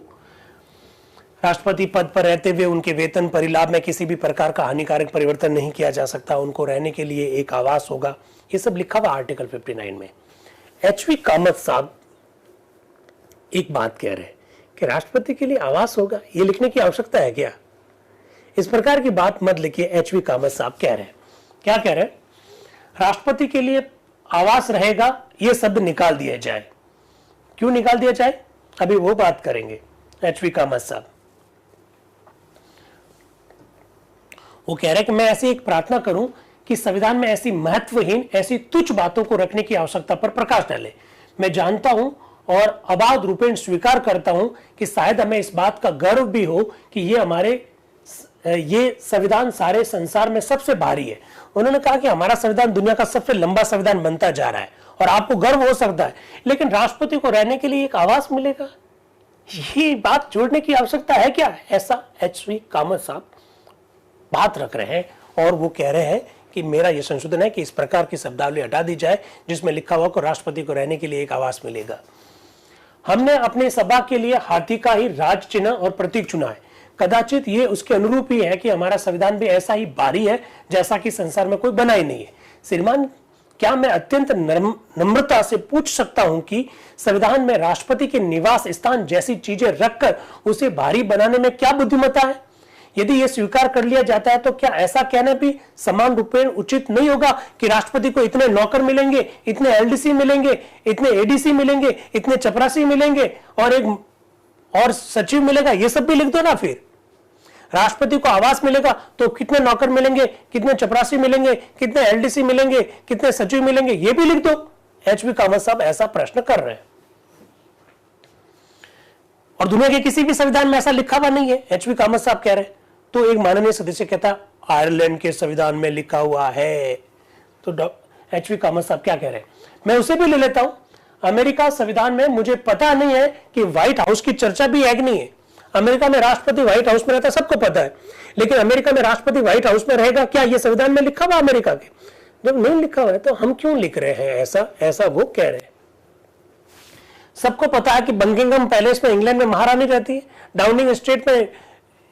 राष्ट्रपति पद पर रहते हुए उनके वेतन परिलाभ में किसी भी प्रकार का हानिकारक परिवर्तन नहीं किया जा सकता, उनको रहने के लिए एक आवास होगा, ये सब लिखा हुआ आर्टिकल 59 में। एच.वी. कामत साहब एक बात कह रहे हैं कि राष्ट्रपति के लिए आवास होगा, ये लिखने की आवश्यकता है क्या? इस प्रकार की बात मत लिखिए। एच.वी. कामत साहब कह रहे हैं, क्या कह रहे हैं, राष्ट्रपति के लिए आवास रहेगा, यह शब्द निकाल दिया जाए। क्यों निकाल दिया जाए, अभी वो बात करेंगे। एच.वी. कामत साहब वो कह रहे हैं कि मैं ऐसी एक प्रार्थना करूं कि संविधान में ऐसी महत्वहीन, ऐसी तुच्छ बातों को रखने की आवश्यकता पर प्रकाश डाले। मैं जानता हूं और अबाध रूपेण स्वीकार करता हूं कि शायद हमें इस बात का गर्व भी हो कि ये संविधान सारे संसार में सबसे भारी है। उन्होंने कहा कि हमारा संविधान दुनिया का सबसे लंबा संविधान बनता जा रहा है और आपको गर्व हो सकता है, लेकिन राष्ट्रपति को रहने के लिए एक आवास मिलेगा, ये बात जोड़ने की आवश्यकता है क्या? ऐसा एच.वी. कामत साहब बात रख रहे हैं और वो कह रहे हैं कि मेरा यह संशोधन है कि इस प्रकार की शब्दावली हटा दी जाए जिसमें लिखा हुआ कि राष्ट्रपति को रहने के लिए एक आवास मिलेगा। हमने अपने सभा के लिए हाथी का ही राज चिन्ह और प्रतीक चुना है। कदाचित ये उसके अनुरूप ही है कि हमारा संविधान भी ऐसा ही भारी है जैसा कि संसार में कोई बना ही नहीं है। श्रीमान, क्या मैं अत्यंत नम्रता से पूछ सकता हूं कि संविधान में राष्ट्रपति के निवास स्थान जैसी चीजें रखकर उसे भारी बनाने में क्या बुद्धिमत्ता है? यदि यह स्वीकार कर लिया जाता है तो क्या ऐसा कहना भी समान रूपेण उचित नहीं होगा कि राष्ट्रपति को इतने नौकर मिलेंगे, इतने एलडीसी मिलेंगे, इतने एडीसी मिलेंगे, इतने चपरासी मिलेंगे और एक और सचिव मिलेगा? ये सब भी लिख दो ना। फिर राष्ट्रपति को आवास मिलेगा तो कितने नौकर मिलेंगे, कितने चपरासी मिलेंगे, कितने एलडीसी मिलेंगे, कितने सचिव मिलेंगे, ये भी लिख दो। एच.वी. कामत साहब ऐसा प्रश्न कर रहे हैं और दुनिया के किसी भी संविधान में ऐसा लिखा हुआ नहीं है। एच.वी. कामत साहब कह रहे हैं। तो एक माननीय सदस्य कहता आयरलैंड के संविधान में लिखा हुआ है। तो एच.वी. कामत साहब क्या कह रहे हैं, मैं उसे भी ले लेता हूं। अमेरिका संविधान में मुझे पता नहीं है कि व्हाइट हाउस की चर्चा भी है कि नहीं है। अमेरिका में राष्ट्रपति व्हाइट हाउस में रहता है, सबको पता है, लेकिन अमेरिका में राष्ट्रपति व्हाइट हाउस में रहेगा, क्या यह संविधान में लिखा हुआ अमेरिका के? जब नहीं लिखा हुआ है तो हम क्यों लिख रहे हैं ऐसा वो कह रहे हैं। सबको पता है कि बकिंघम पैलेस में इंग्लैंड में महारानी रहती है, डाउनिंग स्ट्रीट में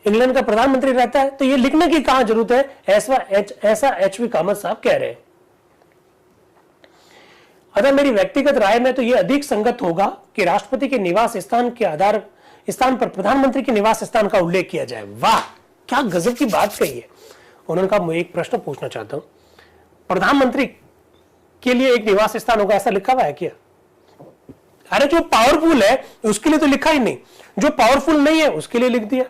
इंग्लैंड का प्रधानमंत्री रहता है, तो ये लिखने की कहां जरूरत है? ऐसा एच.वी. कामत साहब कह रहे हैं। अगर मेरी व्यक्तिगत राय में तो यह अधिक संगत होगा कि राष्ट्रपति के निवास स्थान के आधार स्थान पर प्रधानमंत्री के निवास स्थान का उल्लेख किया जाए। वाह, क्या गजब की बात कही है। उन्होंने कहा, मैं एक प्रश्न पूछना चाहता हूं, प्रधानमंत्री के लिए एक निवास स्थान होगा, ऐसा लिखा हुआ है क्या? अरे जो पावरफुल है उसके लिए तो लिखा ही नहीं, जो पावरफुल नहीं है उसके लिए लिख दिया।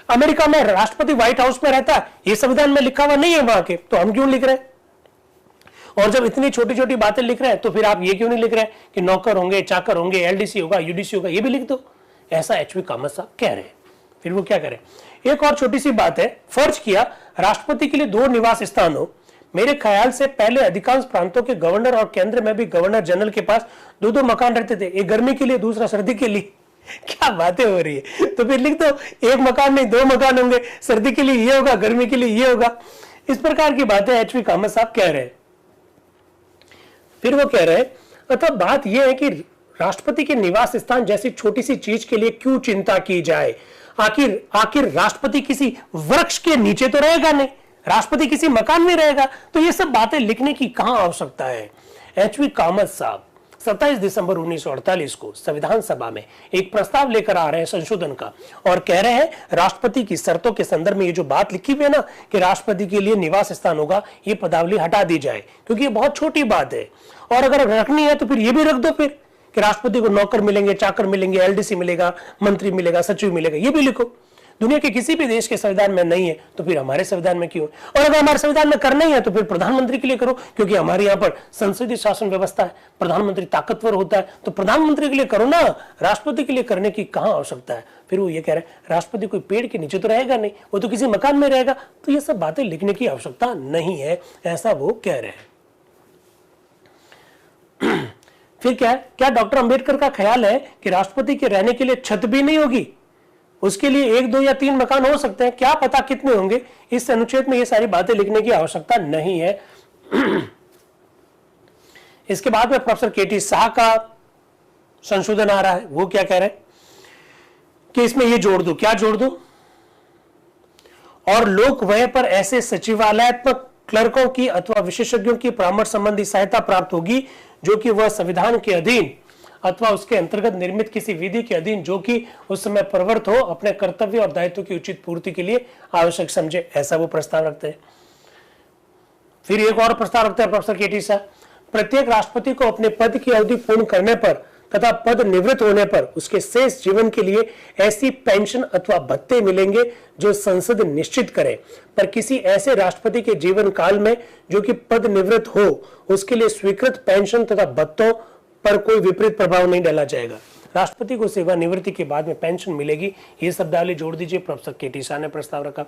अमेरिका में राष्ट्रपति व्हाइट हाउस में रहता है, ये संविधान में लिखा हुआ नहीं है वहां के, तो हम क्यों लिख रहे हैं? और जब इतनी छोटी छोटी बातें लिख रहे हैं तो फिर आप ये क्यों नहीं लिख रहे हैं कि नौकर होंगे, चाकर होंगे, एलडीसी होगा, यूडीसी होगा? ये भी लिख दो। ऐसा एच.वी. कामत साहब कह रहे हैं। फिर वो क्या करें, एक और छोटी सी बात है, फर्ज किया राष्ट्रपति के लिए 2 निवास स्थान हो, मेरे ख्याल से पहले अधिकांश प्रांतों के गवर्नर और केंद्र में भी गवर्नर जनरल के पास दो दो मकान रहते थे, एक गर्मी के लिए दूसरा सर्दी के लिए। क्या बातें हो रही है, तो फिर लिख दो एक मकान नहीं दो मकान होंगे, सर्दी के लिए ये होगा, गर्मी के लिए ये होगा। इस प्रकार की बातें एचवी कामत साहब कह रहे हैं। फिर वो कह रहे हैं अतः बात यह है कि राष्ट्रपति के निवास स्थान जैसी छोटी सी चीज के लिए क्यों चिंता की जाए। आखिर राष्ट्रपति किसी वृक्ष के नीचे तो रहेगा नहीं, राष्ट्रपति किसी मकान में रहेगा, तो ये सब बातें लिखने की कहां आवश्यकता है। एचवी कामत साहब 27 दिसंबर 1948 को संविधान सभा में एक प्रस्ताव लेकर आ रहे हैं संशोधन का, और कह रहे हैं राष्ट्रपति की शर्तों के संदर्भ में ये जो बात लिखी हुई है ना कि राष्ट्रपति के लिए निवास स्थान होगा, ये पदावली हटा दी जाए, क्योंकि ये बहुत छोटी बात है। और अगर रखनी है तो फिर ये भी रख दो फिर कि राष्ट्रपति को नौकर मिलेंगे, चाकर मिलेंगे, एलडीसी मिलेगा, मंत्री मिलेगा, सचिव मिलेगा, ये भी लिखो। दुनिया के किसी भी देश के संविधान में नहीं है तो फिर हमारे संविधान में क्यों? और अगर हमारे संविधान में करना ही है तो फिर प्रधानमंत्री के लिए करो, क्योंकि हमारे यहाँ पर संसदीय शासन व्यवस्था है, प्रधानमंत्री ताकतवर होता है, तो प्रधानमंत्री के लिए करो ना, राष्ट्रपति के लिए करने की कहां आवश्यकता है। फिर वो ये कह रहे हैं राष्ट्रपति कोई पेड़ के नीचे तो रहेगा नहीं, वो तो किसी मकान में रहेगा, तो ये सब बातें लिखने की आवश्यकता नहीं है, ऐसा वो कह रहे हैं। फिर क्या डॉक्टर अंबेडकर का ख्याल है कि राष्ट्रपति के रहने के लिए छत भी नहीं होगी, उसके लिए 1 2 या 3 मकान हो सकते हैं, क्या पता कितने होंगे। इस अनुच्छेद में ये सारी बातें लिखने की आवश्यकता नहीं है। इसके बाद में प्रोफेसर केटी शाह का संशोधन आ रहा है। वो क्या कह रहे हैं कि इसमें ये जोड़ दो, क्या जोड़ दो, और लोक व्यय पर ऐसे सचिवालयात्मक क्लर्कों की अथवा विशेषज्ञों की परामर्श संबंधी सहायता प्राप्त होगी जो कि वह संविधान के अधीन अथवा उसके अंतर्गत निर्मित किसी विधि के अधीन जो कि उस समय प्रवृत्त हो अपने कर्तव्य और दायित्व की उचित पूर्ति के लिए आवश्यक समझे, ऐसा वो प्रस्ताव रखते हैं। फिर एक और प्रस्ताव रखते हैं प्रोफेसर केटी शाह, प्रत्येक राष्ट्रपति को अपने पद की अवधि पूर्ण करने पर तथा पद निवृत्त होने पर उसके शेष जीवन के लिए ऐसी पेंशन अथवा भत्ते मिलेंगे जो संसद निश्चित करे, पर किसी ऐसे राष्ट्रपति के जीवन काल में जो कि पद निवृत्त हो उसके लिए स्वीकृत पेंशन तथा भत्तों पर कोई विपरीत प्रभाव नहीं डाला जाएगा। राष्ट्रपति को सेवानिवृत्ति के बाद में पेंशन मिलेगी, ये शब्दावली जोड़ दीजिए। प्रोफेसर केटी शाह ने प्रस्ताव रखा,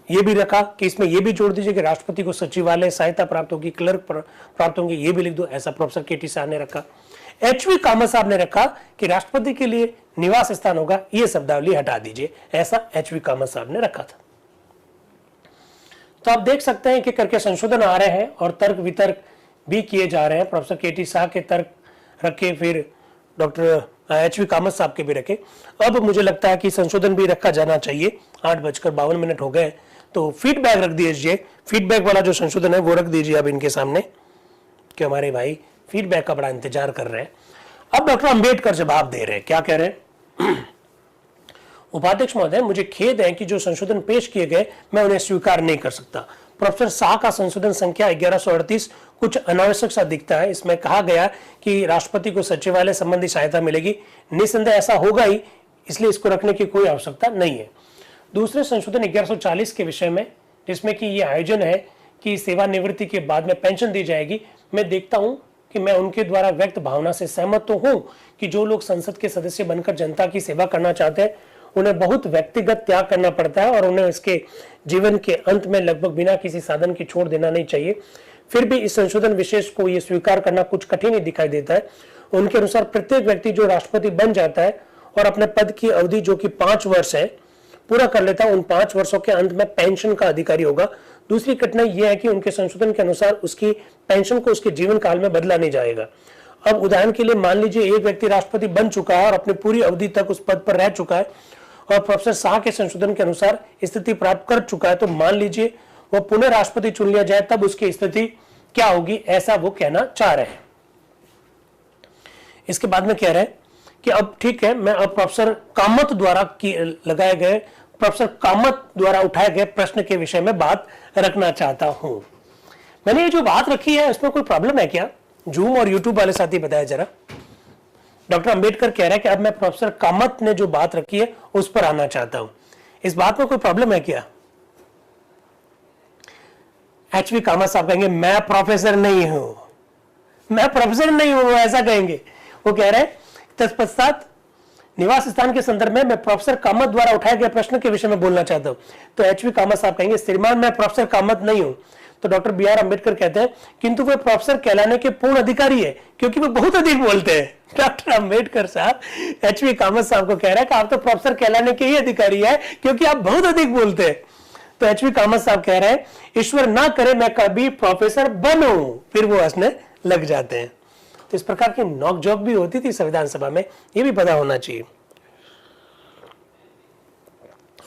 ये भी रखा कि इसमें ये भी जोड़ दीजिए कि राष्ट्रपति को सचिवालय सहायता प्राप्त होगी, क्लर्क प्राप्त होंगे, ये भी लिख दो, ऐसा प्रोफेसर केटी शाह ने रखा। एचवी कामत साहब ने रखा कि राष्ट्रपति के लिए निवास स्थान होगा, ये शब्दावली हटा दीजिए, ऐसा एचवी कामत साहब ने रखा था। तो आप देख सकते हैं कि करके संशोधन आ रहे हैं और तर्क वितर्क भी किए जा रहे हैं। प्रोफेसर केटी शाह के तर्क रखे, फिर डॉक्टर एचवी कामत साहब के भी रखे। अब मुझे लगता है कि संशोधन भी रखा जाना चाहिए। 8:52 हो गए, तो फीडबैक रख दीजिए, फीडबैक वाला जो संशोधन है वो रख दीजिए अब इनके सामने कि हमारे भाई फीडबैक का बड़ा इंतजार कर रहे हैं। अब डॉक्टर अंबेडकर जवाब दे रहे हैं, क्या कह रहे हैं? उपाध्यक्ष महोदय, मुझे खेद है कि जो संशोधन पेश किए गए मैं उन्हें स्वीकार नहीं कर सकता। प्रोफेसर शाह का संशोधन संख्या 1138 कुछ अनावश्यक सा दिखता है। इसमें कहा गया कि राष्ट्रपति को सचिवालय संबंधी सहायता मिलेगी, निसंदेह ऐसा होगा ही, इसलिए इसको रखने की कोई आवश्यकता नहीं है। दूसरे संशोधन 1140 के विषय में, जिसमें कि ये आयोजन है कि सेवानिवृत्ति के बाद में पेंशन दी जाएगी, मैं देखता हूं कि मैं उनके द्वारा व्यक्त भावना से सहमत तो हूं कि जो लोग संसद के सदस्य बनकर जनता की सेवा करना चाहते हैं उन्हें बहुत व्यक्तिगत त्याग करना पड़ता है और उन्हें इसके जीवन के अंत में लगभग बिना किसी साधन की छोड़ देना नहीं चाहिए। फिर भी इस संशोधन विशेष को यह स्वीकार करना कुछ कठिन ही दिखाई देता है। उनके अनुसार प्रत्येक व्यक्ति जो राष्ट्रपति बन जाता है और अपने पद की अवधि जो कि 5 वर्ष है पूरा कर लेता है, उन 5 वर्षों के अंत में पेंशन का अधिकारी होगा। दूसरी कठिनाई यह है कि उनके संशोधन के अनुसार उसकी पेंशन को उसके जीवन काल में बदला नहीं जाएगा। अब उदाहरण के लिए मान लीजिए एक व्यक्ति राष्ट्रपति बन चुका है और अपनी पूरी अवधि तक उस पद पर रह चुका है और प्रोफेसर शाह के संशोधन के अनुसार स्थिति प्राप्त कर चुका है, तो मान लीजिए वो पुनः राष्ट्रपति चुन लिया जाए, तब उसकी स्थिति क्या होगी, ऐसा वो कहना चाह रहे हैं। इसके बाद में कह रहे हैं कि अब ठीक है, मैं अब प्रोफेसर कामत द्वारा उठाए गए प्रश्न के विषय में बात रखना चाहता हूं। मैंने ये जो बात रखी है इसमें कोई प्रॉब्लम है क्या? जूम और यूट्यूब वाले साथी बताया जरा। डॉक्टर अंबेडकर कह रहे हैं कि अब मैं प्रोफेसर कामत ने जो बात रखी है उस पर आना चाहता हूं। इस बात में कोई प्रॉब्लम है क्या? एचवी कामत साहब कहेंगे मैं प्रोफेसर नहीं हूं, मैं प्रोफेसर नहीं हूं, ऐसा कहेंगे। वो कह रहे हैं तत्पश्चात निवास स्थान के संदर्भ में मैं प्रोफेसर कामत द्वारा उठाए गए प्रश्न के विषय में बोलना चाहता हूं। तो एचवी कामत साहब कहेंगे श्रीमान मैं प्रोफेसर कामत नहीं हूं, तो डॉक्टर बी आर अम्बेडकर कहते हैं किंतु वे प्रोफेसर कहलाने के पूर्ण अधिकारी है क्योंकि वो बहुत अधिक बोलते हैं। डॉक्टर अम्बेडकर साहब एचवी कामत साहब को कह रहा है कि आप तो प्रोफेसर कहलाने के ही अधिकारी है क्योंकि आप बहुत अधिक बोलते हैं। तो एचवी कामत साहब कह रहे हैं ईश्वर ना करे मैं कभी प्रोफेसर बनूं, फिर वो हंसने लग जाते हैं। तो इस प्रकार की नॉक जॉक भी होती थी संविधान सभा में, ये भी पता होना चाहिए।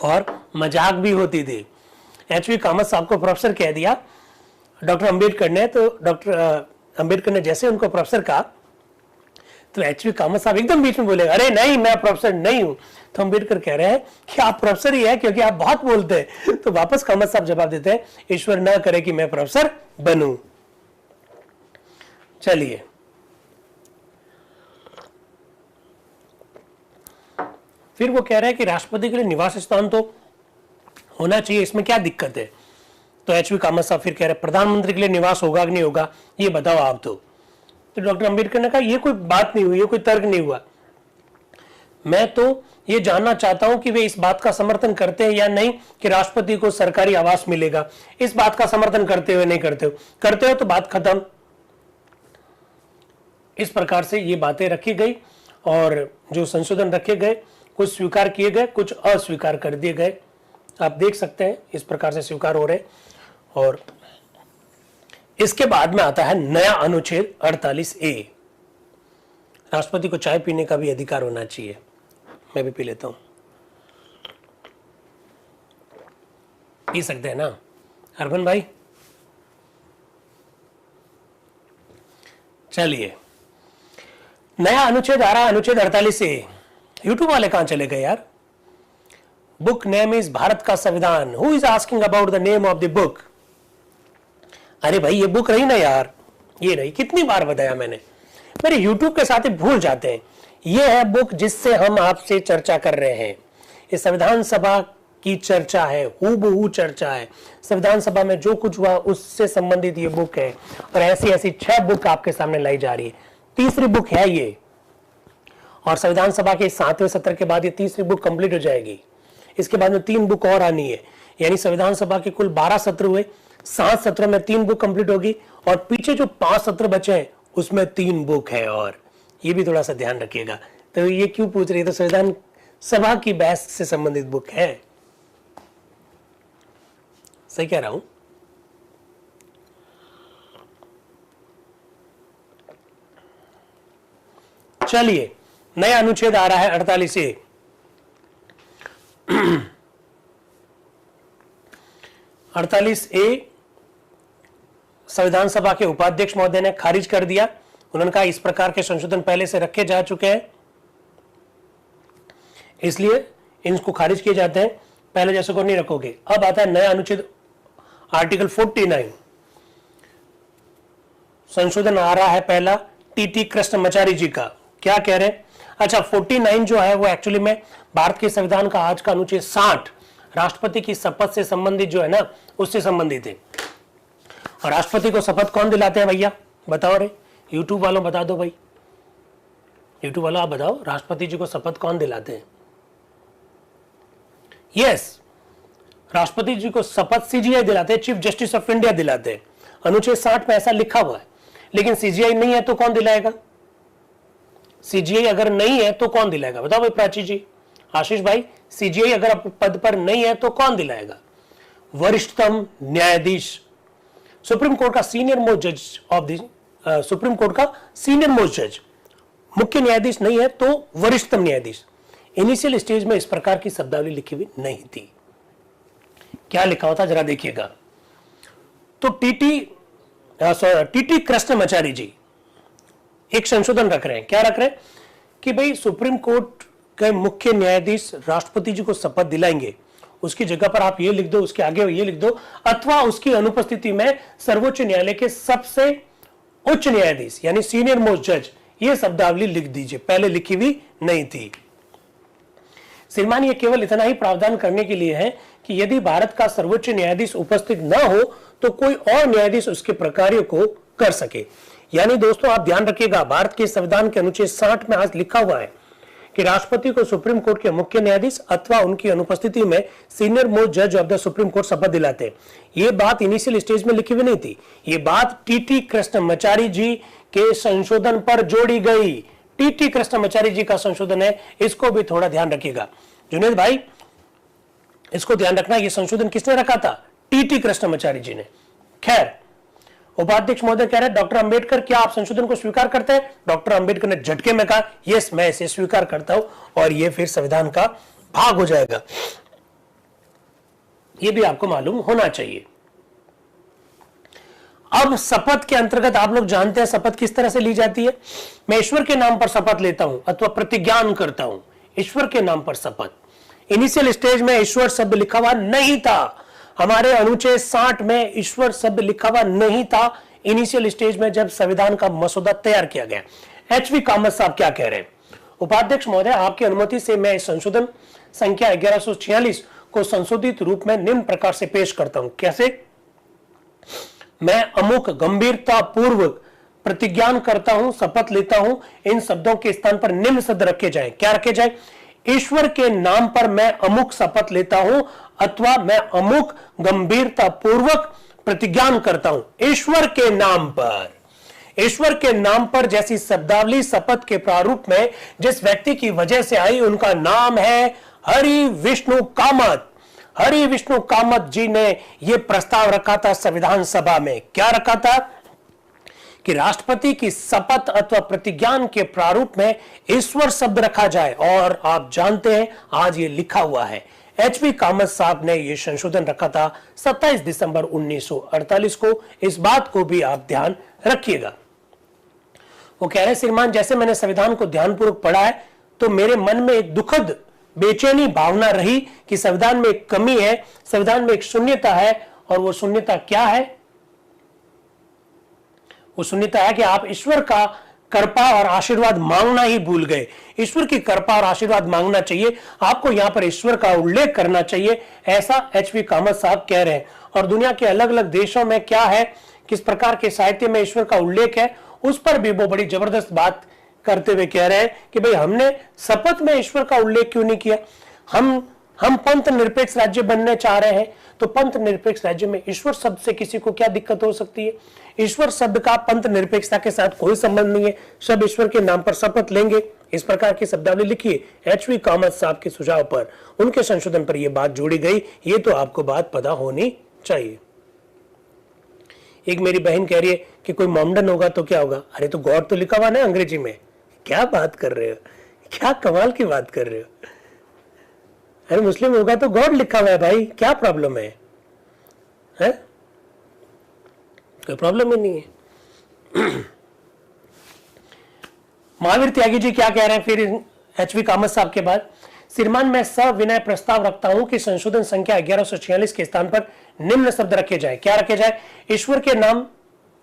और मजाक भी होती थी। एचवी कामत साहब को प्रोफेसर कह दिया डॉक्टर अंबेडकर ने, तो डॉक्टर अंबेडकर ने जैसे उनको प्रोफेसर कहा तो एचवी कामत साहब एकदम बीच में बोले अरे नहीं मैं प्रोफेसर नहीं हूं। तो अंबेडकर कह रहे हैं कि आप प्रोफेसर ही है क्योंकि आप बहुत बोलते हैं। तो वापस कामत साहब जवाब देते हैं ईश्वर ना करे कि मैं प्रोफेसर बनूं। चलिए फिर वो कह रहे हैं कि राष्ट्रपति के लिए निवास स्थान तो होना चाहिए, इसमें क्या दिक्कत है। तो एचवी कामत साहब फिर कह रहे हैं प्रधानमंत्री के लिए निवास होगा कि नहीं होगा ये बताओ आप। तो डॉक्टर अंबेडकर ने कहा ये कोई बात नहीं हुई, ये कोई तर्क नहीं हुआ, मैं तो ये जानना चाहता हूं कि वे इस बात का समर्थन करते हैं या नहीं कि राष्ट्रपति को सरकारी आवास मिलेगा। इस बात का समर्थन करते हो नहीं करते हो तो बात खत्म। इस प्रकार से ये बातें रखी गई और जो संशोधन रखे गए कुछ स्वीकार किए गए कुछ अस्वीकार कर दिए गए। आप देख सकते हैं इस प्रकार से स्वीकार हो रहे। और इसके बाद में आता है नया अनुच्छेद 48A, राष्ट्रपति को चाय पीने का भी अधिकार होना चाहिए। मैं भी पी लेता हूं, पी सकते हैं ना अरबन भाई। चलिए नया अनुच्छेद आ रहा है, अनुच्छेद 48A। यूट्यूब वाले कहां चले गए यार। बुक नेम इज भारत का संविधान। Who is asking about the name of the book. अरे भाई ये बुक रही ना यार, ये रही, कितनी बार बताया मैंने, मेरे यूट्यूब के साथ ही भूल जाते हैं। ये है बुक जिससे हम आपसे चर्चा कर रहे हैं। ये संविधान सभा की चर्चा है, हूबहू चर्चा है। संविधान सभा में जो कुछ हुआ उससे संबंधित ये बुक है और ऐसी ऐसी 6 बुक आपके सामने लाई जा रही है। तीसरी बुक है ये और संविधान सभा के 7वें सत्र के बाद ये तीसरी बुक कंप्लीट हो जाएगी। इसके बाद में 3 बुक और आनी है, यानी संविधान सभा के कुल 12 सत्र हुए, 7 सत्रों में 3 बुक कंप्लीट होगी और पीछे जो 5 सत्र बचे हैं उसमें 3 बुक है। और ये भी थोड़ा सा ध्यान रखिएगा। तो ये क्यों पूछ रही है, तो संविधान सभा की बहस से संबंधित बुक है। सही कह रहा हूं। चलिए नया अनुच्छेद आ रहा है 48A। 48A संविधान सभा के उपाध्यक्ष महोदय ने खारिज कर दिया। उन्होंने कहा इस प्रकार के संशोधन पहले से रखे जा चुके हैं, इसलिए इनको खारिज किए जाते हैं, पहले जैसे को नहीं रखोगे। अब आता है नया अनुच्छेद आर्टिकल 49। संशोधन आ रहा है पहला टीटी कृष्णमाचारी जी का। क्या कह रहे हैं, अच्छा 49 जो है वो एक्चुअली में भारत के संविधान का आज का अनुच्छेद 60 राष्ट्रपति की शपथ से संबंधित जो है ना उससे संबंधित है। और राष्ट्रपति को शपथ कौन दिलाते हैं भैया बताओ रे, यूट्यूब वालों बता दो भाई, यूट्यूब वालों आप बताओ राष्ट्रपति जी को शपथ कौन दिलाते हैं। यस, राष्ट्रपति जी को शपथ सीजीआई दिलाते हैं, चीफ जस्टिस ऑफ इंडिया दिलाते हैं। अनुच्छेद 60 में ऐसा लिखा हुआ है, लेकिन सीजीआई नहीं है तो कौन दिलाएगा। सीजीआई अगर नहीं है तो कौन दिलाएगा बताओ भाई प्राची जी, आशीष भाई। सीजीआई अगर पद पर नहीं है तो कौन दिलाएगा। वरिष्ठतम न्यायाधीश, सुप्रीम कोर्ट का सीनियर मोस्ट जज ऑफ द सुप्रीम कोर्ट का सीनियर मोस्ट जज, मुख्य न्यायाधीश नहीं है तो वरिष्ठतम न्यायाधीश। इनिशियल स्टेज में इस प्रकार की शब्दावली लिखी हुई नहीं थी। क्या लिखा होता जरा देखिएगा। तो टीटी कृष्णमाचारी जी एक संशोधन रख रहे हैं। क्या रख रहे हैं कि भाई सुप्रीम कोर्ट के मुख्य न्यायाधीश राष्ट्रपति जी को शपथ दिलाएंगे, उसकी जगह पर आप ये लिख दो, उसके आगे ये लिख दो, अथवा उसकी अनुपस्थिति में सर्वोच्च न्यायालय के सबसे उच्च न्यायाधीश यानी सीनियर मोस्ट जज, ये शब्दावली लिख दीजिए। पहले लिखी हुई नहीं थी। श्रीमान ये केवल इतना ही प्रावधान करने के लिए है कि यदि भारत का सर्वोच्च न्यायाधीश उपस्थित न हो तो कोई और न्यायाधीश उसके प्रकार्य को कर सके। यानी दोस्तों आप ध्यान रखिएगा, भारत के संविधान के अनुच्छेद 60 में आज लिखा हुआ है कि राष्ट्रपति को सुप्रीम कोर्ट के मुख्य न्यायाधीश अथवा उनकी अनुपस्थिति में सीनियर मोस्ट जज ऑफ द सुप्रीम कोर्ट शपथ दिलाते हैं। ये बात इनिशियल स्टेज में लिखी हुई नहीं थी, ये बात टीटी कृष्णमाचारी जी के संशोधन पर जोड़ी गई। टीटी कृष्णमाचारी जी का संशोधन है, इसको भी थोड़ा ध्यान रखिएगा जुनेद भाई, इसको ध्यान रखना। ये संशोधन किसने रखा था? टीटी कृष्णमाचारी जी ने। खैर, उपाध्यक्ष महोदय कह रहे हैं डॉक्टर अंबेडकर क्या आप संशोधन को स्वीकार करते हैं? डॉक्टर अंबेडकर ने झटके में कहा यस, मैं इसे स्वीकार करता हूं और यह फिर संविधान का भाग हो जाएगा। यह भी आपको मालूम होना चाहिए। अब शपथ के अंतर्गत आप लोग जानते हैं शपथ किस तरह से ली जाती है। मैं ईश्वर के नाम पर शपथ लेता हूं अथवा प्रतिज्ञान करता हूं। ईश्वर के नाम पर शपथ। इनिशियल स्टेज में ईश्वर शब्द लिखा हुआ नहीं था, हमारे अनुच्छेद 60 में ईश्वर शब्द लिखा हुआ नहीं था इनिशियल स्टेज में जब संविधान का मसौदा तैयार किया गया। एचवी कामत साहब क्या कह रहे हैं? उपाध्यक्ष महोदय, आपकी अनुमति से मैं इस संशोधन संख्या 1146 को संशोधित रूप में निम्न प्रकार से पेश करता हूं। कैसे? मैं अमुक गंभीरता पूर्वक प्रतिज्ञान करता हूं, शपथ लेता हूं, इन शब्दों के स्थान पर निम्न शब्द रखे जाए। क्या रखे जाए? ईश्वर के नाम पर मैं अमुक शपथ लेता हूं अथवा मैं अमुक गंभीरता पूर्वक प्रतिज्ञान करता हूं। ईश्वर के नाम पर, ईश्वर के नाम पर जैसी शब्दावली शपथ के प्रारूप में जिस व्यक्ति की वजह से आई उनका नाम है हरि विष्णु कामत। हरि विष्णु कामत जी ने यह प्रस्ताव रखा था संविधान सभा में। क्या रखा था? कि राष्ट्रपति की शपथ अथवा प्रतिज्ञान के प्रारूप में ईश्वर शब्द रखा जाए, और आप जानते हैं आज ये लिखा हुआ है। एचवी कामत साहब ने यह संशोधन रखा था 27 दिसंबर 1948 को। इस बात को भी आप ध्यान रखिएगा। वो कह रहे श्रीमान, जैसे मैंने संविधान को ध्यानपूर्वक पढ़ा है तो मेरे मन में एक दुखद बेचैनी भावना रही कि संविधान में एक कमी है, संविधान में एक शून्यता है। और वो शून्यता क्या है? वो शून्यता है कि आप ईश्वर का कृपा और आशीर्वाद मांगना ही भूल गए। ईश्वर की कृपा और आशीर्वाद मांगना चाहिए, आपको यहां पर ईश्वर का उल्लेख करना चाहिए, ऐसा एचवी कामत साहब कह रहे हैं। और दुनिया के अलग अलग देशों में क्या है, किस प्रकार के साहित्य में ईश्वर का उल्लेख है, उस पर भी वो बड़ी जबरदस्त बात करते हुए कह रहे हैं कि भाई हमने शपथ में ईश्वर का उल्लेख क्यों नहीं किया। हम पंथ निरपेक्ष राज्य बनने चाह रहे हैं, तो पंथ निरपेक्ष राज्य में ईश्वर शब्द से किसी को क्या दिक्कत हो सकती है? ईश्वर शब्द का पंथ निरपेक्षता के साथ कोई संबंध नहीं है, सब ईश्वर के नाम पर शपथ लेंगे। इस प्रकार की शब्दावली लिखिए। एचवी कामत साहब के सुझाव पर, उनके संशोधन पर यह बात जोड़ी गई। ये तो आपको बात पता होनी चाहिए। एक मेरी बहन कह रही है कि कोई मोमडन होगा तो क्या होगा? अरे तो गॉड तो लिखा हुआ ना अंग्रेजी में। क्या बात कर रहे हो, क्या कमाल की बात कर रहे हो। अरे मुस्लिम होगा तो गॉड लिखा हुआ है भाई, क्या प्रॉब्लम है? कोई प्रॉब्लम ही नहीं है। महावीर त्यागी जी क्या कह रहे हैं फिर एचवी कामत साहब के बाद? श्रीमान, मैं सविनय प्रस्ताव रखता हूं कि संशोधन संख्या 1146 के स्थान पर निम्न शब्द रखे जाए। क्या रखे जाए? ईश्वर के नाम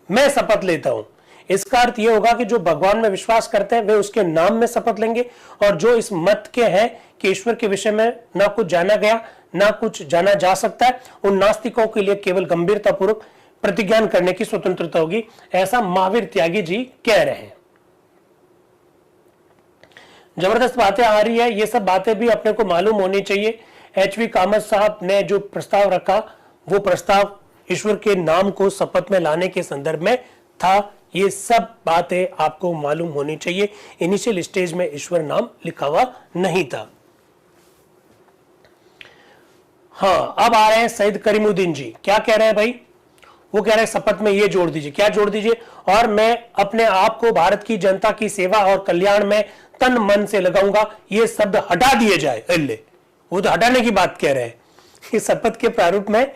मैं शपथ लेता हूं। इसका अर्थ यह होगा कि जो भगवान में विश्वास करते हैं वे उसके नाम में शपथ लेंगे, और जो इस मत के हैं कि ईश्वर के विषय में ना कुछ जाना गया ना कुछ जाना जा सकता है, उन नास्तिकों के लिए केवल गंभीरतापूर्वक प्रतिज्ञान करने की स्वतंत्रता होगी, ऐसा महावीर त्यागी जी कह रहे हैं। जबरदस्त बातें आ रही है, ये सब बातें भी अपने को मालूम होनी चाहिए। एचवी कामत साहब ने जो प्रस्ताव रखा वो प्रस्ताव ईश्वर के नाम को शपथ में लाने के संदर्भ में था। ये सब बातें आपको मालूम होनी चाहिए। इनिशियल स्टेज में ईश्वर नाम लिखा हुआ नहीं था। हाँ, अब आ रहे हैं सईद करीमुद्दीन जी। क्या कह रहे हैं भाई? वो कह रहे हैं शपथ में ये जोड़ दीजिए। क्या जोड़ दीजिए? और मैं अपने आप को भारत की जनता की सेवा और कल्याण में तन मन से लगाऊंगा। ये शब्द हटा दिए जाए। अल्ले, वो तो हटाने की बात कह रहे हैं कि शपथ के प्रारूप में,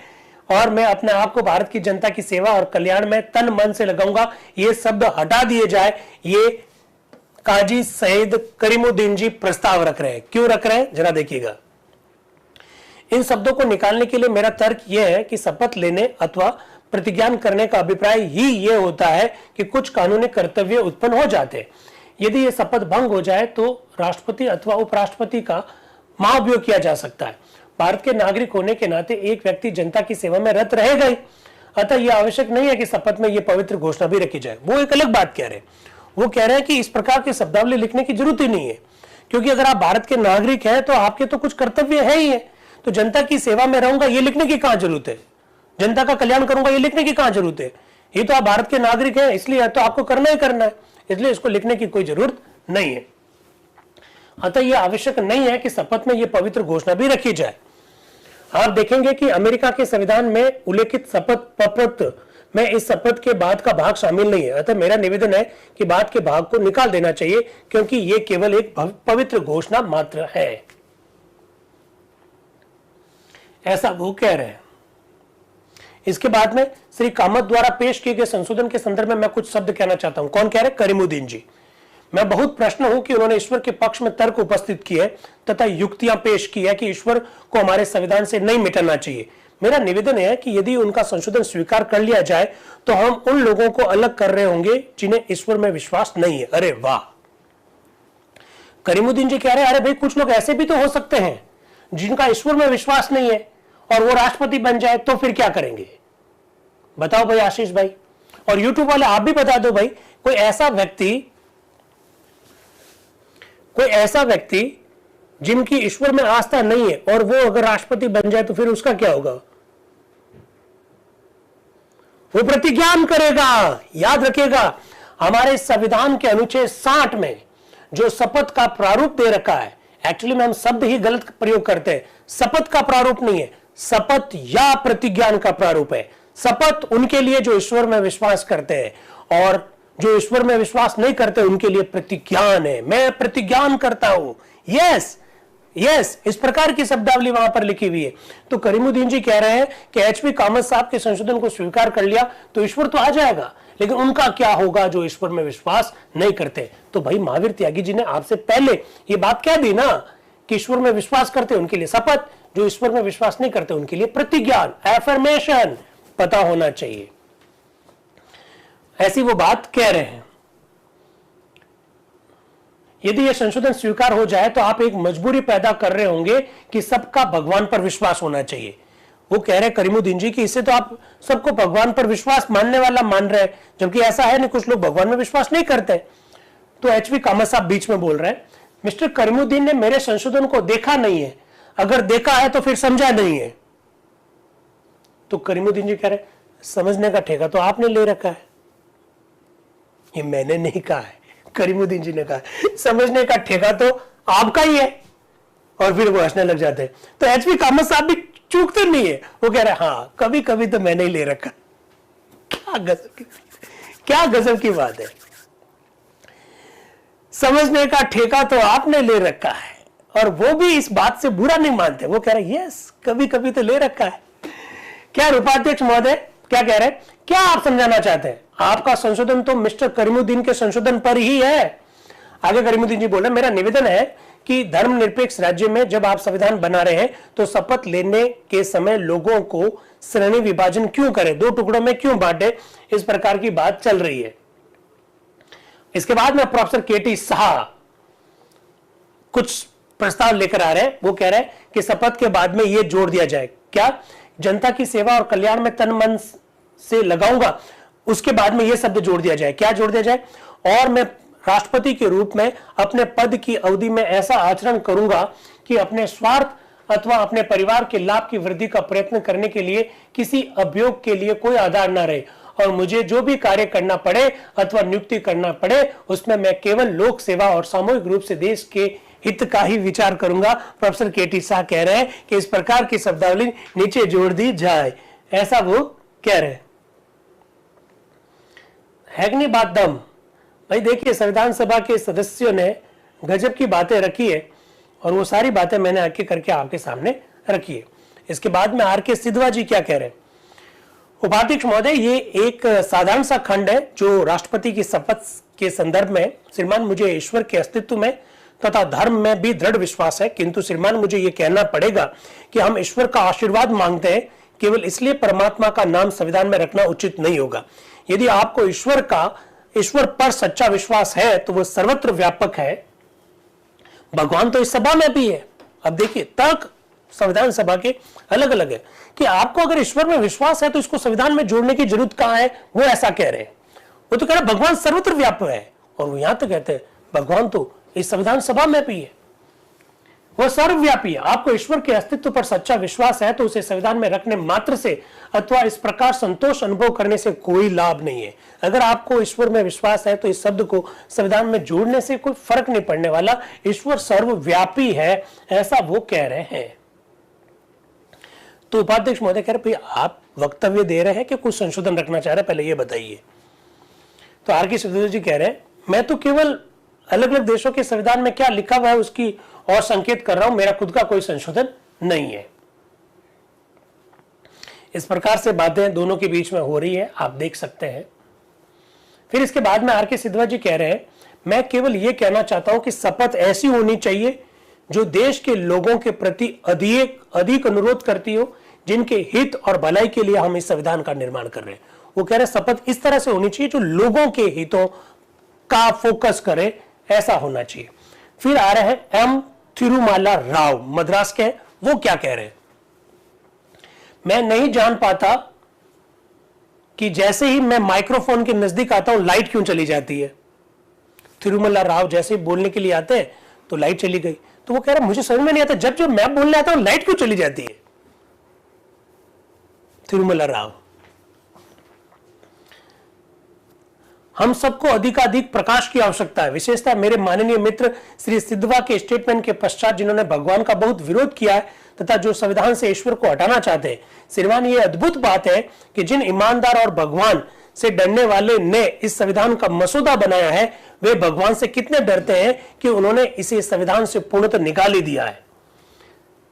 और मैं अपने आप को भारत की जनता की सेवा और कल्याण में तन मन से लगाऊंगा, ये शब्द हटा दिए जाए। ये काजी सईद करीमुद्दीन जी प्रस्ताव रख रहे हैं। क्यों रख रहे हैं जरा देखिएगा। इन शब्दों को निकालने के लिए मेरा तर्क यह है कि शपथ लेने अथवा प्रतिज्ञान करने का अभिप्राय ही यह होता है कि कुछ कानूनी कर्तव्य उत्पन्न हो जाते हैं। यदि यह शपथ भंग हो जाए तो राष्ट्रपति अथवा उपराष्ट्रपति का महाभियोग किया जा सकता है। भारत के नागरिक होने के नाते एक व्यक्ति जनता की सेवा में रत रहेगा ही, अतः यह आवश्यक नहीं है कि शपथ में यह पवित्र घोषणा भी रखी जाए। वो एक अलग बात कह रहे हैं। वो कह रहे हैं कि इस प्रकार की शब्दावली लिखने की जरूरत ही नहीं है, क्योंकि अगर आप भारत के नागरिक हैं तो आपके तो कुछ कर्तव्य है ही है। तो जनता की सेवा में रहूंगा ये लिखने की कहां जरूरत है, जनता का कल्याण करूंगा ये लिखने की कहां जरूरत है। ये तो आप भारत के नागरिक हैं, इसलिए तो आपको करना ही करना है, इसलिए इसको लिखने की कोई जरूरत नहीं है। अतः यह आवश्यक नहीं है कि शपथ में यह पवित्र घोषणा भी रखी जाए। आप देखेंगे कि अमेरिका के संविधान में उल्लेखित शपथ पत्र में इस शपथ के बाद का भाग शामिल नहीं है। अतः मेरा निवेदन है कि बाद के भाग को निकाल देना चाहिए, क्योंकि यह केवल एक पवित्र घोषणा मात्र है, ऐसा वो कह रहे हैं। इसके बाद में श्री कामत द्वारा पेश किए गए संशोधन के संदर्भ में मैं कुछ शब्द कहना चाहता हूं। कौन कह रहे? करीमुद्दीन जी। मैं बहुत प्रश्न हूं कि उन्होंने ईश्वर के पक्ष में तर्क उपस्थित किए तथा युक्तियां पेश की है कि ईश्वर को हमारे संविधान से नहीं मिटाना चाहिए। मेरा निवेदन है कि यदि उनका संशोधन स्वीकार कर लिया जाए तो हम उन लोगों को अलग कर रहे होंगे जिन्हें ईश्वर में विश्वास नहीं है। अरे वाह, करीमुद्दीन जी कह रहे हैं अरे भाई कुछ लोग ऐसे भी तो हो सकते हैं जिनका ईश्वर में विश्वास नहीं है और वो राष्ट्रपति बन जाए, तो फिर क्या करेंगे? बताओ भाई आशीष भाई, और यूट्यूब वाले आप भी बता दो भाई, कोई ऐसा व्यक्ति जिनकी ईश्वर में आस्था नहीं है और वो अगर राष्ट्रपति बन जाए तो फिर उसका क्या होगा? वो प्रतिज्ञान करेगा। याद रखिएगा, हमारे संविधान के अनुच्छेद 60 में जो शपथ का प्रारूप दे रखा है, एक्चुअली में हम शब्द ही गलत प्रयोग करते हैं। शपथ का प्रारूप नहीं है, शपथ या प्रतिज्ञान का प्रारूप है। शपथ उनके लिए जो ईश्वर में विश्वास करते हैं, और जो ईश्वर में विश्वास नहीं करते उनके लिए प्रतिज्ञान है। मैं प्रतिज्ञान करता हूं, यस यस, इस प्रकार की शब्दावली वहां पर लिखी हुई है। तो करीमुद्दीन जी कह रहे हैं कि एचपी कामत साहब के संशोधन को स्वीकार कर लिया तो ईश्वर तो आ जाएगा, लेकिन उनका क्या होगा जो ईश्वर में विश्वास नहीं करते? तो भाई महावीर त्यागी जी ने आपसे पहले ये बात कह दी ना कि ईश्वर में विश्वास करते उनके लिए शपथ, जो ईश्वर में विश्वास नहीं करते उनके लिए प्रतिज्ञान, एफर्मेशन पता होना चाहिए। ऐसी वो बात कह रहे हैं। यदि यह संशोधन स्वीकार हो जाए तो आप एक मजबूरी पैदा कर रहे होंगे कि सबका भगवान पर विश्वास होना चाहिए। वो कह रहे करीमुद्दीन जी कि इससे तो आप सबको भगवान पर विश्वास मानने वाला मान रहे हैं, जबकि ऐसा है नहीं, कुछ लोग भगवान में विश्वास नहीं करते। तो एचपी कामत साहब बीच में बोल रहे हैं, मिस्टर करीमुद्दीन ने मेरे संशोधन को देखा नहीं है, अगर देखा है तो फिर समझा नहीं है। तो करीमुद्दीन जी कह रहे समझने का ठेका तो आपने ले रखा है। ये मैंने नहीं कहा है, करीमुद्दीन जी ने कहा। समझने का ठेका तो आपका ही है। और फिर वो हंसने लग जाते हैं। तो एचपी कामत साहब भी चूकते नहीं है, वो कह रहे हाँ कभी कभी तो मैंने ही ले रखा। क्या गजब की बात है। समझने का ठेका तो आपने ले रखा है, और वो भी इस बात से बुरा नहीं मानते। वो कह रहे यस कभी कभी तो ले रखा है। क्या रूपाध्यक्ष महोदय क्या कह रहे हैं? क्या आप समझाना चाहते हैं? आपका संशोधन तो मिस्टर करीमुद्दीन के संशोधन पर ही है। आगे करीमुद्दीन जी बोले, मेरा निवेदन है कि धर्मनिरपेक्ष राज्य में जब आप संविधान बना रहे हैं तो शपथ लेने के समय लोगों को श्रेणी विभाजन क्यों करें, दो टुकड़ों में क्यों बांटे, इस प्रकार की बात चल रही है। इसके बाद में प्रोफेसर केटी शाह कुछ प्रस्ताव लेकर आ रहे हैं। वो कह रहे हैं कि शपथ के बाद में यह जोड़ दिया जाए, क्या जनता की सेवा और कल्याण में तन मन से लगाऊंगा, उसके बाद में यह शब्द जोड़ दिया जाए। क्या जोड़ दिया जाए? और मैं राष्ट्रपति के रूप में अपने पद की अवधि में ऐसा आचरण करूंगा कि अपने स्वार्थ अथवा अपने परिवार के लाभ की वृद्धि का प्रयत्न करने के लिए किसी अभियोग के लिए कोई आधार न रहे, और मुझे जो भी कार्य करना पड़े अथवा नियुक्ति करना पड़े उसमें मैं केवल लोक सेवा और सामूहिक रूप से देश के हित का ही विचार करूंगा। प्रोफेसर केटी शाह कह रहे हैं कि इस प्रकार की शब्दावली नीचे जोड़ दी जाए, ऐसा वो कह रहे हैं। है कि नहीं बात दम? भाई देखिए, संविधान सभा के सदस्यों ने गजब की बातें रखी है, और वो सारी बातें मैंने आके करके आपके सामने रखी है। इसके बाद में आर के सिद्धवा जी क्या कह रहे हैं? उपाध्यक्ष महोदय, ये एक साधारण सा खंड है जो राष्ट्रपति की शपथ के संदर्भ में, श्रीमान मुझे ईश्वर के अस्तित्व में तथा धर्म में भी दृढ़ विश्वास है, किंतु श्रीमान मुझे ये कहना पड़ेगा कि हम ईश्वर का आशीर्वाद मांगते हैं, केवल इसलिए परमात्मा का नाम संविधान में रखना उचित नहीं होगा। यदि आपको ईश्वर पर सच्चा विश्वास है तो वह सर्वत्र व्यापक है। भगवान तो इस सभा में भी है। अब देखिए, तर्क संविधान सभा के अलग अलग है कि आपको अगर ईश्वर में विश्वास है तो इसको संविधान में जोड़ने की जरूरत कहां है। वो ऐसा कह रहे हैं, वो तो कह रहे भगवान सर्वत्र व्यापक है, और वो यहां तो कहते हैं भगवान तो इस संविधान सभा में भी है। वह सर्वव्यापी है। आपको ईश्वर के अस्तित्व पर सच्चा विश्वास है तो उसे संविधान में रखने मात्र से अथवा इस प्रकार संतोष अनुभव करने से कोई लाभ नहीं है। अगर आपको ईश्वर में विश्वास है तो इस शब्द को संविधान में जोड़ने से कोई फर्क नहीं पड़ने वाला। ईश्वर सर्वव्यापी है, ऐसा वो कह रहे हैं। तो उपाध्यक्ष महोदय कह रहे, भाई आप वक्तव्य दे रहे हैं कि कुछ संशोधन रखना चाह रहे हैं, पहले ये बताइए। तो आर के सिद्धू जी कह रहे हैं, मैं तो केवल अलग अलग देशों के संविधान में क्या लिखा हुआ है उसकी और संकेत कर रहा हूं, मेरा खुद का कोई संशोधन नहीं है। इस प्रकार से बातें दोनों के बीच में हो रही है, आप देख सकते हैं। फिर इसके बाद में आर के सिद्धू जी कह रहे हैं, मैं केवल यह कहना चाहता हूं कि शपथ ऐसी होनी चाहिए जो देश के लोगों के प्रति अधिक अनुरोध करती हो, जिनके हित और भलाई के लिए हम इस संविधान का निर्माण कर रहे हैं। वो कह रहे हैं शपथ इस तरह से होनी चाहिए जो लोगों के हितों का फोकस करे, ऐसा होना चाहिए। फिर आ रहे हैं एम तिरुमाला राव, मद्रास के, वो क्या कह रहे हैं, मैं नहीं जान पाता कि जैसे ही मैं माइक्रोफोन के नजदीक आता हूं लाइट क्यों चली जाती है। तिरुमला राव जैसे ही बोलने के लिए आते हैं तो लाइट चली गई। तो वो कह रहे मुझे समझ में नहीं आता, जब जब मैं बोलने आता हूं लाइट क्यों चली जाती है। तिरुमला राव, हम सबको अधिकाधिक प्रकाश की आवश्यकता है, विशेषतः मेरे माननीय मित्र श्री सिद्धवा के स्टेटमेंट के पश्चात जिन्होंने भगवान का बहुत विरोध किया है तथा जो संविधान से ईश्वर को हटाना चाहते हैं। श्रीमान, ये अद्भुत बात है कि जिन ईमानदार और भगवान से डरने वाले ने इस संविधान का मसौदा बनाया है, वे भगवान से कितने डरते हैं कि उन्होंने इसे संविधान से पूर्णतः निकाल ही दिया है।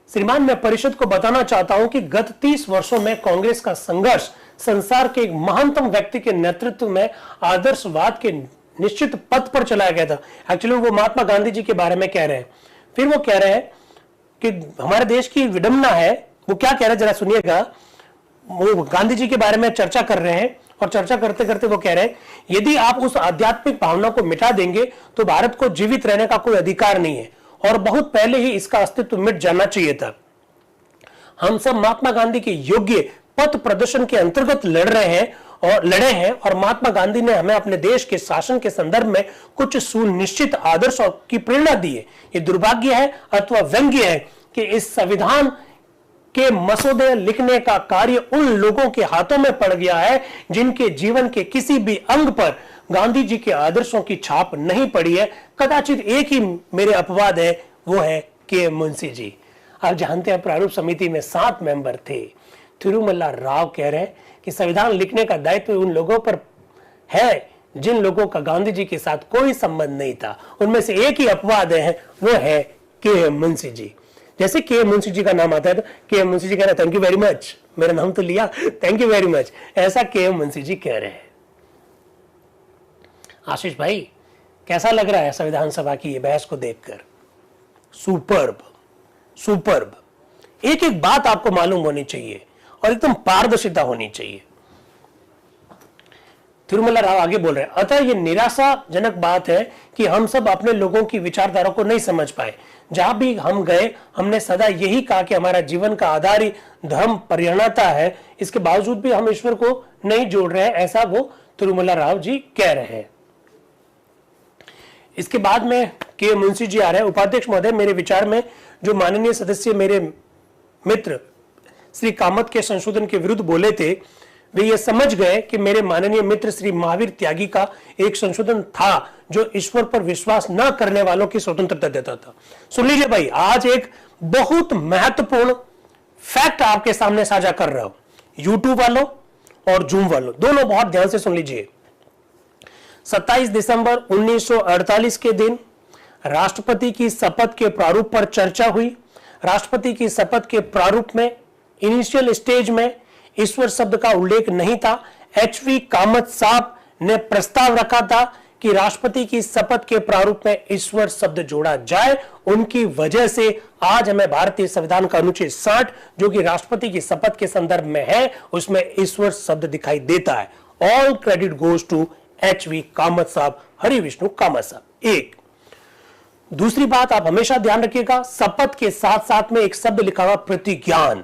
श्रीमान, मैं परिषद को बताना चाहता हूं कि गत 30 वर्षों में कांग्रेस का संघर्ष संसार के एक महानतम व्यक्ति के नेतृत्व में आदर्शवाद के निश्चित पथ पर चलाया गया था। एक्चुअली वो महात्मा गांधी जी के बारे में कह रहे हैं। फिर वो कह रहे हैं कि हमारे देश की विडंबना है, वो क्या कह रहे हैं जरा सुनिएगा। वो गांधी जी के बारे में चर्चा कर रहे हैं और चर्चा करते करते वो कह रहे हैं, यदि आप उस आध्यात्मिक भावना को मिटा देंगे तो भारत को जीवित रहने का कोई अधिकार नहीं है और बहुत पहले ही इसका अस्तित्व मिट जाना चाहिए था। हम सब महात्मा गांधी के योग्य पथ प्रदर्शन के अंतर्गत लड़े हैं और महात्मा गांधी ने हमें अपने देश के शासन के संदर्भ में कुछ सुनिश्चित आदर्शों की प्रेरणा दी है। ये दुर्भाग्य है अथवा व्यंग्य है कि इस संविधान के मसौदे लिखने का कार्य उन लोगों के हाथों में पड़ गया है जिनके जीवन के किसी भी अंग पर गांधी जी के आदर्शों की छाप नहीं पड़ी है। कदाचित एक ही मेरे अपवाद है, वो है के मुंशी जी। आप जानते हैं प्रारूप समिति में 7 मेंबर थे। तिरुमला राव कह रहे हैं कि संविधान लिखने का दायित्व उन लोगों पर है जिन लोगों का गांधी जी के साथ कोई संबंध नहीं था। उनमें से एक ही अपवाद है, वो है के मुंशी जी। जैसे के मुंशी जी का नाम आता है तो के मुंशी जी कह रहे हैं थैंक यू वेरी मच, मेरा नाम तो लिया, थैंक यू वेरी मच, ऐसा के मुंशी जी कह रहे हैं। आशीष भाई, कैसा लग रहा है संविधान सभा की ये बहस को देखकर? Superb, superb. एक एक बात आपको मालूम होनी चाहिए और एकदम पारदर्शिता होनी चाहिए। तिरुमला राव आगे बोल रहे हैं, अतः ये निराशाजनक बात है कि हम सब अपने लोगों की विचारधारा को नहीं समझ पाए। जहां भी हम गए हमने सदा यही कहा कि हमारा जीवन का आधार ही धर्म परिणता है, इसके बावजूद भी हम ईश्वर को नहीं जोड़ रहे हैं, ऐसा वो तिरुमला राव जी कह रहे हैं। इसके बाद में के मुंशी जी आ रहे हैं। उपाध्यक्ष महोदय, मेरे विचार में जो माननीय सदस्य मेरे मित्र श्री कामत के संशोधन के विरुद्ध बोले थे, वे ये समझ गए कि मेरे माननीय मित्र श्री महावीर त्यागी का एक संशोधन था जो ईश्वर पर विश्वास न करने वालों की स्वतंत्रता देता था। सुन लीजिए भाई, आज एक बहुत महत्वपूर्ण फैक्ट आपके सामने साझा कर रहा हूं। यूट्यूब वालों और जूम वालों दोनों बहुत ध्यान से सुन लीजिए। 27 दिसंबर 1948 के दिन राष्ट्रपति की शपथ के प्रारूप पर चर्चा हुई। राष्ट्रपति की शपथ के प्रारूप में इनिशियल स्टेज में ईश्वर शब्द का उल्लेख नहीं था। एचवी कामत साहब ने प्रस्ताव रखा था कि राष्ट्रपति की शपथ के प्रारूप में ईश्वर शब्द जोड़ा जाए। उनकी वजह से आज हमें भारतीय संविधान का अनुच्छेद 60 जो कि राष्ट्रपति की शपथ के संदर्भ में है, उसमें ईश्वर शब्द दिखाई देता है। All credit goes to HV Kamath साहब, हरि विष्णु कामत साहब। एक दूसरी बात आप हमेशा ध्यान रखिएगा, शपथ के साथ साथ में एक शब्द लिखा हुआ प्रतिज्ञान।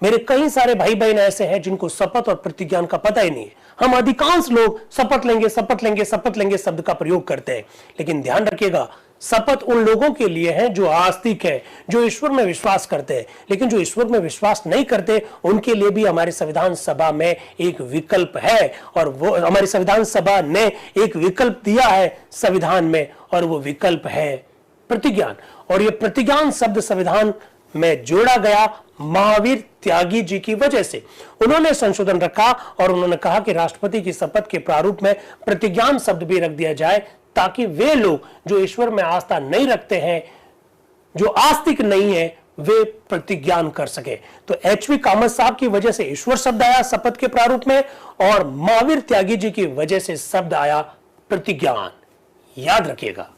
मेरे कई सारे भाई बहन ऐसे हैं जिनको शपथ और प्रतिज्ञान का पता ही नहीं है। हम अधिकांश लोग शपथ लेंगे शपथ लेंगे शपथ लेंगे शब्द का प्रयोग करते हैं, लेकिन ध्यान रखिएगा शपथ उन लोगों के लिए है जो आस्तिक है, जो ईश्वर में विश्वास करते हैं। लेकिन जो ईश्वर में विश्वास नहीं करते उनके लिए भी हमारी संविधान सभा में एक विकल्प है, और वो हमारी संविधान सभा ने एक विकल्प दिया है संविधान में, और वो विकल्प है प्रतिज्ञान। और ये प्रतिज्ञान शब्द संविधान में जोड़ा गया महावीर त्यागी जी की वजह से। उन्होंने संशोधन रखा और उन्होंने कहा कि राष्ट्रपति की शपथ के प्रारूप में प्रतिज्ञान शब्द भी रख दिया जाए, ताकि वे लोग जो ईश्वर में आस्था नहीं रखते हैं, जो आस्तिक नहीं है, वे प्रतिज्ञान कर सके। तो एचवी कामत साहब की वजह से ईश्वर शब्द आया शपथ के प्रारूप में, और महावीर त्यागी जी की वजह से शब्द आया प्रतिज्ञान। याद रखिएगा।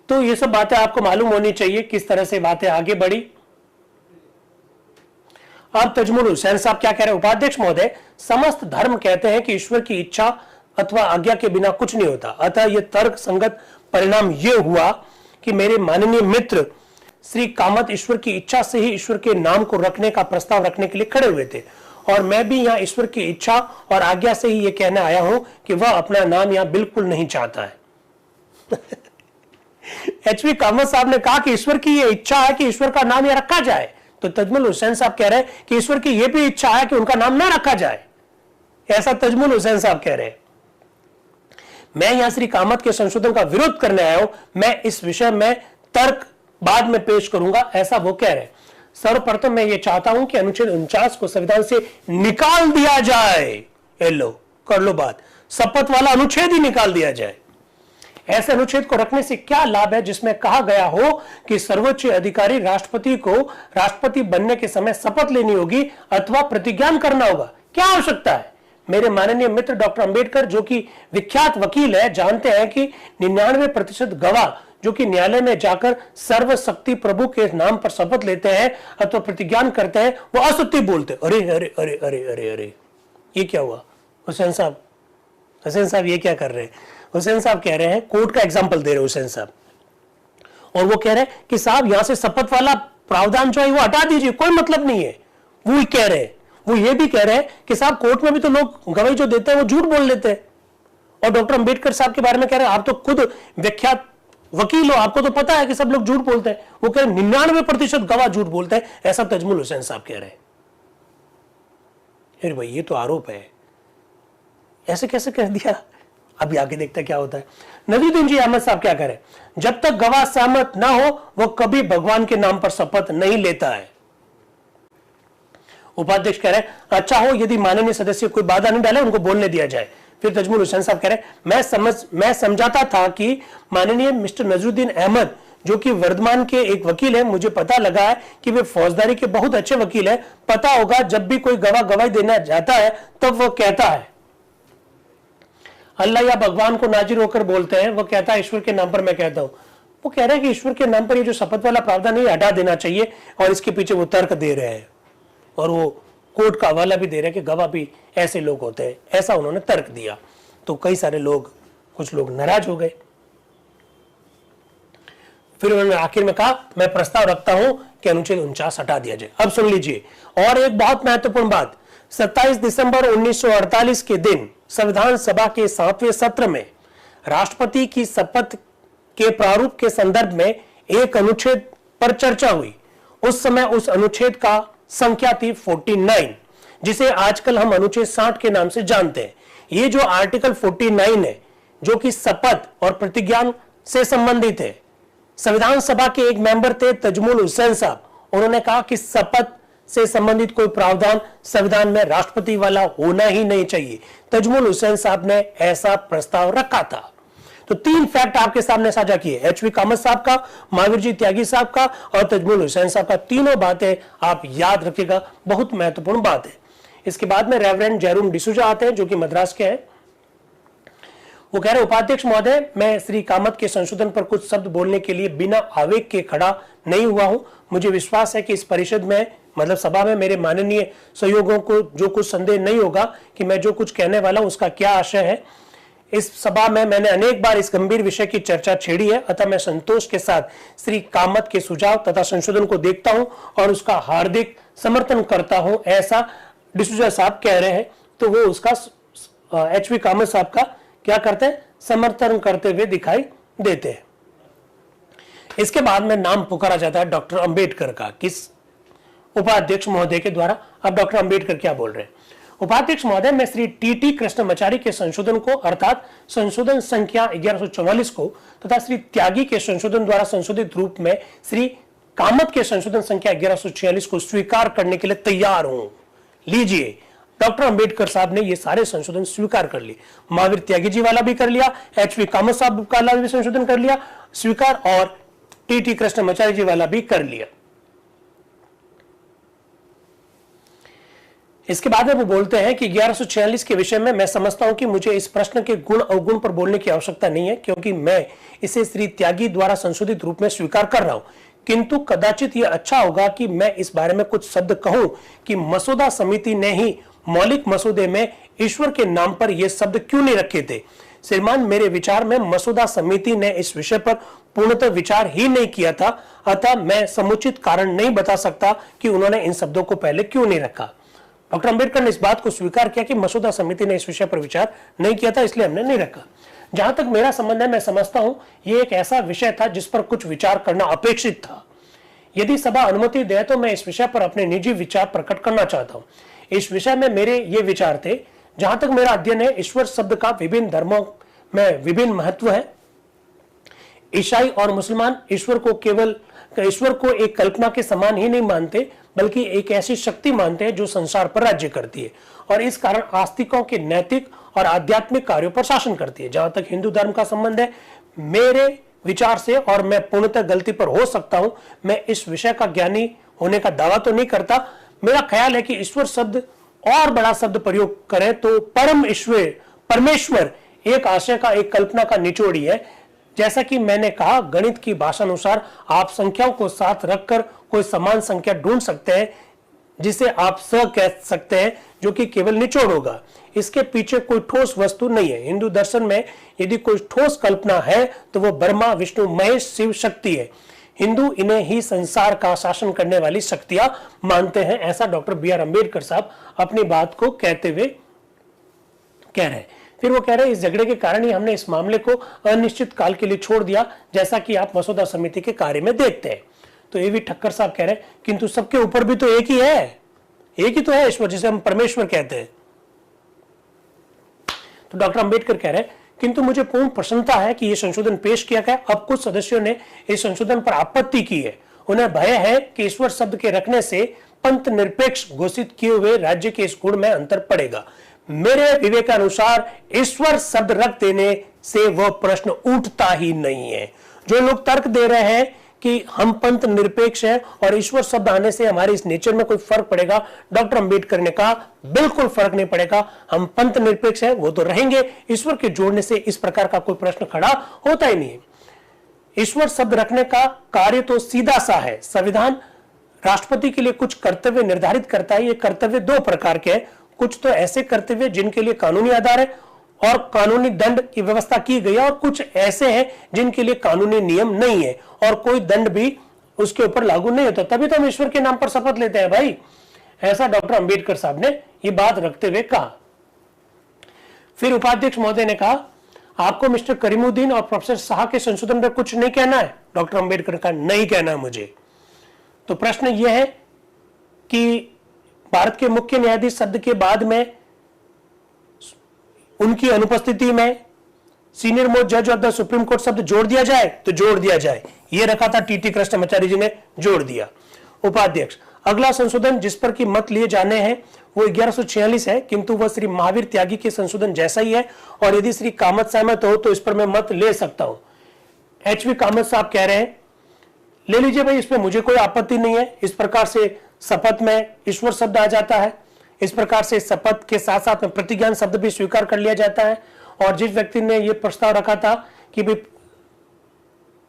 तो ये सब बातें आपको मालूम होनी चाहिए, किस तरह से बातें आगे बढ़ी। अब तजमुल हुसैन साहब क्या कह रहे हैं? उपाध्यक्ष महोदय, समस्त धर्म कहते हैं कि ईश्वर की इच्छा अथवा आज्ञा के बिना कुछ नहीं होता। अतः यह तर्क संगत परिणाम यह हुआ कि मेरे माननीय मित्र श्री कामत ईश्वर की इच्छा से ही ईश्वर के नाम को रखने का प्रस्ताव रखने के लिए खड़े हुए थे, और मैं भी यहां ईश्वर की इच्छा और आज्ञा से ही यह कहने आया हूं कि वह अपना नाम यहां बिल्कुल नहीं चाहता है। एचवी कामत साहब ने कहा कि ईश्वर की यह इच्छा है कि ईश्वर का नाम यहां रखा जाए, तो तजमुल हुसैन साहब कह रहे हैं कि ईश्वर की यह भी इच्छा है कि उनका नाम ना रखा जाए। ऐसा तजमुल हुसैन साहब कह रहे हैं। मैं यहां श्री कामत के संशोधन का विरोध करने आया हूं, मैं इस विषय में तर्क बाद में पेश करूंगा, ऐसा वो कह रहे हैं। सर्वप्रथम मैं ये चाहता हूं कि अनुच्छेद 49 को संविधान से निकाल दिया जाए। लो कर लो बात, शपथ वाला अनुच्छेद ही निकाल दिया जाए। ऐसे अनुच्छेद को रखने से क्या लाभ है जिसमें कहा गया हो कि सर्वोच्च अधिकारी राष्ट्रपति को राष्ट्रपति बनने के समय शपथ लेनी होगी अथवा प्रतिज्ञान करना होगा? क्या आवश्यकता है? मेरे माननीय मित्र डॉक्टर अंबेडकर, जो कि विख्यात वकील है, जानते हैं कि 99% गवाह जो कि न्यायालय में जाकर सर्वशक्ति प्रभु के नाम पर शपथ लेते हैं अथवा प्रतिज्ञान करते हैं, वो असत्य बोलते। अरे अरे अरे अरे अरे अरे, ये क्या हुआ? हुसैन साहब ये क्या कर रहे हैं? हुसैन साहब कह रहे हैं, कोर्ट का एग्जाम्पल दे रहे हुसैन साहब, और वो कह रहे हैं कि साहब यहां से शपथ वाला प्रावधान जो है वो हटा दीजिए, कोई मतलब नहीं है। वो कह रहे हैं, वो ये भी कह रहे हैं कि साहब कोर्ट में भी तो लोग गवाही जो देते हैं वो झूठ बोल लेते हैं। और डॉक्टर अंबेडकर साहब के बारे में कह रहे हैं, आप तो खुद विख्यात वकील हो, आपको तो पता है कि सब लोग झूठ बोलते हैं। वो कह रहे 99% गवाह झूठ बोलते हैं, ऐसा तजमुल हुसैन साहब कह रहे हैं। अरे भाई, ये तो आरोप है, ऐसे कैसे कह दिया? अभी आगे देखते क्या होता है। नजीरुद्दीन जी अहमद साहब क्या करें? जब तक गवाह सहमत ना हो वो कभी भगवान के नाम पर शपथ नहीं लेता है। उपाध्यक्ष कह रहे हैं, अच्छा हो यदि माननीय सदस्य कोई बाधा नहीं डाले, उनको बोलने दिया जाए। फिर तजमुल हुसैन साहब कह रहे हैं, मैं समझाता था कि माननीय मिस्टर नजरुद्दीन अहमद जो कि वर्धमान के एक वकील है, मुझे पता लगा है कि वे फौजदारी के बहुत अच्छे वकील है। पता होगा जब भी कोई गवाह गवाही देना जाता है तब वो कहता है अल्लाह या भगवान को नाजिर होकर बोलते हैं, वो कहता है ईश्वर के नाम पर मैं कहता हूं। वो कह रहे हैं कि ईश्वर के नाम पर ये जो शपथ वाला प्रावधान है हटा देना चाहिए, और इसके पीछे वो तर्क दे रहे हैं, और वो कोर्ट का हवाला भी दे रहे हैं कि गवाह भी ऐसे लोग होते हैं, ऐसा उन्होंने तर्क दिया। तो कई सारे लोग, कुछ लोग नाराज हो गए। फिर उन्होंने आखिर में कहा, मैं प्रस्ताव रखता हूं कि अनुच्छेद 49 हटा दिया जाए। अब सुन लीजिए, और एक बहुत महत्वपूर्ण बात, 27 दिसंबर 1948 के दिन संविधान सभा के 7वें सत्र में राष्ट्रपति की शपथ के प्रारूप के संदर्भ में एक अनुच्छेद पर चर्चा हुई। उस समय उस अनुच्छेद का संख्या थी 49, जिसे आजकल हम अनुच्छेद 60 के नाम से जानते हैं। ये जो आर्टिकल 49 है, जो कि शपथ और प्रतिज्ञान से संबंधित है, संविधान सभा के एक मेंबर थे तजमुल हुसैन साहब, उन्होंने कहा कि शपथ से संबंधित कोई प्रावधान संविधान में राष्ट्रपति वाला होना ही नहीं चाहिए। तजमुल हुसैन साहब ने ऐसा प्रस्ताव रखा था। तो 3 फैक्ट आपके सामने साझा किए, एचवी कामत साहब का, महावीर जी त्यागी साहब का और तजमुल हुसैन साहब का। तीनों बातें आप याद रखिएगा, बहुत महत्वपूर्ण बात है। इसके बाद में रेवरेंड जैरूम डिसूजा आते हैं, जो कि मद्रास के हैं। वो कह रहे, उपाध्यक्ष महोदय, मैं श्री कामत के संशोधन पर कुछ शब्द बोलने के लिए बिना आवेग के खड़ा नहीं हुआ हूं। मुझे विश्वास है कि इस परिषद में, मतलब सभा में, मेरे माननीय सहयोगियों को जो कुछ संदेह नहीं होगा कि मैं जो कुछ कहने वाला हूं उसका क्या आशय है। इस सभा में मैंने अनेक बार इस गंभीर विषय की चर्चा छेड़ी है, अतः मैं संतोष के साथ श्री कामत के सुझाव तथा संशोधन को देखता हूं और उसका हार्दिक समर्थन करता हूं, ऐसा डिसूजा साहब कह रहे हैं। तो वो उसका एचवी कामत साहब का क्या करते हैं, समर्थन करते हुए दिखाई देते हैं। इसके बाद में नाम पुकारा जाता है डॉक्टर अंबेडकर का, किस उपाध्यक्ष महोदय के द्वारा। अब डॉक्टर अंबेडकर क्या बोल रहे हैं, उपाध्यक्ष महोदय, मैं श्री टी कृष्णमाचारी के संशोधन को अर्थात संशोधन संख्या 1144 को तथा श्री त्यागी के संशोधन द्वारा संशोधित रूप में श्री कामत के संशोधन संख्या 1146 को स्वीकार करने के लिए तैयार हूं। लीजिए, डॉक्टर अंबेडकर साहब ने ये सारे संशोधन स्वीकार कर लिए। महावीर त्यागी जी वाला भी कर लिया, एचवी कामत साहब का भी संशोधन कर लिया स्वीकार, और टी कृष्णमाचारी जी वाला भी कर लिया। इसके बाद में वो बोलते हैं कि 1146 के विषय में मैं समझता हूं कि मुझे इस प्रश्न के गुण अवगुण पर बोलने की आवश्यकता नहीं है, क्योंकि मैं इसे श्री त्यागी द्वारा संशोधित रूप में स्वीकार कर रहा हूं। किंतु कदाचित यह अच्छा होगा कि मैं इस बारे में कुछ शब्द कहूं कि मसौदा समिति ने ही मौलिक मसौदे में ईश्वर के नाम पर यह शब्द क्यों नहीं रखे थे। श्रीमान, मेरे विचार में मसौदा समिति ने इस विषय पर पूर्णतः विचार ही नहीं किया था, अतः मैं समुचित कारण नहीं बता सकता कि उन्होंने इन शब्दों को पहले क्यों नहीं रखा। डॉक्टर अंबेडकर ने इस बात को स्वीकार किया कि मसौदा समिति ने इस विषय पर विचार नहीं किया था, इसलिए हमने नहीं रखा। जहां तक मेरा संबंध है, मैं समझता हूं यह एक ऐसा विषय था जिस पर कुछ विचार करना अपेक्षित था। यदि सभा अनुमति दे तो मैं इस विषय पर अपने निजी विचार प्रकट करना चाहता हूं। इस विषय में मेरे ये विचार थे, जहां तक मेरा अध्ययन है, ईश्वर शब्द का विभिन्न धर्मों में विभिन्न महत्व है। ईसाई और मुसलमान ईश्वर को एक कल्पना के समान ही नहीं मानते, बल्कि एक ऐसी शक्ति मानते हैं जो संसार पर राज्य करती है और इस कारण आस्तिकों के नैतिक और आध्यात्मिक कार्यों पर शासन करती है। जहां तक हिंदू धर्म का संबंध है, मेरे विचार से, और मैं पूर्णतः गलती पर हो सकता हूं, मैं इस विषय का ज्ञानी होने का दावा तो नहीं करता। मेरा ख्याल है कि ईश्वर शब्द और बड़ा शब्द प्रयोग करें तो परमेश्वर एक आशय का, एक कल्पना का निचोड़ ही है। जैसा कि मैंने कहा, गणित की भाषा अनुसार आप संख्याओं को साथ रखकर कोई समान संख्या ढूंढ सकते हैं जिसे आप स कह सकते हैं, जो कि केवल निचोड़ होगा। इसके पीछे कोई ठोस वस्तु नहीं है। हिंदू दर्शन में यदि कोई ठोस कल्पना है तो वो ब्रह्मा, विष्णु, महेश, शिव शक्ति है। हिंदू इन्हें ही संसार का शासन करने वाली शक्तियां मानते हैं। ऐसा डॉक्टर बी.आर. अंबेडकर साहब अपनी बात को कहते हुए कह रहे हैं। फिर वो कह रहे हैं, इस झगड़े के कारण ही हमने इस मामले को अनिश्चित काल के लिए छोड़ दिया, जैसा कि आप मसौदा समिति के कार्य में देखते हैं। तो ए वी ठक्कर साहब कह रहे हैं, किंतु सबके ऊपर भी तो एक ही है, एक ही तो है ईश्वर, जिसे हम परमेश्वर कहते हैं। तो डॉक्टर अंबेडकर कह रहे हैं, किंतु मुझे पूर्ण प्रसन्नता है कि यह संशोधन पेश किया गया। अब कुछ सदस्यों ने इस संशोधन पर आपत्ति की है। उन्हें भय है कि ईश्वर शब्द के रखने से पंथ निरपेक्ष घोषित किए हुए राज्य के इस गुण में अंतर पड़ेगा। मेरे विवेकानुसार ईश्वर शब्द रख देने से वह प्रश्न उठता ही नहीं है। जो लोग तर्क दे रहे हैं कि हम पंथ निरपेक्ष हैं और ईश्वर शब्द आने से हमारे इस नेचर में कोई फर्क पड़ेगा, डॉक्टर अंबेडकर ने कहा बिल्कुल फर्क नहीं पड़ेगा। हम पंथ निरपेक्ष हैं, वो तो रहेंगे। ईश्वर के जोड़ने से इस प्रकार का कोई प्रश्न खड़ा होता ही नहीं है। ईश्वर शब्द रखने का कार्य तो सीधा सा है। संविधान राष्ट्रपति के लिए कुछ कर्तव्य निर्धारित करता है। ये कर्तव्य दो प्रकार के हैं। कुछ तो ऐसे कर्तव्य जिनके लिए कानूनी आधार है और कानूनी दंड की व्यवस्था की गई है, और कुछ ऐसे हैं जिनके लिए कानूनी नियम नहीं है और कोई दंड भी उसके ऊपर लागू नहीं होता। तभी तो हम ईश्वर के नाम पर शपथ लेते हैं भाई। ऐसा डॉक्टर अंबेडकर साहब ने ये बात रखते हुए कहा। फिर उपाध्यक्ष महोदय ने कहा, आपको मिस्टर करीमुद्दीन और प्रोफेसर शाह के संशोधन पर कुछ नहीं कहना है। डॉक्टर अंबेडकर का नहीं कहना है मुझे। तो प्रश्न यह है कि भारत के मुख्य न्यायाधीश शब्द के बाद में उनकी अनुपस्थिति में सीनियर मोस्ट जज ऑफ द सुप्रीम कोर्ट शब्द जोड़ दिया जाए तो जोड़ दिया जाए। यह रखा था टी कृष्णमाचारी जी ने, जोड़ दिया। उपाध्यक्ष, अगला संशोधन जिस पर की मत लिए जाने हैं वो 1146 है, किंतु वह श्री महावीर त्यागी के संशोधन जैसा ही है और यदि श्री कामत सहमत हो तो इस पर मैं मत ले सकता हूं। एच वी कामत साहब कह रहे हैं, ले लीजिए भाई, इस पर मुझे कोई आपत्ति नहीं है। इस प्रकार से शपथ में ईश्वर शब्द आ जाता है। इस प्रकार से शपथ के साथ साथ में प्रतिज्ञान शब्द भी स्वीकार कर लिया जाता है। और जिस व्यक्ति ने यह प्रस्ताव रखा था कि भी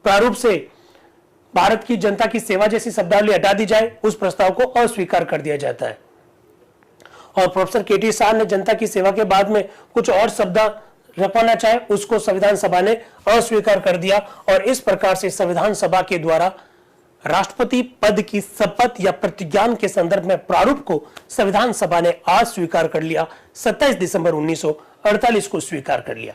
प्रारूप से भारत की जनता की सेवा जैसी शब्दावली हटा दी जाए, उस प्रस्ताव को अस्वीकार कर दिया जाता है। और प्रोफेसर के.टी. शाह ने जनता की सेवा के बाद में कुछ और शब्द रखवाना चाहे, उसको संविधान सभा ने अस्वीकार कर दिया। और इस प्रकार से संविधान सभा के द्वारा राष्ट्रपति पद की शपथ या प्रतिज्ञान के संदर्भ में प्रारूप को संविधान सभा ने आज स्वीकार कर लिया। 27 दिसंबर 1948 को स्वीकार कर लिया।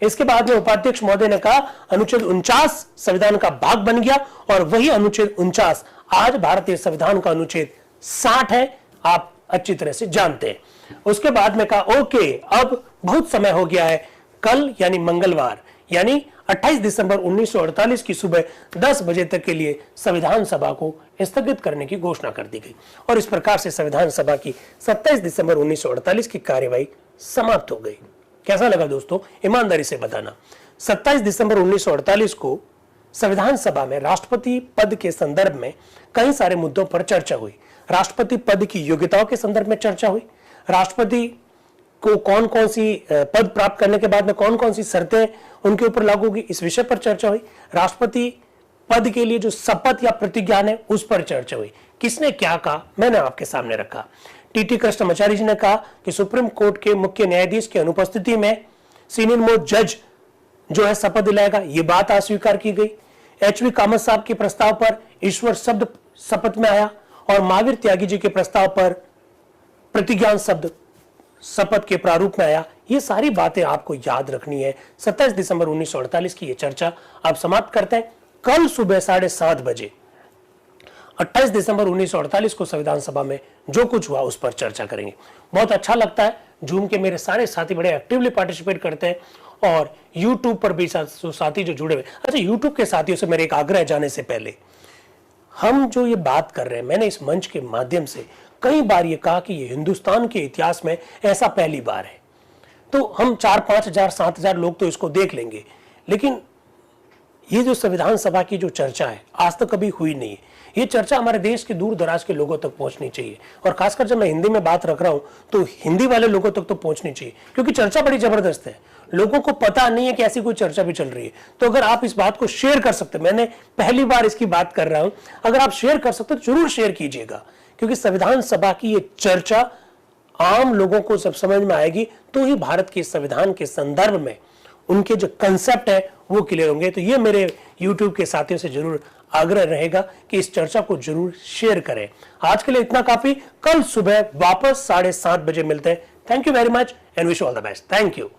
इसके बाद में उपाध्यक्ष महोदय ने कहा अनुच्छेद 49 संविधान का भाग बन गया और वही अनुच्छेद 49 आज भारतीय संविधान का अनुच्छेद 60 है, आप अच्छी तरह से जानते हैं। उसके बाद में कहा ओके, अब बहुत समय हो गया है, कल यानी मंगलवार यानी 28 दिसंबर 1948 की सुबह 10 बजे तक के लिए संविधान सभा को स्थगित करने की घोषणा कर दी गई और इस प्रकार से संविधान सभा की 27 दिसंबर 1948 की कार्यवाही समाप्त हो गई। कैसा लगा दोस्तों, ईमानदारी से बताना। 27 दिसंबर 1948 को संविधान सभा में राष्ट्रपति पद के संदर्भ में कई सारे मुद्दों पर चर्चा हुई। राष्ट्रपति पद की योग्यताओं के संदर्भ में चर्चा हुई, राष्ट्रपति को कौन कौन सी पद प्राप्त करने के बाद में कौन कौन सी शर्तें उनके ऊपर लागू होगी, इस विषय पर चर्चा हुई। राष्ट्रपति पद के लिए जो शपथ या प्रतिज्ञा है उस पर चर्चा हुई। किसने क्या कहा मैंने आपके सामने रखा। टीटी कृष्णमाचारी जी ने कहा कि सुप्रीम कोर्ट के मुख्य न्यायाधीश की अनुपस्थिति में सीनियर मोस्ट जज जो है शपथ दिलाएगा, ये बात अस्वीकार की गई। एचवी कामत साहब के प्रस्ताव पर ईश्वर शब्द शपथ में आया और महावीर त्यागी जी के प्रस्ताव पर प्रतिज्ञान शब्द शपथ के प्रारूप में आया। ये सारी बातें आपको याद रखनी है। 27 दिसंबर 1948 की ये चर्चा आप समाप्त करते हैं। कल सुबह 7:30 बजे 28 दिसंबर 1948 को संविधान सभा में जो कुछ हुआ उस पर चर्चा करेंगे। बहुत अच्छा लगता है, जूम के मेरे सारे साथी बड़े एक्टिवली पार्टिसिपेट करते हैं और यूट्यूब पर भी साथी जो जुड़े हुए। अच्छा, यूट्यूब के साथियों से मेरे एक आग्रह जाने से पहले, हम जो ये बात कर रहे हैं, मैंने इस मंच के माध्यम से कई बार ये कहा कि ये हिंदुस्तान के इतिहास में ऐसा पहली बार है। तो हम 4-5 हजार 7 हजार लोग तो इसको देख लेंगे, लेकिन ये जो संविधान सभा की जो चर्चा है आज तक कभी हुई नहीं है। ये चर्चा हमारे देश के दूर दराज के लोगों तक पहुंचनी चाहिए और खासकर जब मैं हिंदी में बात रख रहा हूं तो हिंदी वाले लोगों तक तो पहुंचनी चाहिए, क्योंकि चर्चा बड़ी जबरदस्त है। लोगों को पता नहीं है कि ऐसी कोई चर्चा भी चल रही है। तो अगर आप इस बात को शेयर कर सकते, मैंने पहली बार इसकी बात कर रहा हूं, अगर आप शेयर कर सकते तो जरूर शेयर कीजिएगा, क्योंकि संविधान सभा की ये चर्चा आम लोगों को जब समझ में आएगी तो ही भारत के संविधान के संदर्भ में उनके जो कंसेप्ट है वो क्लियर होंगे। तो ये मेरे YouTube के साथियों से जरूर आग्रह रहेगा कि इस चर्चा को जरूर शेयर करें। आज के लिए इतना काफी, कल सुबह वापस 7:30 बजे मिलते हैं। Thank you very much and wish all the best. Thank you.